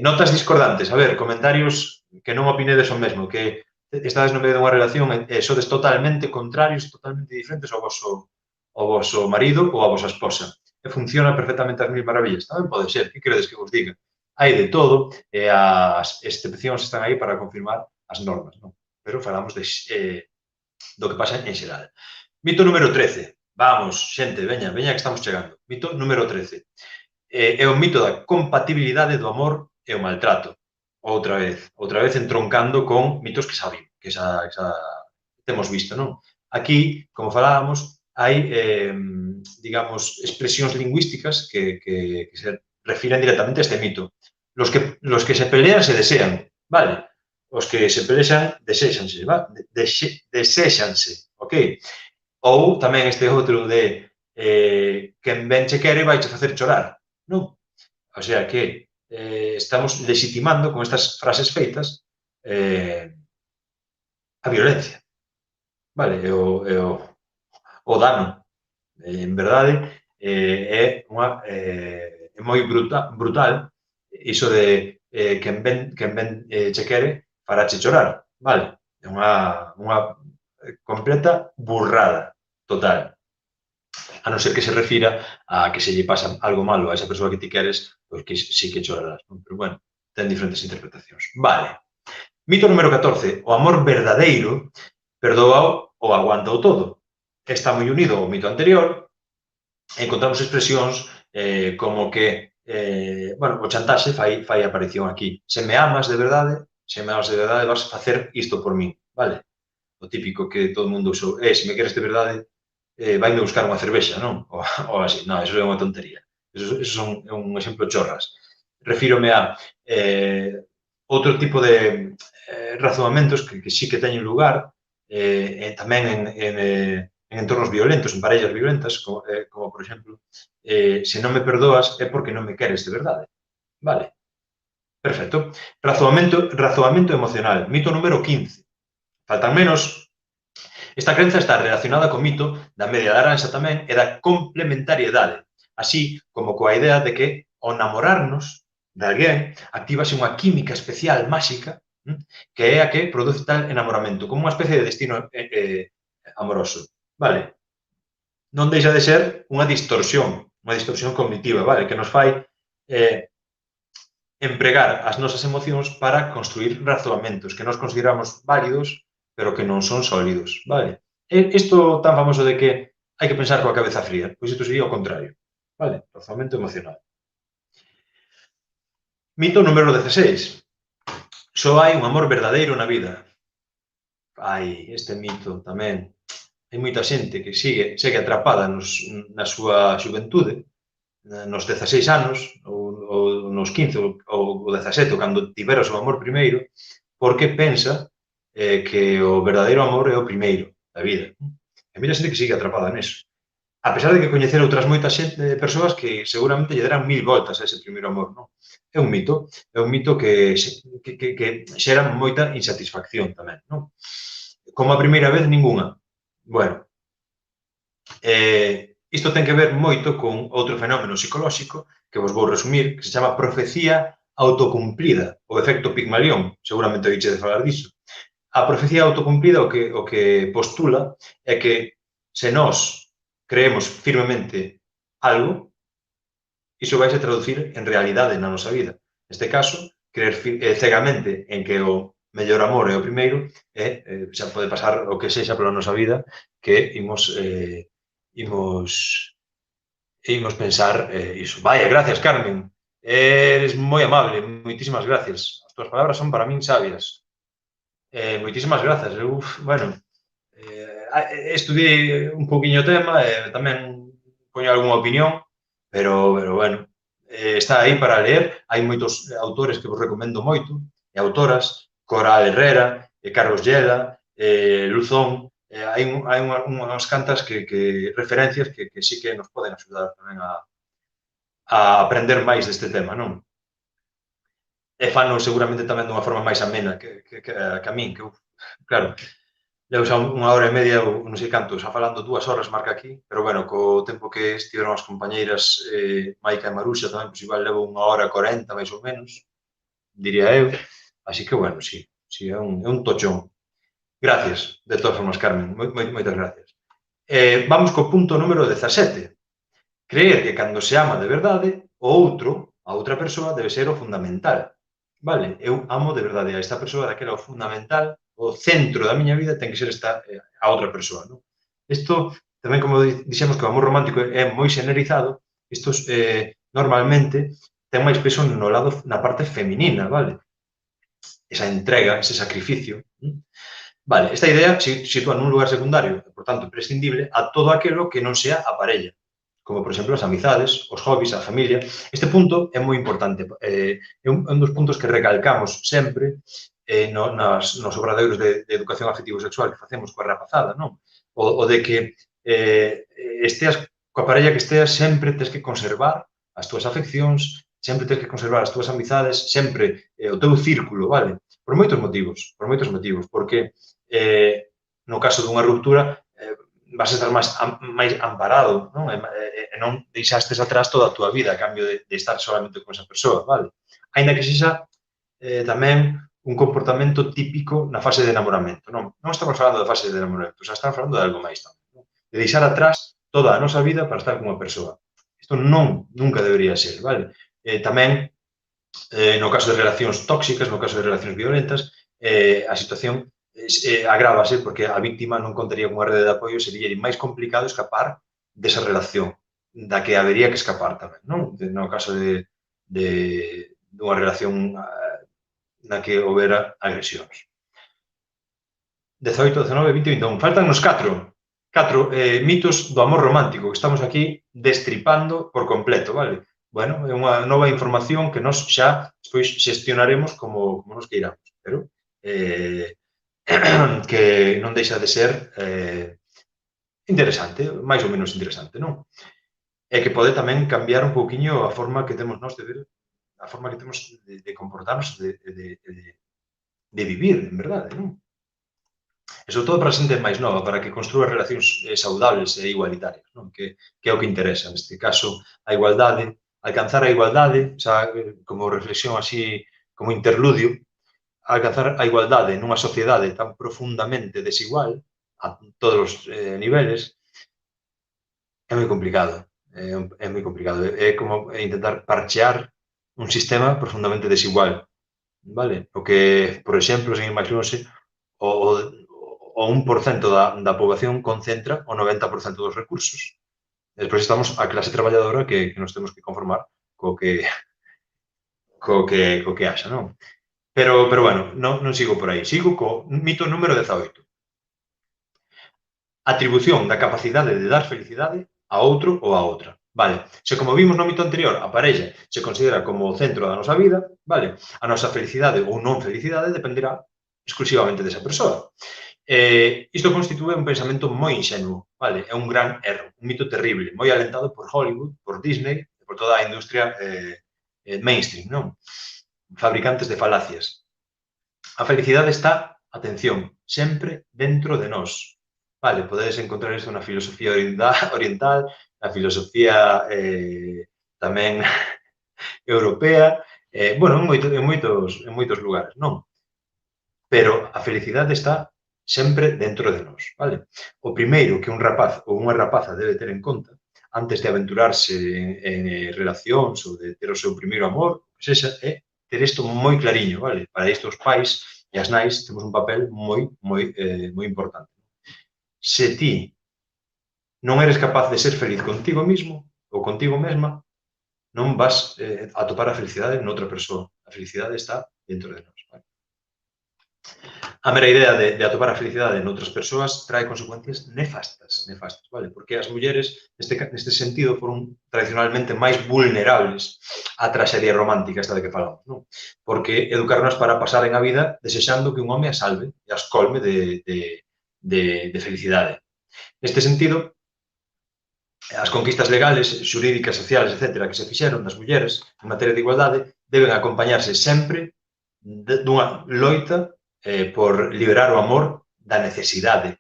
Notas discordantes, a ver, comentarios que non opinedes o mesmo, que estades no medio dunha relación e sodes totalmente contrarios, totalmente diferentes ao vosso marido ou a vosa esposa. E funciona perfectamente as mil maravillas. Tamén pode ser, que queredes que vos diga? Hai de todo e as excepcións están aí para confirmar as normas, non? Pero falamos do que pasa en xeral. Mito número 13. Vamos, xente, veña que estamos chegando. Mito número 13. É o mito da compatibilidade do amor e o maltrato. Outra vez entroncando con mitos que xa vimos, que xa temos visto, non? Aquí, como falábamos, hai, digamos, expresións lingüísticas que se refiren directamente a este mito. Los que se pelean se desean, vale? Os que se pelean deséxanse, vale? Deséxanse, ok? Ou tamén este outro de quen ben che quere vai che facer chorar, non? O sea que estamos legitimando con estas frases feitas a violencia, vale? O dano. En verdade, é moi brutal iso de quen ben che quere farache chorar, vale? É unha completa burrada total. A non ser que se refira a que se lle pasa algo malo a esa persoa que ti queres, pois que sí que chorarás, non? Pero, bueno, ten diferentes interpretacións. Vale. Mito número 14. O amor verdadeiro perdoa ou aguanta o todo. Está moi unido ao mito anterior. Encontramos expresións como que o chantaxe fai aparición aquí. Se me amas de verdade, vas facer isto por min, vale? O típico que todo o mundo usou. Se me queres de verdade, vaime buscar unha cervexa, non? Ou así. Non, eso é unha tontería. Eso son un exemplo chorras. Refírome a outro tipo de razonamentos que sí que teñen lugar tamén en entornos violentos, en parellas violentas, como por exemplo, se non me perdoas é porque non me queres de verdade. Vale? Perfecto. Razoamento emocional. Mito número 15. Faltan menos. Esta crenza está relacionada co mito da media laranxa tamén e da complementariedade, así como coa idea de que ao namorarnos de alguén actívase unha química especial máxica que é a que produce tal enamoramento, como unha especie de destino amoroso. Vale? Non deixa de ser unha distorsión cognitiva, vale? Que nos fai empregar as nosas emocións para construir razoamentos que nos consideramos válidos, pero que non son sólidos, vale? Isto tan famoso de que hai que pensar coa cabeza fría, pois isto sería o contrario, vale? Razoamento emocional. Mito número 16. Só hai un amor verdadeiro na vida. Este mito tamén. Hai moita xente que segue atrapada na súa xuventude, nos 16 anos, ou nos 15, ou 17, cando tivera o seu amor primeiro, porque pensa que o verdadeiro amor é o primeiro da vida. E moita xente que sigue atrapada neso. A pesar de que coñecer outras moitas persoas que seguramente lle deran 1000 voltas a ese primeiro amor, non? É un mito que xera moita insatisfacción tamén, non? Como a primeira vez, ningunha. Bueno, isto ten que ver moito con outro fenómeno psicolóxico que vos vou resumir, que se chama profecía autocumplida, o efecto Pigmalión, seguramente oíche de falar diso. A profecía autocumplida o que postula é que se nós creemos firmemente algo, iso vai se traducir en realidade na nosa vida. Neste caso, creer cegamente en que o mellor amor é o primeiro xa pode pasar o que sexa pola nosa vida que imos pensar iso. Vaya, gracias, Carmen. Eres moi amable, moitísimas gracias. As túas palabras son para min sabias. Moitísimas grazas. Eu, bueno, estudiei un pouquiño o tema e tamén poño algunha opinión, pero bueno, está aí para ler. Hai moitos autores que vos recomendo moito, e autoras, Coral Herrera, Carlos Lleda, Luzón. Hai unhas cantas referencias que sí que nos poden axudar tamén a aprender máis deste tema, non? E fano seguramente tamén dunha forma máis amena que a min, que eu, claro, levo xa unha hora e media ou non sei canto, xa falando 2 horas marca aquí, pero bueno, co tempo que estiveron as compañeiras Maica e Maruxa tamén, pois igual levo 1 hora 40 máis ou menos, diría eu, así que bueno, sí, é un tochón. Gracias, de todas formas, Carmen, moitas gracias. Vamos co punto número 17. Creer que cando se ama de verdade, a outra persoa debe ser o fundamental. Vale? Eu amo de verdade a esta persoa, daquela o fundamental, o centro da miña vida ten que ser a outra persoa, non? Isto, tamén como dixemos que o amor romántico é moi xenerizado, isto normalmente ten máis peso na parte feminina, vale? Esa entrega, ese sacrificio. Vale, esta idea sitúa nun lugar secundario, por tanto, imprescindible, a todo aquilo que non sea a parella, como, por exemplo, as amizades, os hobbies, a familia. Este punto é moi importante. É un dos puntos que recalcamos sempre nos obradoiros de educación afectivo-sexual que facemos coa rapazada, non? O de que esteas coa parella que esteas, sempre tens que conservar as túas afeccións, sempre tens que conservar as túas amizades, sempre o teu círculo, vale? Por moitos motivos, porque no caso dunha ruptura vas a estar máis amparado, non? E non deixastes atrás toda a túa vida a cambio de estar solamente con esa persoa, vale? Ainda que sexa tamén un comportamento típico na fase de enamoramento, non? Non estamos falando da fase de enamoramento, xa estamos falando de algo máis tamén, non? De deixar atrás toda a nosa vida para estar con unha persoa. Isto nunca debería ser, vale? Tamén, no caso de relacións tóxicas, no caso de relacións violentas, a situación agrávase porque a víctima non contaría con unha rede de apoio, sería máis complicado escapar desa relación, da que habería que escapar tamén, non? No caso dunha relación na que houbera agresións. 18, 19, 20 e 21. Faltan nos 4 mitos do amor romántico que estamos aquí destripando por completo, vale? Bueno, é unha nova información que nós xa despois xestionaremos como nos queiramos, pero que non deixa de ser interesante, máis ou menos interesante, non? E que pode tamén cambiar un pouquiño a forma que temos nós de ver a forma que temos de comportarnos, de vivir, en verdade, non? E sobre todo para a xente máis nova, para que construa relacións saudables e igualitarias, non? Que é o que interesa, neste caso, a igualdade, alcanzar a igualdade, xa como reflexión así, como interludio, alcanzar a igualdade nunha sociedade tan profundamente desigual, a todos os niveles, é moi complicado. É moi complicado. É como intentar parchear un sistema profundamente desigual, vale? O que, por exemplo, sen ir máis longe, o 1% da poboación concentra o 90% dos recursos. Despois estamos a clase traballadora que nos temos que conformar co que haxa, non? Pero bueno, non sigo por aí. Sigo co mito número 18. Atribución da capacidade de dar felicidade a outro ou a outra. Vale, se como vimos no mito anterior, a parella se considera como o centro da nosa vida, vale, a nosa felicidade ou non felicidade dependerá exclusivamente desa persoa. Isto constitúe un pensamento moi inxenuo, vale? É un gran erro, un mito terrible, moi alentado por Hollywood, por Disney e por toda a industria mainstream, non? Fabricantes de falacias. A felicidade está, atención, sempre dentro de nós. Vale, podedes encontrar isto na filosofía oriental, na filosofía tamén europea, bueno, en moitos lugares, non? Pero a felicidade está sempre dentro de nós, vale? O primeiro que un rapaz ou unha rapaza debe ter en conta antes de aventurarse en relacións ou de ter o seu primeiro amor, é ter isto moi clariño, vale? Para isto os pais e as nais temos un papel moi importante. Se ti non eres capaz de ser feliz contigo mismo ou contigo mesma, non vas a topar a felicidade noutra persoa. A felicidade está dentro de nós, vale? A mera idea de atopar a felicidade noutras persoas trae consecuencias nefastas, vale? Porque as mulleres, neste sentido, foron tradicionalmente máis vulnerables á traxedia romántica, esta de que falamos, non? Porque educarnos para pasaren a vida desexando que un home a salve e as colme de felicidade. Neste sentido, as conquistas legales, xurídicas, sociales, etc., que se fixeron das mulleres en materia de igualdade deben acompañarse sempre dunha loita por liberar o amor da necesidade.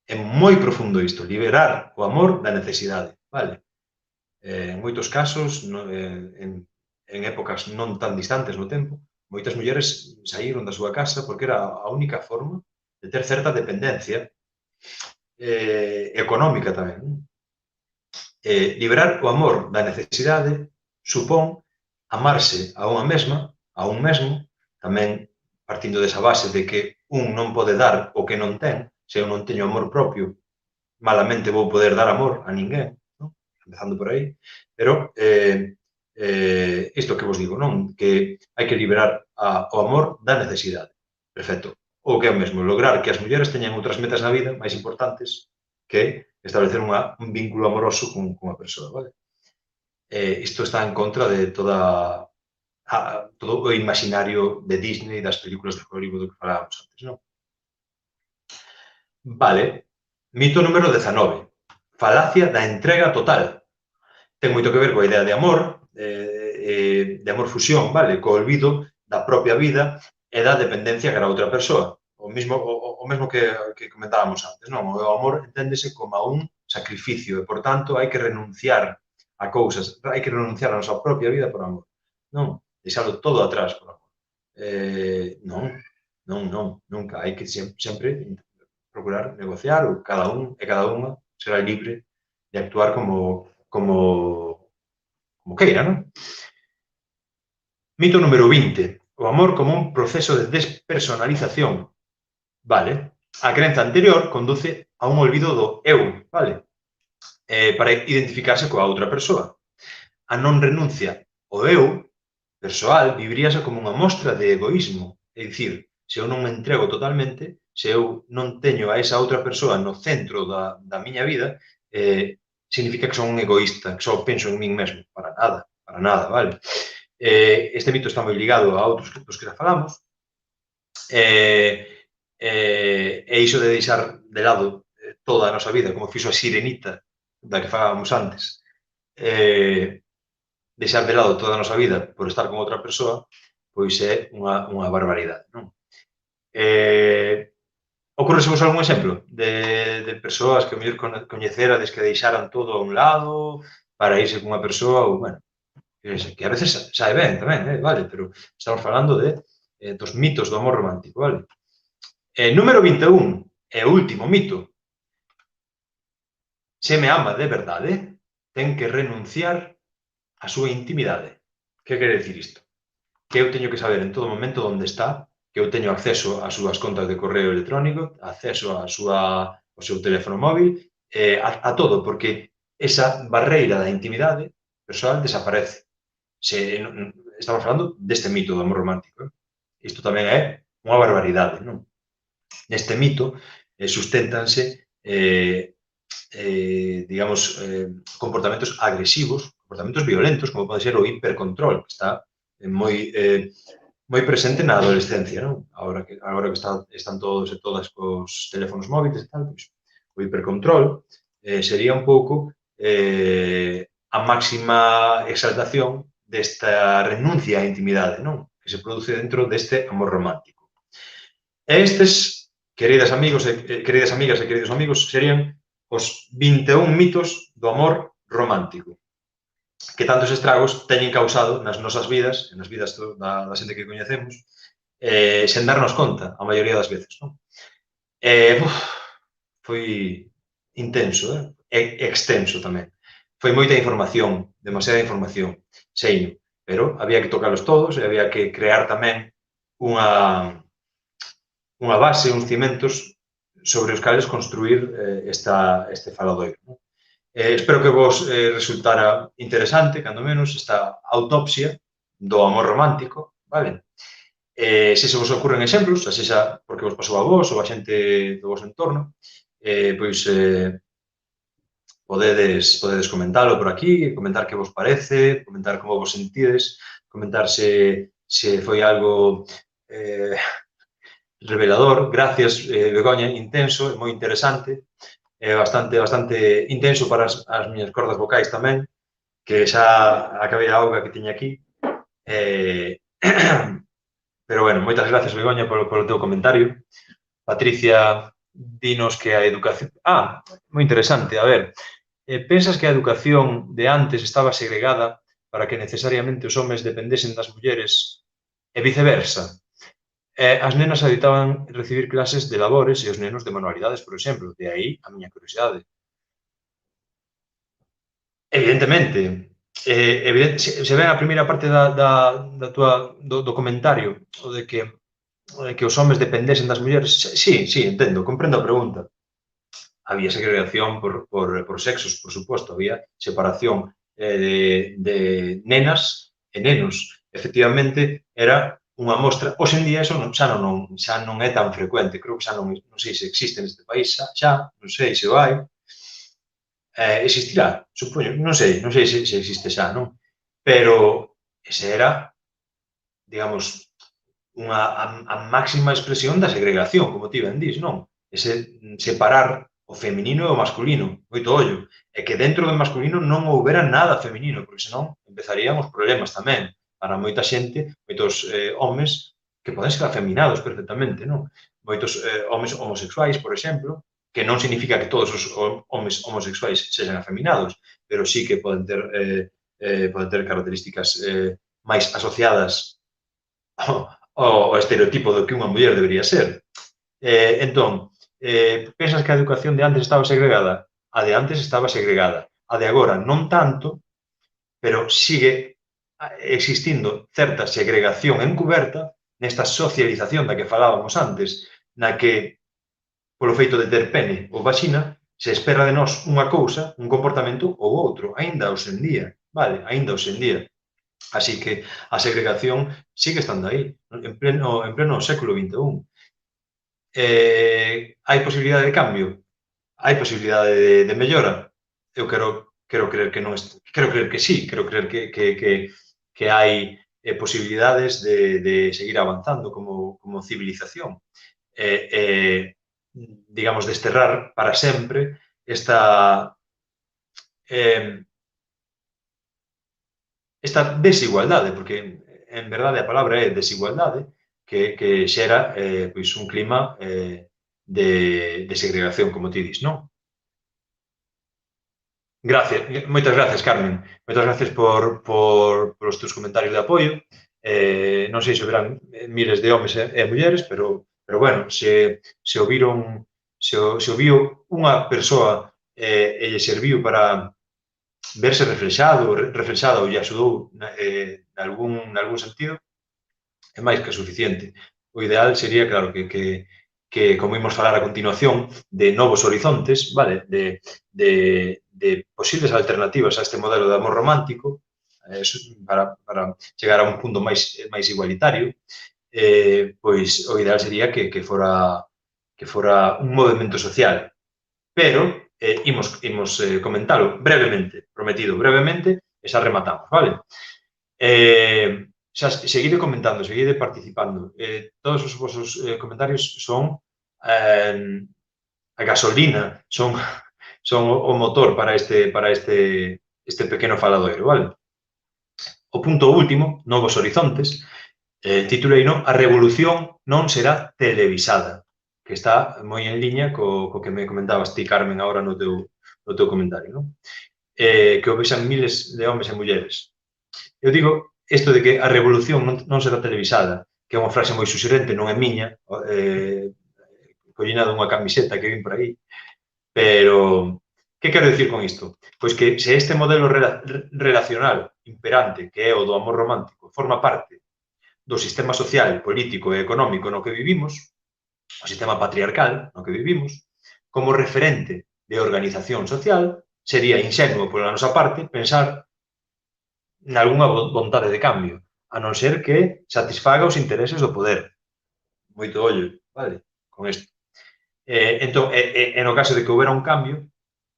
É moi profundo isto, liberar o amor da necesidade, vale? En moitos casos, en épocas non tan distantes no tempo, moitas mulleres saíron da súa casa porque era a única forma de ter certa dependencia económica tamén. Liberar o amor da necesidade supón amarse a unha mesma, a un mesmo, tamén partindo desa base de que un non pode dar o que non ten, se eu non teño amor propio, malamente vou poder dar amor a ninguén, non? Empezando por aí, pero isto que vos digo, non? Que hai que liberar o amor da necesidade. Perfecto. O que é o mesmo, lograr que as mulleres teñan outras metas na vida máis importantes que establecer un vínculo amoroso con a persoa, vale? Isto está en contra de todo o imaginario de Disney, das películas de Hollywood que falábamos antes, non? Vale. Mito número 19. Falacia da entrega total. Ten moito que ver coa idea de amor fusión, vale? Co olvido da propia vida e da dependencia cara a outra persoa. O mesmo que comentábamos antes, non? O amor enténdese como un sacrificio e, por tanto, hai que renunciar a cousas, hai que renunciar a nosa propia vida por amor. Non? Deixalo todo atrás por amor. Non, nunca. Hai que sempre procurar negociar ou cada un e cada unha será libre de actuar como queira, non? Mito número 20. O amor como un proceso de despersonalización. Vale? A crenza anterior conduce a un olvido do eu, vale? Para identificarse coa outra persoa. A non renuncia ao eu persoal viviríase como unha mostra de egoísmo. É dicir, se eu non me entrego totalmente, se eu non teño a esa outra persoa no centro da miña vida, significa que son un egoísta, que só penso en min mesmo. Para nada, vale? Este mito está moi ligado a outros dos que já falamos, e iso de deixar de lado toda a nosa vida, como fixo a sirenita da que falábamos antes, deixar de lado toda a nosa vida por estar con outra persoa, pois é unha barbaridade, non? Ocurresemos algún exemplo de persoas que mellor coñecerades que deixaran todo a un lado para irse cunha persoa ou, bueno, que a veces sae ben tamén, vale, pero estamos falando dos mitos do amor romántico, vale? Número 21, e o último mito. Se me ama de verdade, ten que renunciar á súa intimidade. Que quere dicir isto? Que eu teño que saber en todo momento onde está, que eu teño acceso ás súas contas de correo electrónico, acceso ao seu teléfono móvil, a todo, porque esa barreira da intimidade persoal desaparece. Estamos falando deste mito do amor romántico. Isto tamén é unha barbaridade, non? Neste mito susténtanse digamos, comportamentos agresivos, comportamentos violentos, como pode ser o hipercontrol, que está moi presente na adolescencia, non? Agora que están todos e todas cos teléfonos móviles e tal, pois, o hipercontrol sería un pouco a máxima exaltación desta renuncia á intimidade, non? Que se produce dentro deste amor romántico. E estes, queridas amigas e queridos amigos, serían os 21 mitos do amor romántico que tantos estragos teñen causado nas nosas vidas e nas vidas da xente que coñecemos sen darnos conta, a maioría das veces, non? Foi intenso, e extenso tamén. Foi moita información, demasiada información, sei, pero había que tocalos todos e había que crear tamén unha base, uns cimentos sobre os cales construir este faladoiro. Espero que vos resultara interesante, cando menos, esta autopsia do amor romántico, vale? Se se vos ocurren exemplos, así xa porque vos pasou a vos ou a xente do vos entorno, pois podedes comentalo por aquí, comentar que vos parece, comentar como vos sentides, comentar se foi algo revelador, gracias, Begoña, intenso e moi interesante, bastante intenso para as miñas cordas vocais tamén, que xa acabei a auga que tiña aquí. Pero, bueno, moitas gracias, Begoña, polo teu comentario. Patricia, dinos que a educación... moi interesante, a ver, pensas que a educación de antes estaba segregada para que necesariamente os homes dependesen das mulleres e viceversa? As nenas adoitaban recibir clases de labores e os nenos de manualidades, por exemplo. De aí a miña curiosidade. Evidentemente. Se ven a primeira parte do comentario, o de que os homes dependesen das mulleres, sí, entendo, comprendo a pregunta. Había segregación por sexos, por suposto, había separación de nenas e nenos. Efectivamente, era unha mostra. Hoxe en día, eso xa non é tan frecuente. Creo que xa non sei se existe neste país, xa, non sei se o hai. Existirá, supoño, non sei se existe xa, non? Pero ese era, digamos, a máxima expresión da segregación, como ti ben dís, non? Ese separar o feminino e o masculino, moito ollo, e que dentro do masculino non houbera nada feminino, porque senón empezarían os problemas tamén para moita xente, moitos homes que poden ser afeminados perfectamente, non? Moitos homes homosexuais, por exemplo, que non significa que todos os homes homosexuais sexan afeminados, pero sí que poden ter características máis asociadas ao estereotipo do que unha muller debería ser. Entón, pensas que a educación de antes estaba segregada? A de antes estaba segregada. A de agora non tanto, pero sigue existindo certa segregación encuberta nesta socialización da que falábamos antes, na que, polo feito de ter pene ou vaxina, se espera de nós unha cousa, un comportamento ou outro, aínda hoxe en día, vale? Aínda hoxe en día. Así que a segregación sigue estando aí, en pleno século XXI. Hai posibilidade de cambio? Hai posibilidade de mellora? Eu quero creer que non, quero creer que sí, quero creer que hai posibilidades de seguir avanzando como civilización. Digamos, desterrar para sempre esta esta desigualdade, porque en verdade a palabra é desigualdade, que xera pois un clima de segregación, como ti dis, non? Gracias, moitas gracias, Carmen. Moitas gracias por os teus comentarios de apoio. Non sei se verán miles de homes e mulleres, pero bueno, se ouviu unha persoa e lle serviu para verse reflexada ou lle axudou nalgún sentido, é máis que suficiente. O ideal sería, claro, que como imos falar a continuación, de novos horizontes, vale? De posibles alternativas a este modelo de amor romántico, para chegar a un punto máis igualitario, pois o ideal sería que fora un movimento social. Pero imos comentalo brevemente, prometido brevemente, e xa rematamos, vale? Xa seguide comentando, seguide participando. Todos os vosos comentarios son a gasolina, son o motor para este pequeno faladoiro, vale? O punto último, novos horizontes, tituleino A revolución non será televisada, que está moi en liña co que me comentabas ti, Carmen, agora no teu comentario, non? Que o vexan miles de homes e mulleres. Eu digo isto de que a revolución non será televisada, que é unha frase moi suxerente, non é miña, collina dunha camiseta que vin por aí, pero que quero dicir con isto? Pois que se este modelo relacional imperante, que é o do amor romántico, forma parte do sistema social, político e económico no que vivimos, o sistema patriarcal no que vivimos, como referente de organización social, sería inxenuo pola nosa parte pensar nalgúna vontade de cambio, a non ser que satisfaga os intereses do poder. Moito ollo, vale? Con isto. Entón, no caso de que houbera un cambio,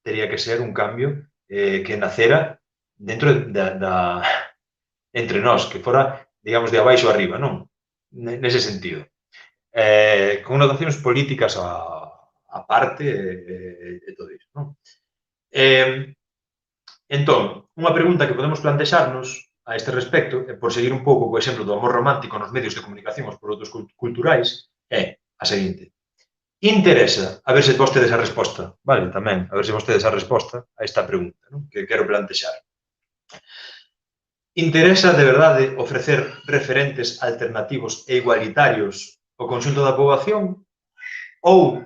teria que ser un cambio que nacera dentro entre nós, que fora, digamos, de abaixo arriba, non? Nese sentido. Con notacións políticas a parte e todo iso, non? Entón, unha pregunta que podemos plantexarnos a este respecto, por seguir un pouco co exemplo do amor romántico nos medios de comunicación aos produtos culturais, é a seguinte. Interesa, a ver se vostedes a resposta, vale, tamén, a ver se vostedes a resposta a esta pregunta, non? Que quero plantexar. Interesa, de verdade, ofrecer referentes alternativos e igualitarios ao conxunto da poboación? Ou,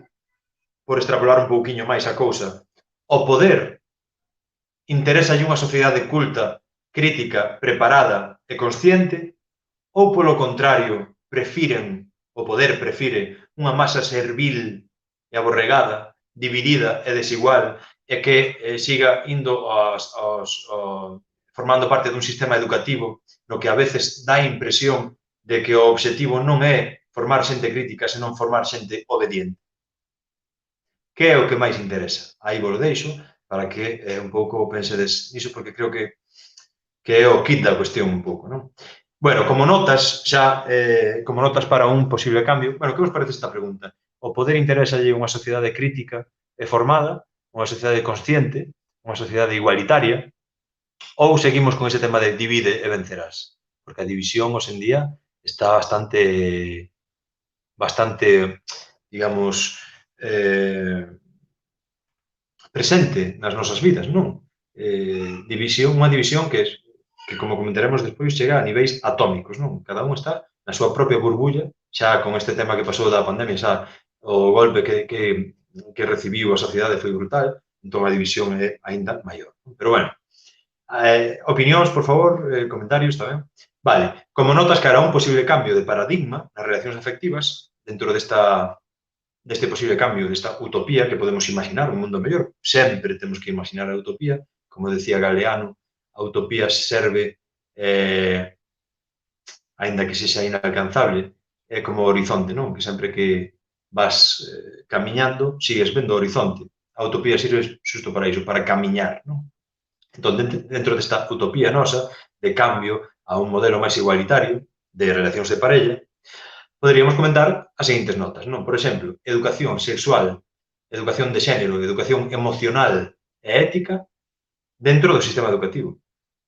por extrapolar un pouquiño máis a cousa, o poder interesa unha sociedade culta, crítica, preparada e consciente? Ou, polo contrario, o poder prefire unha masa servil e aborregada, dividida e desigual, e que siga indo formando parte dun sistema educativo no que a veces dá a impresión de que o obxectivo non é formar xente crítica, senón formar xente obediente. Que é o que máis interesa? Aí vos deixo para que un pouco pensedes niso, porque creo que é o kit da cuestión un pouco, non? Bueno, como notas para un posible cambio, bueno, que vos parece esta pregunta? O poder interesalle unha sociedade crítica e formada, unha sociedade consciente, unha sociedade igualitaria, ou seguimos con ese tema de divide e vencerás? Porque a división, hoxe en día, está bastante, digamos, presente nas nosas vidas, non? Unha división que como comentaremos despois, chega a niveis atómicos, non? Cada un está na súa propia burbulla, xa con este tema que pasou da pandemia, xa o golpe que recibiu a sociedade foi brutal, entón a división é aínda maior. Pero, bueno, opinións, por favor, comentarios tamén. Vale, como notas cara a un posible cambio de paradigma nas relacións afectivas, dentro deste posible cambio, desta utopía que podemos imaginar, un mundo mellor, sempre temos que imaginar a utopía, como decía Galeano, a utopía serve, aínda que sexa inalcanzable, é como o horizonte, non? Que sempre que vas camiñando, sigues vendo o horizonte. A utopía sirve xusto para iso, para camiñar, non? Entón, dentro desta utopía nosa, de cambio a un modelo máis igualitario, de relacións de parella, poderíamos comentar as seguintes notas, non? Por exemplo, educación sexual, educación de xénero, educación emocional e ética dentro do sistema educativo.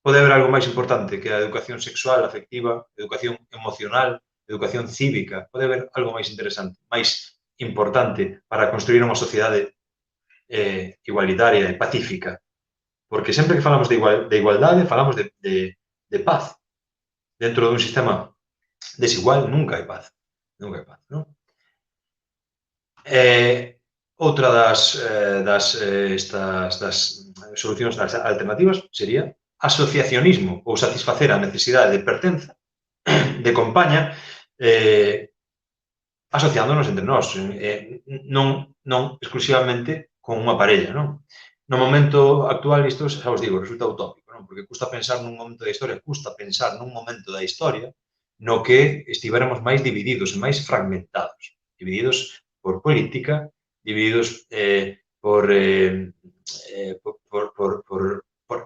Pode haber algo máis importante que a educación sexual, afectiva, educación emocional, educación cívica. Pode haber algo máis interesante, máis importante para construir unha sociedade igualitaria e pacífica. Porque sempre que falamos de igualdade, falamos de paz. Dentro dun sistema desigual nunca hai paz. Nunca hai paz, non? Outra das solucións alternativas sería asociacionismo ou satisfacer a necesidade de pertenza, de compaña, asociándonos entre nós, non exclusivamente con unha parella, non? No momento actual, isto, xa os digo, resulta utópico, non? Porque custa pensar nun momento da historia, no que estiveramos máis divididos e máis fragmentados. Divididos por política, divididos por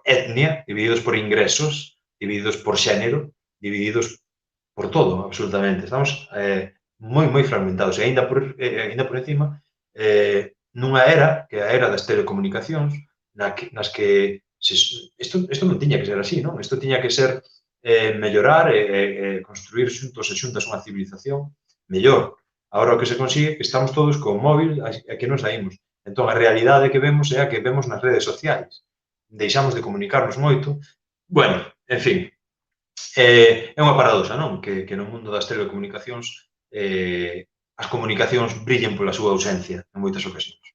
etnia, divididos por ingresos, divididos por xénero, divididos por todo, absolutamente. Estamos moi fragmentados. E aínda por encima, nunha era, que é a era das telecomunicacións, nas que isto non tiña que ser así, non? Isto tiña que ser mellorar e construir xuntos e xuntas unha civilización mellor. Agora o que se consigue é que estamos todos con o móvil e que non saímos. Entón, a realidade que vemos é a que vemos nas redes sociais. Deixamos de comunicarnos moito. Bueno, en fin, é unha paradoxa, non? Que no mundo das telecomunicacións as comunicacións brillen pola súa ausencia en moitas ocasións.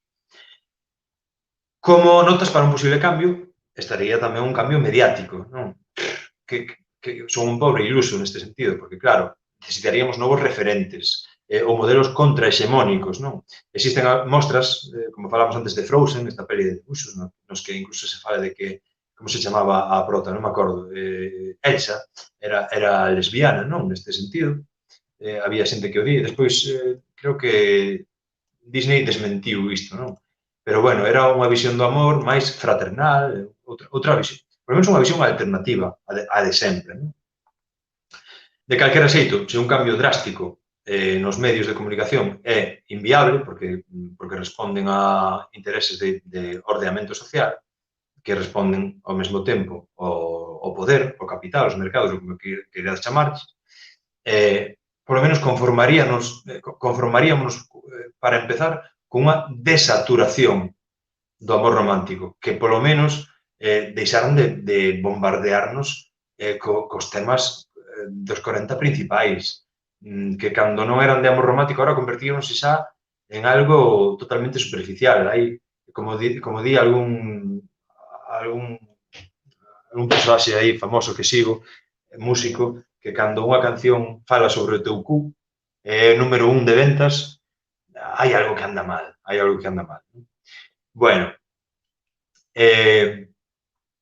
Como notas para un posible cambio, estaría tamén un cambio mediático, non? Que son un pobre iluso neste sentido, porque, claro, necesitaríamos novos referentes ou modelos contrahexemónicos, non? Existen mostras, como falamos antes de Frozen, esta peli de debuxos, nos que incluso se fala de que, como se chamaba a prota, non me acordo, Elsa era lesbiana, non? Neste sentido. Había xente que o di, despois creo que Disney desmentiu isto, non? Pero, bueno, era unha visión do amor máis fraternal, outra visión. Por lo menos unha visión alternativa a de sempre, non? De calquera xeito, se un cambio drástico nos medios de comunicación é inviable, porque responden a intereses de ordeamento social, que responden ao mesmo tempo ao poder, ao capital, aos mercados, como queirades chamarles, por lo menos conformaríamos para empezar con unha desaturación do amor romántico, que polo menos deixaron de bombardearnos cos temas dos 40 principais, que cando non eran de amor romántico ahora convertíronse xa en algo totalmente superficial. Hai, como di algún personaxe aí famoso que sigo, músico, que cando unha canción fala sobre o teu cu, é número 1 de ventas, hai algo que anda mal, Bueno,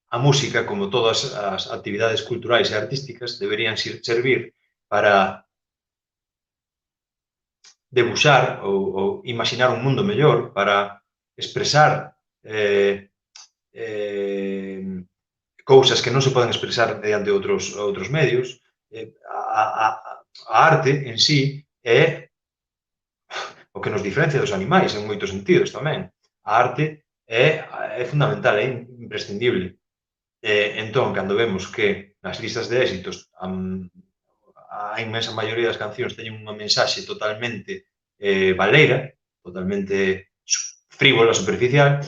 a música, como todas as actividades culturais e artísticas, deberían servir para debuxar ou imaginar un mundo mellor, para expresar cousas que non se poden expresar mediante outros medios. A arte en sí é o que nos diferencia dos animais en moitos sentidos tamén. A arte é fundamental, é imprescindible. Entón, cando vemos que nas listas de éxitos a inmensa maioría das cancións teñen unha mensaxe totalmente baleira, totalmente frívola, superficial,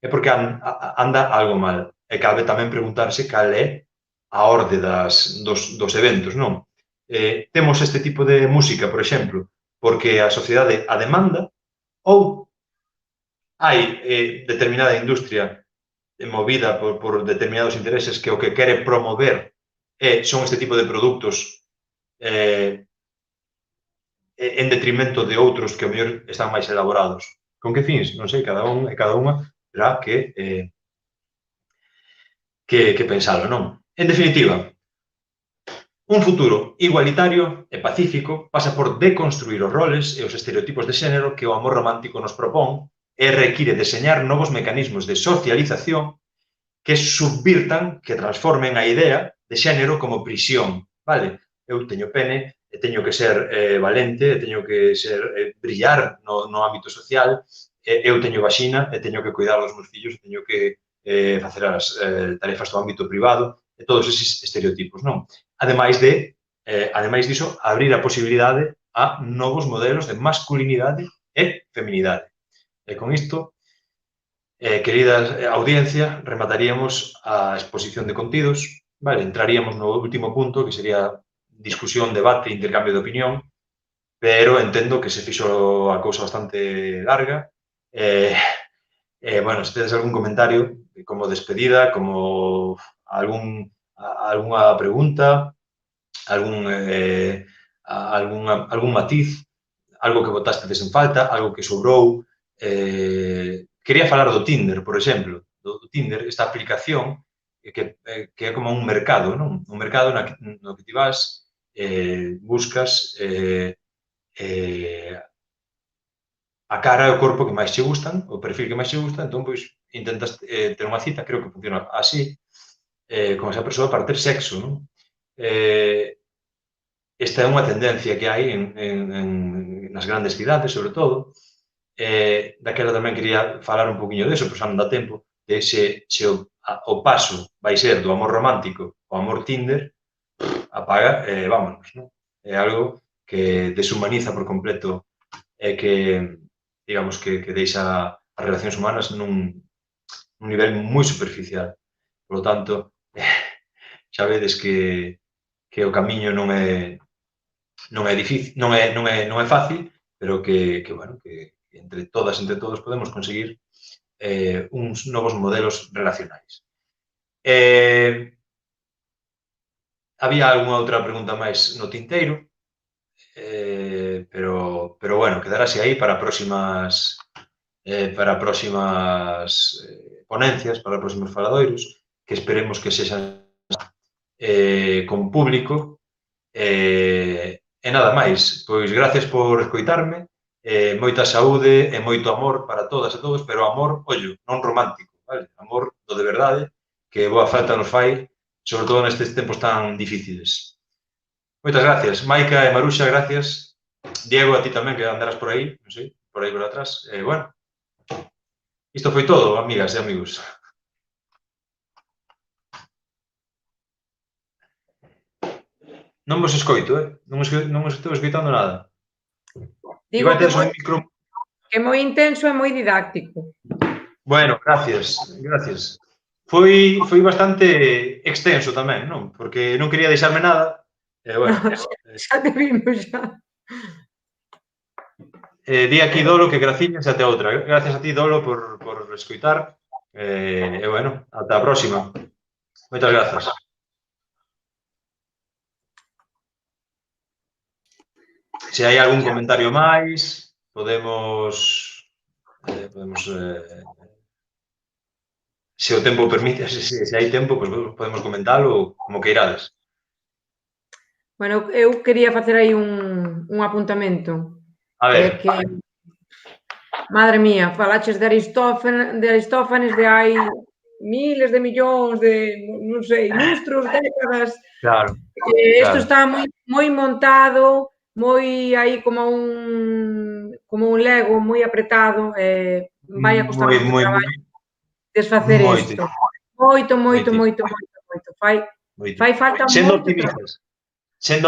é porque anda algo mal. E cabe tamén preguntarse cal é a orde dos eventos, non? Temos este tipo de música, por exemplo, porque a sociedade a demanda, ou hai determinada industria movida por determinados intereses que o que quere promover son este tipo de produtos en detrimento de outros que ao mellor están máis elaborados. Con que fins? Non sei, cada un e cada unha terá que pensalo, non? En definitiva, un futuro igualitario e pacífico pasa por deconstruir os roles e os estereotipos de xénero que o amor romántico nos propón e require deseñar novos mecanismos de socialización que subvirtan, que transformen a idea de xénero como prisión, vale? Eu teño pene, e teño que ser valente, e teño que brillar no ámbito social, eu teño vaxina, e teño que cuidar dos meus fillos, e teño que facer as tarefas do ámbito privado, todos eses estereotipos, non? Ademais diso, abrir a posibilidade a novos modelos de masculinidade e feminidade. E con isto, querida audiencia, remataríamos a exposición de contidos, vale? Entraríamos no último punto, que sería discusión, debate, intercambio de opinión, pero entendo que se fixo a cousa bastante larga. Bueno, se tedes algún comentario como despedida, como algunha pregunta, algún matiz, algo que botastedes en falta, algo que sobrou. Quería falar do Tinder, por exemplo, do Tinder, esta aplicación que é como un mercado, non? Un mercado no que ti vas, buscas a cara e o corpo que máis che gustan, o perfil que máis che gusta, entón, pois, intentas ter unha cita, creo que funciona así, con esa persoa para ter sexo, non? Esta é unha tendencia que hai nas grandes cidades, sobre todo. Daquela tamén quería falar un poquinho deso, pois non dá tempo, de se o paso vai ser do amor romántico ao amor Tinder, apaga e vámonos, non? É algo que deshumaniza por completo e que, digamos, que deixa as relacións humanas nun nivel moi superficial. Por lo tanto, xa vedes que o camiño non é difícil, non é fácil, pero que bueno, que entre todas, entre todos podemos conseguir uns novos modelos relacionais. Había algunha outra pregunta máis no tinteiro, pero bueno, quedarase aí para próximas ponencias, para próximos faladoiros, que esperemos que sexan con público. E nada máis, pois gracias por escoitarme, moita saúde e moito amor para todas e todos, pero amor, ollo, non romántico, vale? Amor do de verdade, que boa falta nos fai, sobre todo nestes tempos tan difíciles. Moitas gracias. Maica e Maruxa, gracias. Diego, a ti tamén, que andarás por aí, non sei, por aí por atrás. Bueno, isto foi todo, amigas e amigos. Non vos escoito, non estou escoitando nada. Digo que é moi intenso e moi didáctico. Bueno, gracias. Foi bastante extenso tamén, non? Porque non quería deixarme nada. Bueno, xa te vimos, xa. Di aquí Dolo que graciñas e até outra. Gracias a ti, Dolo, por escoitar. E bueno, ata a próxima. Moitas grazas. Se hai algún comentario máis, podemos se o tempo permite, se hai tempo, podemos comentalo como que irades. Bueno, eu quería facer aí un apuntamento. A ver. Madre mía, falaches de Aristófanes de hai miles de millóns de, non sei, lustros, décadas. Claro. Isto está moi montado, moi aí como un Lego moi apretado, vai a costar moito traballo desfacer isto. Moito. Fai falta moito. Sendo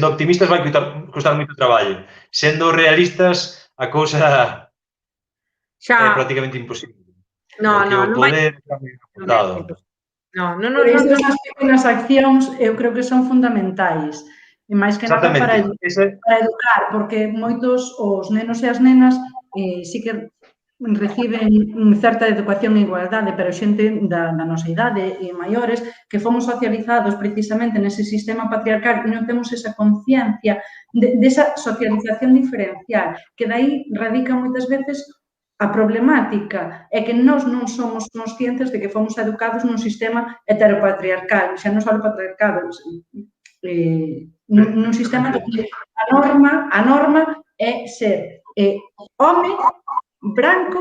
optimistas vai costar moito traballo. Sendo realistas, a cousa é prácticamente imposible. Non vai. Por iso esas pequenas accións eu creo que son fundamentais. E máis que nada para educar, porque moitos os nenos e as nenas sí que reciben certa educación e igualdade, pero xente da nosa idade e maiores que fomos socializados precisamente nese sistema patriarcal e non temos esa conciencia desa socialización diferencial, que dai radica moitas veces a problemática, é que nós non somos conscientes de que fomos educados nun sistema heteropatriarcal, xa non só patriarcado, nun sistema onde a norma é ser home, branco,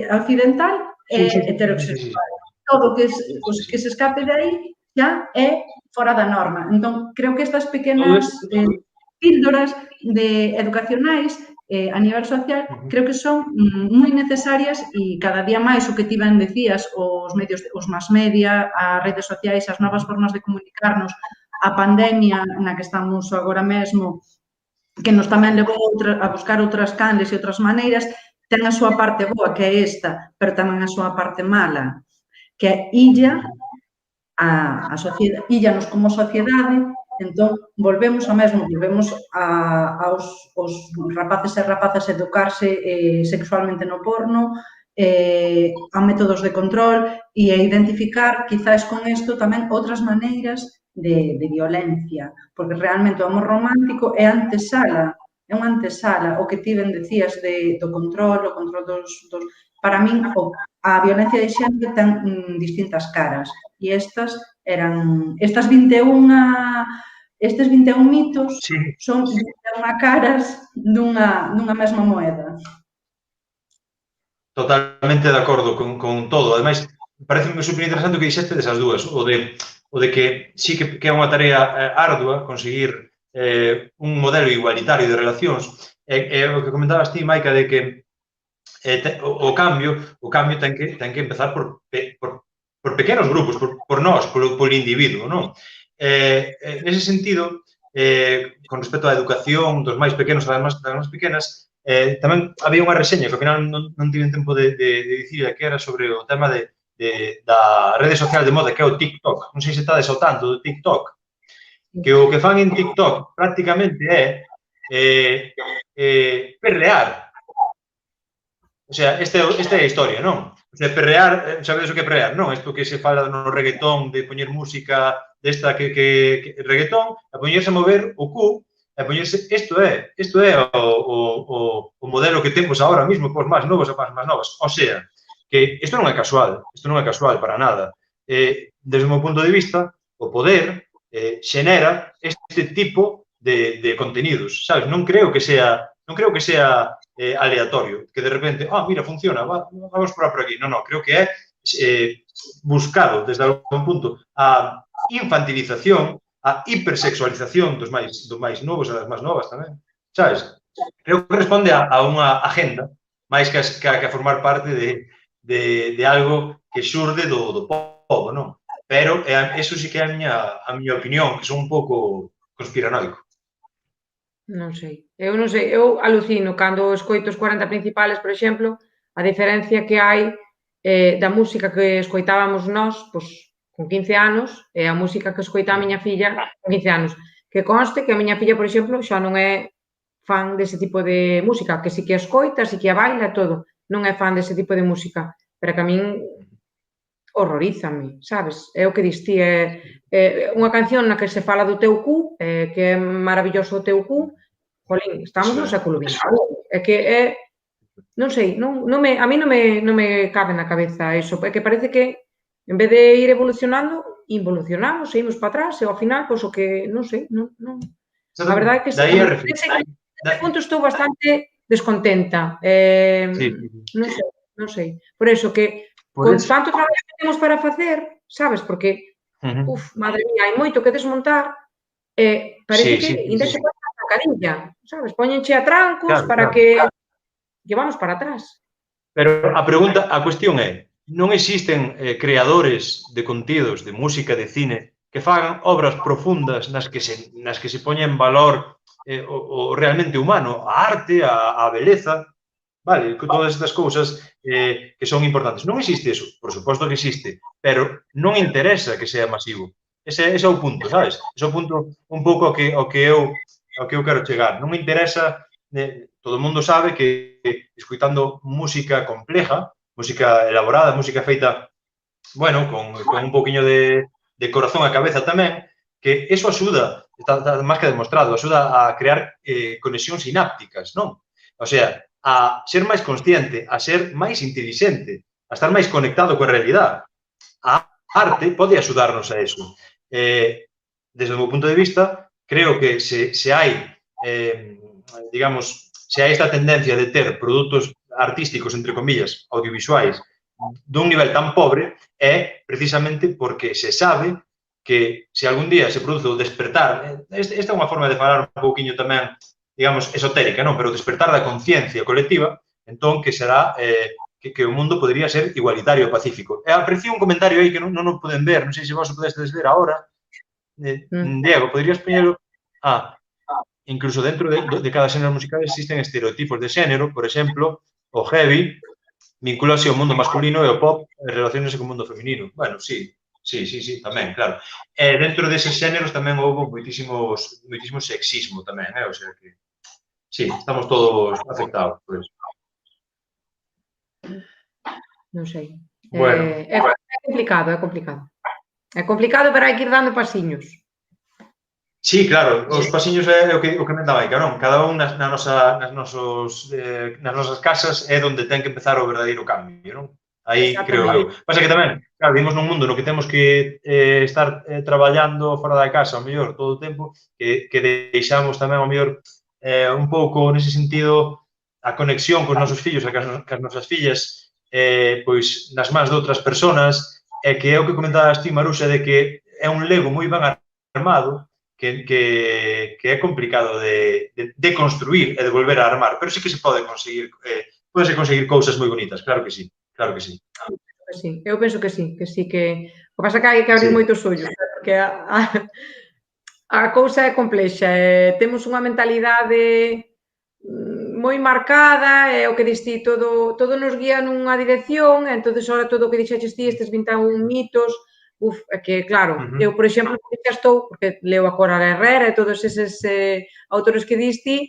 occidental e heterosexual. Todo que se escape de aí xa é fora da norma. Entón, creo que estas pequenas píldoras educacionais a nivel social, creo que son moi necesarias e cada día máis o que ti ben decías, os medios, os mass media, as redes sociais, as novas formas de comunicarnos, a pandemia na que estamos agora mesmo, que nos tamén levou a buscar outras canles e outras maneiras, ten a súa parte boa, que é esta, pero tamén a súa parte mala, que é illa a sociedade, íllanos como sociedade, entón volvemos ao mesmo, volvemos aos rapaces e rapazas educarse sexualmente no porno, a métodos de control e a identificar, quizás con isto, tamén outras maneiras de violencia, porque realmente o amor romántico é antesala, é unha antesala, o que ti ben decías do control, o control dos para min, a violencia de xénero ten distintas caras e estes 21 mitos son 21 caras dunha mesma moeda. Totalmente de acordo con todo. Ademais, parece super interesante o que dixeste desas dúas, o de que sí que é unha tarea ardua conseguir un modelo igualitario de relacións, e o que comentabas ti, Maica, de que o cambio ten que empezar por pequenos grupos, por nós, polo individuo, non? Nese sentido, con respecto á educación dos máis pequenos das máis pequenas, tamén había unha reseña que ao final non tive tempo de dicir, que era sobre o tema da rede social de moda, que é o TikTok. Non sei se estades ao tanto do TikTok, que o que fan en TikTok prácticamente é perrear. O sea, esta é a historia, non? O sea, perrear, sabedes o que é perrear, non? Isto que se fala no reggaetón, de poñer música desta que reggaetón, a poñerse a mover o cu, a poñerse, isto é o modelo que temos agora mesmo, pois máis novos e máis novas. O sea, que isto non é casual para nada. Desde o meu punto de vista, o poder xenera este tipo de contenidos, sabes? Non creo que sea aleatorio, que de repente, mira, funciona, vamos por aquí. Non, creo que é buscado desde algún punto a infantilización, a hipersexualización dos máis novos e das máis novas tamén, sabes? Creo que responde a unha agenda máis que a formar parte de algo que xurde do povo, non? Pero eso sí que é a miña opinión, que son un pouco conspiranoico. Non sei, eu alucino cando escoito os 40 principales, por exemplo, a diferencia que hai da música que escoitábamos nós, pois, con 15 anos, e a música que escoita a miña filla con 15 anos. Que conste que a miña filla, por exemplo, xa non é fan dese tipo de música, que si que a escoita, si que a baila, todo. Non é fan dese tipo de música, pero que a min horrorízame, sabes? É o que diste, unha canción na que se fala do teu cu, que é maravilloso o teu cu, jolín, estamos no século XX. É que non sei, a mí non me cabe na cabeza eso, é que parece que en vez de ir evolucionando, involucionamos, seguimos para atrás, e ao final, pois o que, non sei, non. A verdade é que neste punto estou bastante descontenta. Non sei. Por eso que con tanto traballo que temos para facer, sabes, porque, madre mía, hai moito que desmontar, parece que ainda se pode a carilla, sabes, póñenche a trancos para que vamos para atrás. Pero a cuestión é, non existen creadores de contidos, de música, de cine, que fagan obras profundas nas que se poña en valor o realmente humano, a arte, a beleza, vale, todas estas cousas que son importantes. Non existe eso, por suposto que existe, pero non interesa que sea masivo. Ese é o punto, sabes? Ese é o punto un pouco ao que eu quero chegar. Non me interesa, todo o mundo sabe que escoitando música compleja, música elaborada, música feita, bueno, con un poquinho de corazón a cabeza tamén, que eso axuda, está máis que demostrado, axuda a crear conexións sinápticas, non? O sea, a ser máis consciente, a ser máis intelixente, a estar máis conectado coa realidade. A arte pode axudarnos a eso. Desde o meu punto de vista, creo que se hai, digamos, se hai esta tendencia de ter produtos artísticos, entre comillas, audiovisuais, dun nivel tan pobre, é precisamente porque se sabe que se algún día se produce o despertar, esta é unha forma de falar un pouquinho tamén, digamos, esotérica, non? Pero o despertar da conciencia colectiva, entón, que será que o mundo podría ser igualitario e pacífico. E aprecié un comentario aí que non o poden ver, non sei se vos o podestes ver agora. Diego, podrías poñelo? Incluso dentro de cada xénero musical existen estereotipos de xénero, por exemplo, o heavy vinculase ao mundo masculino e o pop relaciónese co mundo feminino. Bueno, sí, tamén, claro. E dentro deses xéneros tamén houve moitísimo sexismo tamén, o sea que, sí, estamos todos afectados por eso. Non sei. Bueno. É complicado, é complicado. É complicado, pero hai que ir dando pasiños. Sí, claro, os pasiños é o que comentaba aí, non? Cada un nas nosas casas é onde ten que empezar o verdadeiro cambio, non? Aí creo eu. Pasa que tamén, claro, vivimos nun mundo no que temos que estar traballando fora da casa, ao mellor, todo o tempo, que deixamos tamén, ao mellor, un pouco, nese sentido, a conexión cos nosos fillos e cas nosas fillas, pois, nas mans de outras persoas, e que é o que comentabas ti, Maruxa, de que é un lego moi ben armado, que é complicado de construir e de volver a armar, pero sí que se pode conseguir cousas moi bonitas, claro que sí, claro que sí. Sí, eu penso que sí, que... O que pasa é que hai que abrir moitos ollos, porque a cousa é complexa, temos unha mentalidade moi marcada, é o que diste todo nos guía nunha dirección, e entón, ahora todo o que dixeches ti, estes 21 mitos, é que, claro, eu, por exemplo, xa estou, porque leo a Cora Herrera e todos eses autores que diste,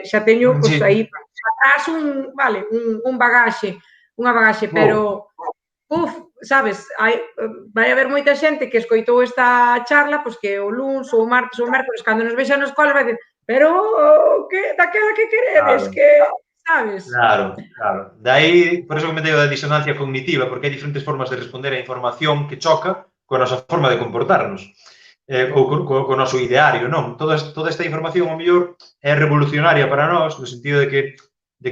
xa teño, pois, aí atrás unha bagaxe, pero, sabes, vai haber moita xente que escoitou esta charla, pois que o luns, ou o martes, ou o mércoles, cando nos vexan na escola, vai dizer, pero, daquela que queredes, que, sabes? Claro. De aí, por eso comentei o da disonancia cognitiva, porque hai diferentes formas de responder a información que choca coa nosa forma de comportarnos, ou co noso ideario, non? Toda esta información, ao mellor, é revolucionaria para nós, no sentido de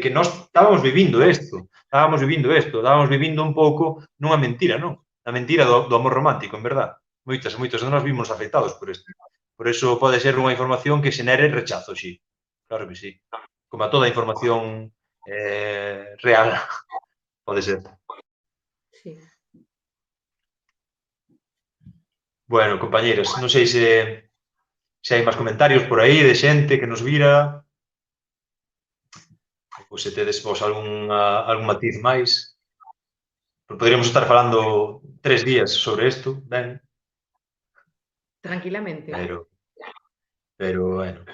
que nós estábamos vivindo un pouco nunha mentira, non? A mentira do amor romántico, en verdad. Moitos de nós vimos afectados por isto. Por eso pode ser unha información que xenere rechazo, sí. Claro que sí. Como a toda información real, pode ser. Sí. Bueno, compañeros, non sei se hai máis comentarios por aí de xente que nos vira, ou se tedes vos algún matiz máis. Poderíamos estar falando 3 días sobre isto, ben? Tranquilamente. Pero, bueno.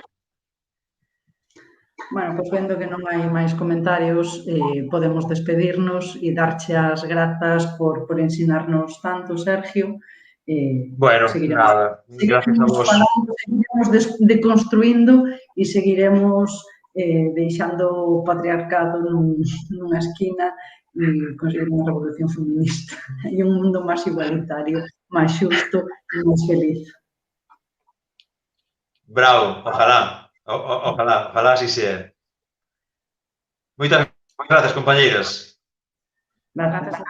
Bueno, pois vendo que non hai máis comentarios, podemos despedirnos e darche as grazas por ensinarnos tanto, Sergio. Bueno, nada, gracias a vos. Seguiremos deconstruindo e seguiremos deixando o patriarcado nunha esquina e conseguir unha revolución feminista e un mundo máis igualitario, máis xusto e máis feliz. Bravo, ojalá así sea. Moitas grazas, compañeiras. Gracias.